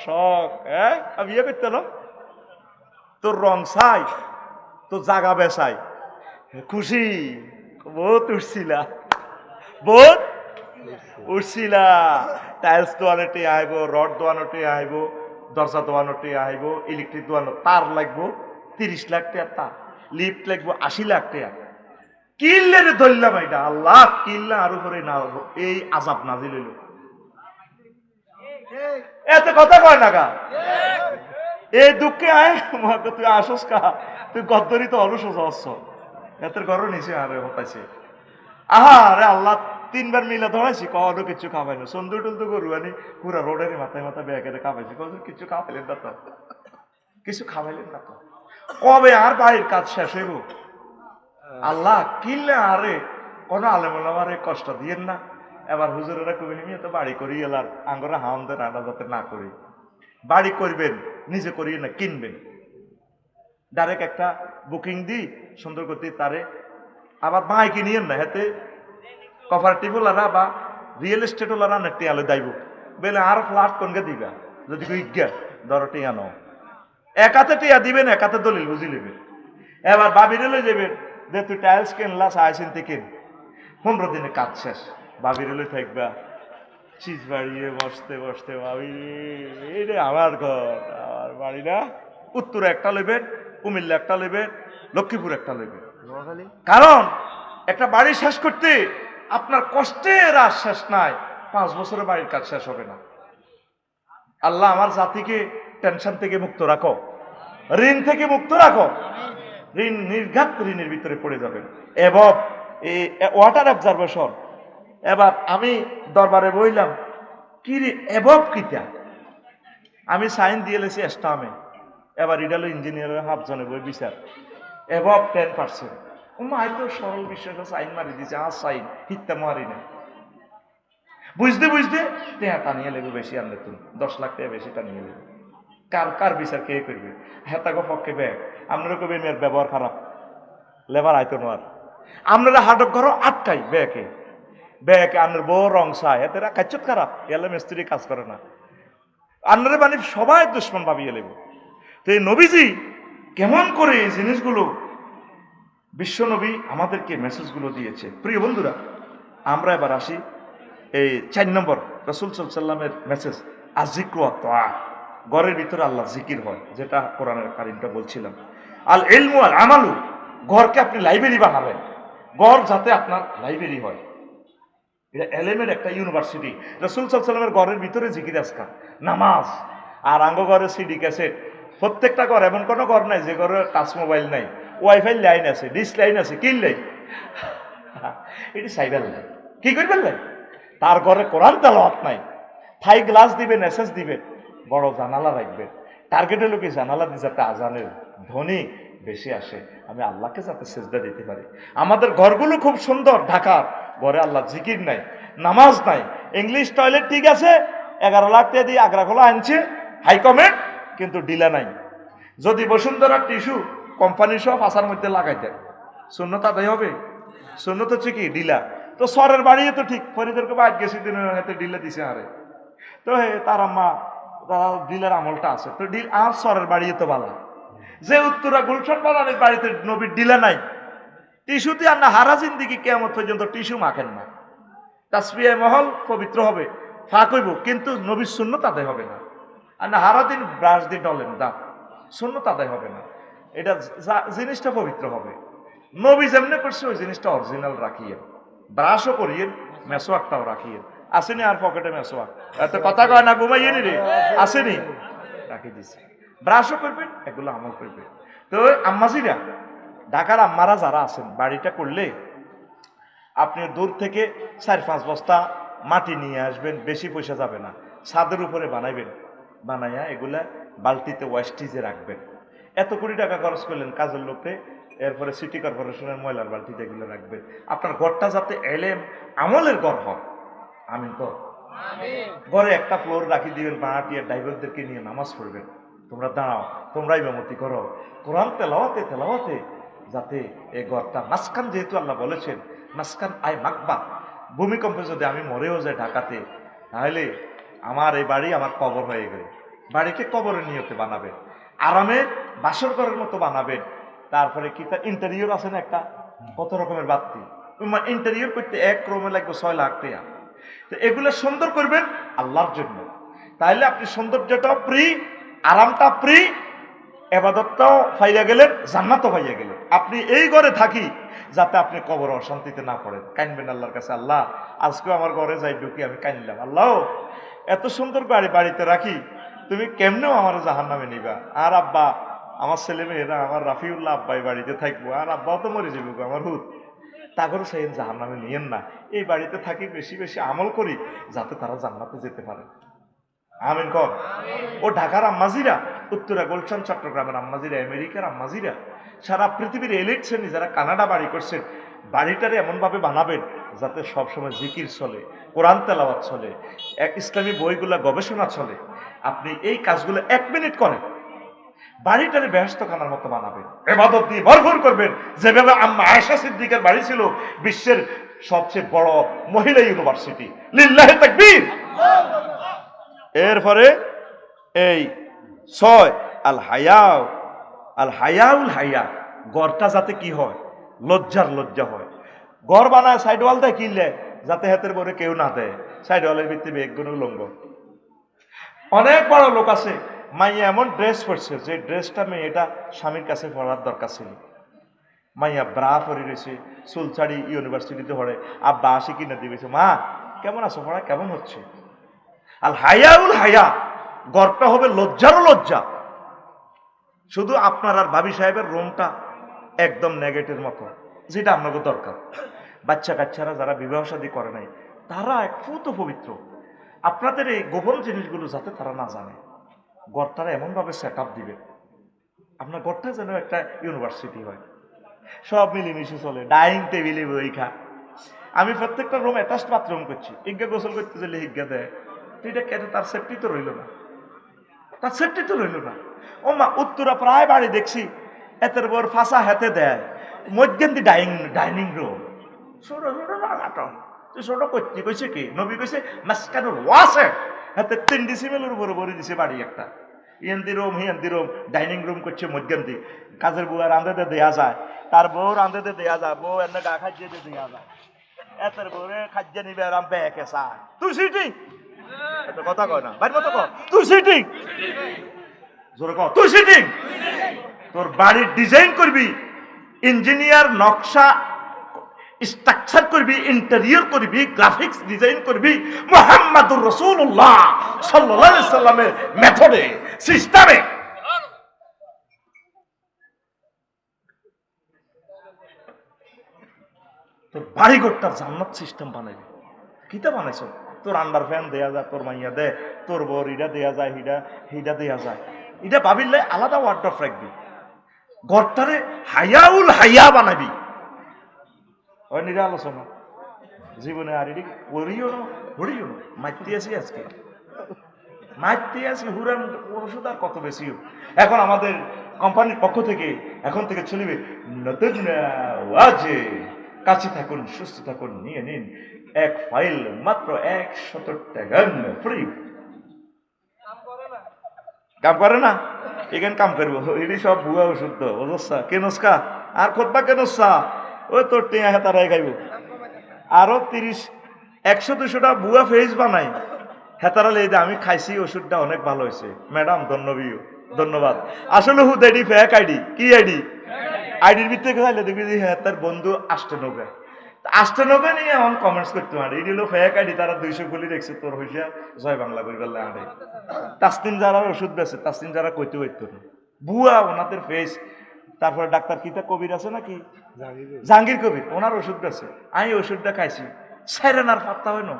শখ, হ্যাঁ বিয়ে করতে না, তোর রং চাই, তোর জাগা বেচাই, খুশি বহুত উঠছিলা, টাইলস দোয়ানোটি আইব, রড দোয়ানোটি আইব, দরজা দোয়ানোটি আইব, ইলেকট্রিক দোয়ানো তার লাগবো 30 লাখ টাকা, তার লিফট লাগবো 80 লাখ টাকা। কিনলে রে ধরলাম এটা, আল্লাহ কিনলে আর উপরে না এই আজাব নাজিল হইল। এত কথা কয় না গা, এই দুঃখে আয় তুই আসস কা, তুই গদ্দরি তো অলস হচ্ছ, এতের ঘর নিচে আরে হতাইছে। আহা রে আল্লাহ 3 বার মিলা ধরাইছি, কখনো কিছু খাওয়াই না, সন্দুর টুলতো গরু আনি পুরা রোডের মাথায় ব্যাগের খাওয়াইছি, কিছু খাওয়াইলেন না তো, কিছু খাওয়াইলেন না তো, কবে আর বাড়ির কাজ শেষ হইব? আল্লাহ কিনলে আরে কোনো আলেমারে কষ্ট দিয়েন না। এবার হুজুরেরা কবি নিয়ে তো বাড়ি করি এলার আঙ্গরা হামদের আডা যাতে না করি, বাড়ি করবেন নিজে করিয়ে না, কিনবেন ডাইরেক্ট একটা বুকিং দিই সুন্দর করতে তারে, আবার বাইকে নিয়েন না, হাতে কপারেটিভওয়ালারা বা রিয়েল এস্টেটওয়ালারা না টিয়ালে দাইব বেলে আর ফ্ল্যাট কোনকে দিবা, যদি ইজ্ঞা ধরো টিয়া নাও, একাতে টিয়া দিবেন, একাতে দলিল বুঝি নেবেন। এবার বাবিরে লই যাবেন, যে তুই টাইলস কিনলা চাইছেন থেকে 15 দিনে কাজ শেষ, বাবিরে লই থাকবা চিজ বাড়িয়ে বসতে বসতে, ভাবি এই রে আমার ঘর, আমার বাড়ি না, উত্তরে একটা লইবেন, কুমিল্লা একটা লইবেন, লক্ষ্মীপুর একটা লইবেন, কারণ একটা বাড়ি শেষ করতে আপনার কষ্টের আর শেষ নাই, 5 বছরে বাড়ির কাজ শেষ হবে না। আল্লাহ আমার জাতিকে টেনশন থেকে মুক্ত রাখো, ঋণ থেকে মুক্ত রাখো, ঋণ নির্ঘাত ঋণের ভিতরে পড়ে যাবেন। এবং এই ওয়াটার অবজারভেশন, এবার আমি দরবারে বইলাম কি রে এবব কিটা, আমি সাইন দিয়ে লেছি এস্টামে, এবার ইডালো ইঞ্জিনিয়ারের 7 জনে বই বিচার এবব 10%, মাই তো সরল বিষয়টা সাইন মারি দিছে, আর সাইন হিত্তা মারি না, বুঝতে বুঝতে টেহা টানিয়ে লেগে বেশি আনলে, তুমি 10 লাখ টাকা বেশি টানিয়ে লেগে, কার বিচার কে করবে? হেতাগো পক্ষে ব্যাগ, আপনারা কবে মেয়ের ব্যবহার খারাপ, লেবার আইতো নোয়ার, আপনারা হাটক ঘর আটকাই ব্যাকে আপনার বউ রং চায়, এতেরা কাচ্চত খারাপ, এলে মিস্ত্রি কাজ করে না, আপনারা মানে সবাই দুশ্মন ভাবিয়ে লেব। তো এই নবীজি কেমন করে এই জিনিসগুলো বিশ্ব নবী আমাদেরকে মেসেজগুলো দিয়েছে। প্রিয় বন্ধুরা, আমরা এবার আসি এই 4 নম্বর রাসূল সাল্লাল্লাহু আলাইহি ওয়াসাল্লামের মেসেজ, আজিক্রু ওয়া তাআ, ঘরের ভিতরে আল্লাহ জিকির হয়, যেটা কোরআনের কারিমটা বলছিলাম। আল ইলমু আল আমালু, ঘরকে আপনি লাইব্রেরি বানাবেন, ঘর যাতে আপনার লাইব্রেরি হয়। এটা এলেমের একটা ইউনিভার্সিটি। রাসূল সাল্লাল্লাহু আলাইহি ওয়াসাল্লামের ঘরের ভিতরে জিকির আজকার, নামাজ, আর আঙ্গ ঘরে সিডি ক্যাসেট। প্রত্যেকটা ঘর, এমন কোনো ঘর নাই যে ঘরে টাচ মোবাইল নাই, ওয়াইফাই লাইন আছে, ডিশ লাইন আছে, কিল লাইন, এটি সাইবেল নাই। কি করবেন নাই? তার ঘরে কোরআন তেলাওয়াত নাই, থাই গ্লাস দিবেন, এসএস দিবেন, বড় জানালা রাখবেন। টার্গেট হলো কি, জানালা দিয়ে যাতে আজানের ধ্বনি বেশি আসে, আমি আল্লাহকে যাতে সেজদা দিতে পারি। আমাদের ঘরগুলো খুব সুন্দর, ঢাকার ঘরে আল্লাহ জিকির নাই, নামাজ নাই, ইংলিশ টয়লেট ঠিক আছে, 11 লাখ টাকা দিয়ে আগ্রা খোলা আনছে হাইকমেন্ট, কিন্তু ডিলা নাই। যদি বসুন্ধরার টিস্যু কোম্পানি সব আসার মধ্যে লাগাইতে, শূন্যতা দেয় হবে। শূন্যত হচ্ছে কি, ডিলা। তো সরের বাড়িও তো ঠিক, ফরিদেরকে বাদ গেছি দিন হাতে ডিলা দিছে আরে, তো হে তার আম্মা তারা ডিলের আমলটা আছে, তো ডিল আর সরের বাড়িও তো বালা। যে উত্তরা গুলশান বালানের বাড়িতে নবীর ডিলা নাই, টিস্যু দিয়ে না হারা জিন্দিগি কিয়ামত পর্যন্ত টিস্যু মাখেন না। তাসবিহে মহল পবিত্র হবে, ফাঁক হইব, কিন্তু নবীর সুন্নত আদায় হবে না। আর না হারা দিন ব্রাশ দিয়ে ডলেন দাঁত, সুন্নত আদায় হবে না। এটা জিনিসটা পবিত্র হবে। নবী যেমনি করছে ওই জিনিসটা অরিজিনাল রাখিয়েন, ব্রাশও করিয়েন, মেসোয়াকটাও রাখিয়েন। আসেনি আর পকেটে মেসোয়াক, এত কথা কয় না, ঘুমাইয়ে নি রে, আসেনি, রাখি দিছে। ব্রাশও করবেন, এগুলো আমল করবেন। তো আম্মাজিরা, ঢাকার আম্মারা যারা আছেন, বাড়িটা করলে আপনি দূর থেকে 4-5 বস্তা মাটি নিয়ে আসবেন, বেশি পয়সা যাবে না। ছাদের উপরে বানাইবেন, বানাইয়া এগুলা বালতিতে ওয়েস্টিজে রাখবেন। এত কোটি টাকা খরচ করলেন কাজের লোকে, এরপরে সিটি কর্পোরেশনের ময়লার বালতিতে এগুলো রাখবেন। আপনার ঘরটা যাতে এলেম আমলের ঘর হয়। আমিন তো। ঘরে একটা ফ্লোর রাখি দিবেন, ভাড়াটিয়া ড্রাইভারদেরকে নিয়ে নামাজ পড়বেন, তোমরা দাঁড়াও, তোমরা ইমামতি করো, কোরআন তেলাওয়াতে তেলাওয়াতে যাতে এই ঘরটা মাসকান, যেহেতু আল্লাহ বলেছেন মাসকান আয় মাকবা, ভূমিকম্পে যদি আমি মরেও যাই ঢাকাতে, তাহলে আমার এই বাড়ি আমার কবর হয়ে গেল। বাড়িকে কবরের নিয়তে বানাবেন, আরামে বাসর ঘরের মতো বানাবেন। তারপরে কি তার ইন্টেরিয়র আছে না একটা, কত রকমের বাতি, ইন্টেরিয়র করতে এক ক্রমে লাগবে 6 লাখ টাকা। তো এগুলো সুন্দর করবেন আল্লাহর জন্য, তাইলে আপনি সৌন্দর্যটাও ফ্রি, আরামটা ফ্রি, এবাদতটাও পাইয়া গেলেন, জান্নাতও পাইয়া গেলেন। আপনি এই ঘরে থাকি যাতে আপনি কবর অশান্তিতে না পড়েন, কাইনবেন আল্লাহর কাছে, আল্লাহ আজকেও আমার ঘরে যাই ঢুকি আমি কাইনলাম, আল্লাহ এত সুন্দর গাড়ি বাড়িতে রাখি, তুমি কেমনেও আমার জাহান্নামে নিবা। আর আব্বা, আমার ছেলে মেয়েরা, আমার রাফিউল্লাহ আব্বাই বাড়িতে থাকবো, আর আব্বাও তো মরে যাবো আমার হুত, তাগরও সেই জাহান্নামে নিয়েন না। এই বাড়িতে থাকি, বেশি বেশি আমল করি যাতে তারা জান্নাতে যেতে পারে। আমিন কর। ও ঢাকার আম্মাজিরা, উত্তরা গুলশান চট্টগ্রামের আম্মাজিরা, আমেরিকার আম্মাজিরা, সারা পৃথিবীর এলিট শ্রেণী যারা কানাডা বাড়ি করছেন, বাড়িটারে এমনভাবে বানাবেন যাতে সবসময় জিকির চলে, কোরআন তেলাওয়াত চলে, ইসলামী বইগুলা গবেষণা চলে। আপনি এই কাজগুলো 1 মিনিট করেন, বাড়িটারে বেহেশতখানার মতো বানাবেন, ইবাদত দিয়ে ভরপুর করবেন। যেভাবে আম্মা আয়েশা সিদ্দিকের বাড়ি ছিল বিশ্বের সবচেয়ে বড় মহিলা ইউনিভার্সিটি, লিল্লাহি তাকবীর। এরপরে এই 6 আল হায়াউ, আল হায়াউল হায়া, গড়টা যাতে কি হয়, লজ্জার লজ্জা হয়। গড় বানায় সাইড ওয়াল দেয় কিনলে যাতে হাতের পরে কেউ না দেয়, সাইড ওয়ালের ভিত্তিতে একগুণ উলঙ্গ। অনেক বড় লোক আছে, মাইয়া এমন ড্রেস পরছে যে ড্রেসটা মেয়েটা স্বামীর কাছে পড়ার দরকার ছিল, মাইয়া ব্রা পরে রয়েছে, চুলচাড়ি ইউনিভার্সিটিতে পড়ে, আব্বা আসি কিনে দিয়েছে, মা কেমন আছো, পড়া কেমন হচ্ছে। আল হায়াউল হায়া, গড়টা হবে লজ্জারও লজ্জা। শুধু আপনার আর ভাবি সাহেবের রুমটা একদম নেগেটিভ মতো, যেটা আপনাকে দরকার। বাচ্চা কাচ্চারা যারা বিবাহ শাদী করে নাই, তারা এক ফুত পবিত্র। আপনাদের এই গোপন জিনিসগুলো যাতে তারা না জানে, গড়টারা এমনভাবে সেট আপ দিবে, আপনার গড়টা যেন একটা ইউনিভার্সিটি হয়, সব মিলেমিশে চলে, ডাইনিং টেবিলে বই খা। আমি প্রত্যেকটা রুম অ্যাটাচড বাথরুম করছি, ইজ্ঞা গোসল করতে গেলে ইজ্ঞা দেয়, এটা কেন, তার সেফটি তো রইল না, তার সেফটি তো রইল না। ও মা, উত্তরা প্রায় বাড়ি দেখছি এতের বর ফাঁসা হাতে দেয়, মধ্যে ডাইনিং রুম ছোট ছোট লাগাতো, তুই ছোট করছি কইছে কি, নবী কইছে মাসকানুল ওয়াসে, হাতে 3 ডিসিমেলের উপরে ভরে দিছে বাড়ি একটা, ইয়ান্দি রুম হিয়ান্দি রুম, ডাইনিং রুম করছে মধ্যে। কাজের বউ রাঁধেতে দেয়া যায়, তার বউ রাঁধেতে দেয়া যায়, বউ এনে গা খাইয়ে দেয়া যায়, এতের বউরে খাদ্য নিবে আরাম বেকে চায়, তুই সিটিং এত কথা কয় না, বাড়ির মতো কর, তুই সিটিং জোরে কর, তুই সিটিং। তোর বাড়ির ডিজাইন করবি, ইঞ্জিনিয়ার নকশা স্ট্রাকচার করবি, ইন্টেরিয়র করবি, গ্রাফিক্স ডিজাইন করবি মুহাম্মাদুর রাসূলুল্লাহ সাল্লাল্লাহু আলাইহি সাল্লামের মেথডে, সিস্টেমে। তোর বাড়িঘরটা জান্নাত সিস্টেম বানাইবি। কিতা বানাইছ? তোর আন্ডার ফ্যান দেয়া যায়, তোর মাইয়া দে, তোর বর ইটা দেয়া যায়, হিডা দেয়া যায়। এটা ভাবিলে আলাদা ওয়ার্ডরোব রাখবি। ঘরটারে হায়াউল হায়া বানাবি। ওই নিরা আলোচনা জীবনে আর এটি করিও না, হরিও না। মাইতে আছি আজকে, মাইতে আছি হুরান ওষুধ আর কত বেশিও। এখন আমাদের কোম্পানির পক্ষ থেকে এখন থেকে চলবে নতুন ওয়াজে, কাছে থাকুন, সুস্থ থাকুন, নিয়ে নিন এক ফাইল মাত্র 100 টাকা ফ্রি। কাম করে না, এখানে কাম করবো। এটি সব ভুয়া ওষুধ তো বুঝছা, কেনসকা আর খোদবা কেনসা ওই তোর টেয়া হেতারাই খাইব। আরো 100-200টা বুয়া ফেস বানাই হেতারা লেদে আমি খাইছি, ওষুধটা অনেক ভালো হয়েছে ম্যাডাম, ধন্যবাদ। আসলে হুদ আইডি ফেক আইডি। কি আইডি? আইডির ভিতরে খাইলে দেখবি যে হ্যাঁ তার বন্ধু আষ্টনৌকা নিয়ে এমন কমেন্টস করতে পারে। এটি হলো ফেক আইডি, তারা 200 গুলি দেখছে তোর হইসা জয় বাংলা করি বললে আড়ে। তাসলিম যারা ওষুধ বেছে, তাসলিম যারা কইতে হইতো না বুয়া ওনাদের ফেস। তারপরে ডাক্তার কিতা কবির আছে নাকি জাহাঙ্গীর কবির, ওনার ওষুধ বেছে। আমি ওষুধটা খাইছি, সাইরেনার পাত্তা হয় না।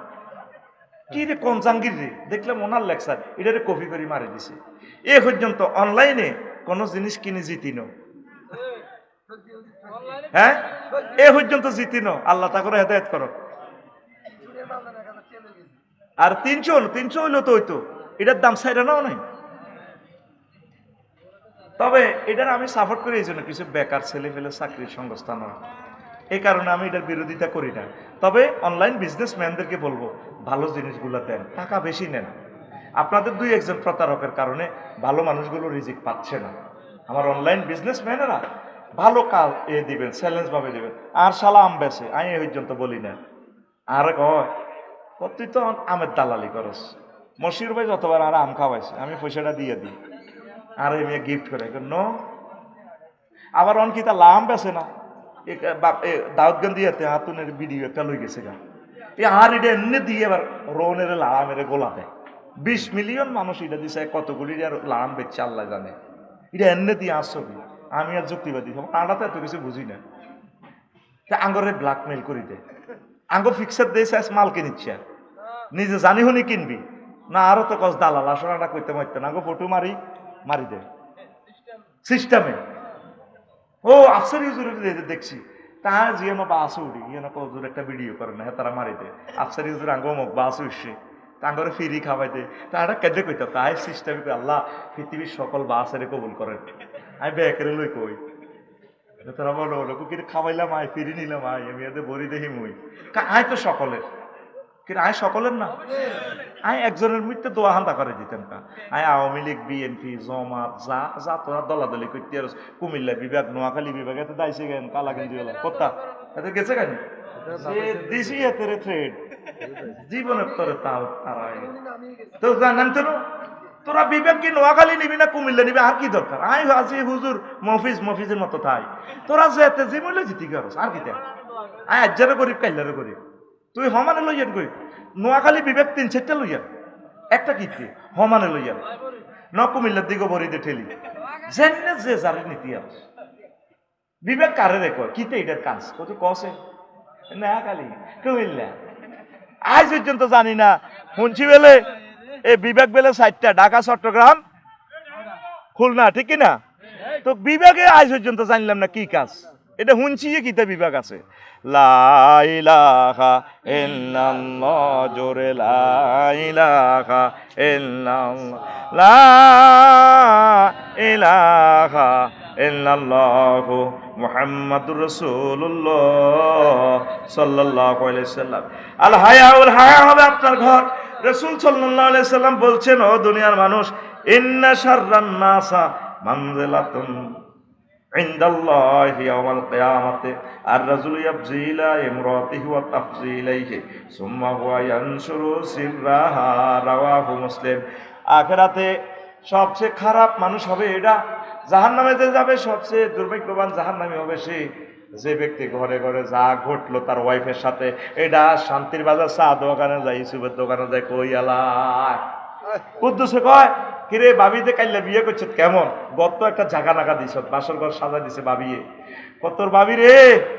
কি রে কোন জাহাঙ্গীর রে, দেখলাম ওনার লেকচার, এটারে কপি করে মারি দিছে। এ পর্যন্ত অনলাইনে কোন জিনিস কিনে জিতিন, হ্যাঁ এ পর্যন্ত জিতিন। আল্লাহ তা করে হেদায়েত করো। আর 300 হইলো তো হইতো, এটার দাম সাইরেনাও নাই। তবে এটার আমি সাপোর্ট করি এই জন্য, কিছু বেকার ছেলে ফেলে চাকরির সংস্থান হয়, এই কারণে আমি এটার বিরোধিতা করি না। তবে অনলাইন বিজনেসম্যানদেরকে বলবো ভালো জিনিসগুলো দেন, টাকা বেশি নেন। আপনাদের 2-1জন প্রতারকের কারণে ভালো মানুষগুলো রিজিক পাচ্ছে না। আমার অনলাইন বিজনেসম্যানেরা ভালো কাজ দিবেন, চ্যালেঞ্জ ভাবে দিবেন। আর শালা আম বেছে, আমি এই পর্যন্ত বলি না। আর তুই তো আমের দালালি করস, মশির ভাই যতবার আর আম খাওয়াইছে আমি পয়সাটা দিয়ে দিই, আর এমনি গিফট করে নো। আবার অনকিতা লাম বেছে না, দাউদগঞ্জ দিয়েতে হাতুনের ভিডিও একটা লই গেছে গা, আর এটা এমনি দিয়ে এবার রোনের লাড়ামের গোলা দেয়। 20 মিলিয়ন মানুষ এটা দিছে, কতগুলি আর লাড়াম বেচছে আল্লাহ জানে। এটা এমনি দিয়ে আসছবি, আমি আর যুক্তিবাদী আড়াতে এত কিছু বুঝি না। আঙ্গরে ব্ল্যাকমেল করি দেয়, আঙ্গ ফিক্সার দিয়ে শেষ মালকে নিচ্ছে, নিজে জানি শুনি কিনবি না। আরো তো কস দালাল আসলে করতে মারতে না, আঙ্গ ফটো মারি দেয় সিস্টেমে। ও আফসার ইউজুর দেখছি তা জিয়ান বাস উঠি ইয়েন কজুর একটা ভিডিও করে না, তারা মারি দেয় আফসার ইউজুর আঙ্গ মুখ বাস উঠছে, তাঙ্গরে ফিরি খাওয়াই দেয়। তারা কেঁদে কইতো তাই সিস্টেম আল্লাহ পৃথিবীর সকল বাসের কবুল করেন। আমি বেকেরে লই কই তারা বলো কুকির খাওয়াইলাম, আয় ফিরি নিলাম, আয় আমি এদের বড়ি দেখি মুই আয় তো সকলের, কিন্তু আয় সকলের না, আয় একজনের মৃত্যু দোয়া হান্তা করে দিতেন কা। আয় আওয়ামী লীগ, বিএনপি, জমাত যা যা তোরা দলাদলি করতে আর কুমিল্লা বিভাগ, নোয়াখালী বিভাগ এতে দাইছে কেন, কালা গেঞ্জি কোথা এতে গেছে কেন দিছি এতে থ্রেড জীবনের তোরে তাও তারা তো জানেন তো তোরা বিবেক কি নোয়াখালী নিবি না কুমিল্লা নিবি, আর কি দরকার? আই আছি হুজুর মফিজের মতো তাই তোরা যেতে যে মূল্য জিতি গেছ আর কি দেখ। আয় আজ্জারে গরিব কাইলারে গরিব, তুই হমানে লইয়ান গই নোয়াখালী বিবেক 3-4টা লইয়ান, একটা কীর্তি হমানে লইয়ান ন কুমিল্লার দিকে বরিতে ঠেলি জেনে যে যারে নীতি আস বিবেক কারে রেখো কিতে এটার কাজ কত কসে না খালি কুমিল্লা। আজ পর্যন্ত জানি না, শুনছি বেলে এই বিবেক বেলে 4টা, ঢাকা, চট্টগ্রাম, খুলনা, ঠিক কিনা? তো বিভাগে আজ পর্যন্ত জানলাম না কি কাজ। এটা শুনছি যে কিতা বিভাগ আছে। লা ইলাহা ইল্লাল্লাহ, জোরে লা ইলাহা ইল্লাল্লাহ, লা ইলাহা ইল্লাল্লাহু মুহাম্মাদুর রাসূলুল্লাহ সাল্লাল্লাহু আলাইহি সাল্লাম। আল হায়াউল হায়া হবে আপনার ঘর। রাসূল সাল্লাল্লাহু আলাইহি সাল্লাম বলছেন, ও দুনিয়ার মানুষ, ইন্না শাররান নাসা মানজিলাতুন ইনদাল্লাহি ইয়াওমাল কিয়ামাতি আর-রাজুলু ইয়াবজি ইলা ইমরাতিহি ওয়া তাফজি ইলাইহি সুম্মা হুয়া ইয়ানশুরু সিররাহা, রাওয়াহু মুসলিম। আখিরাতে সবচেয়ে খারাপ মানুষ হবে এটা জাহান্নামে যে যাবে সবচেয়ে দুর্ভাগ্যবান জাহান্নামী হবে সে যে ব্যক্তি ঘরে ঘরে যা ঘটলো তার ওয়াইফের সাথে, এটা শান্তির বাজার চা দোকানে যায়, ইসুবের দোকানে যায়, কই এলায় কুদ্দুসে কয় কিরে বাবিতে কাইলে বিয়ে করছে কেমন, গত একটা জাগা নাগা দিছ, বাসর ঘর সাজা দিছে বাবিয়ে, কতর বাবি রে,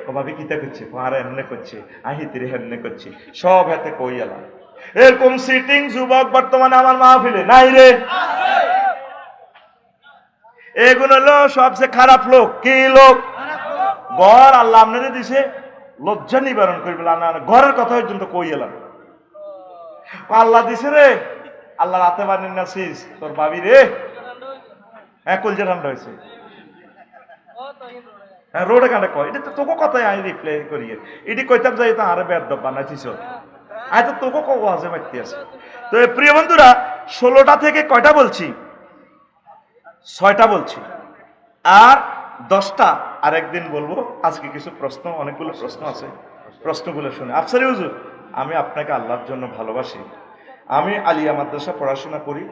ও ভাবি কিতা করছে, আরে এমনে করছে, আহিতিরে হেমনে করছে, সব হাতে কই এলা। এরকম সিটিং যুবক বর্তমানে আমার মাহফিলে নাই রে। এগুলো হলো সবচেয়ে খারাপ লোক। কি লোক? ঘর আল্লাহ আপনারে দিছে লজ্জা নিবারণ করবে না, ঘরের কথা পর্যন্ত কই এলাম। আল্লাহ দিছে রে, আল্লাহ রাতে বানিয়ে নাছিস তোর ভাবি রে, হ্যাঁ কলজা ঠান্ডা হয়েছে, হ্যাঁ রোডে কাঁটা কয়, এটা তো তোকে কথাই আমি রিপ্লাই করি, এটি কইতাম যাই তো আরে বেদ বানাইছিস, আয় তো তোকে কব আছে মারতে আছে। তো প্রিয় বন্ধুরা, 16টা থেকে কয়টা বলছি? 6টা বলছি, আর 10টা আরেকদিন বলবো। আজকে কিছু প্রশ্ন, অনেকগুলো প্রশ্ন আছে, প্রশ্নগুলো শুনে। আফসারি হুজুর, আমি আপনাকে আল্লাহর জন্য ভালোবাসি, আমি আলিয়া মাদ্রাসা পড়াশোনা করি,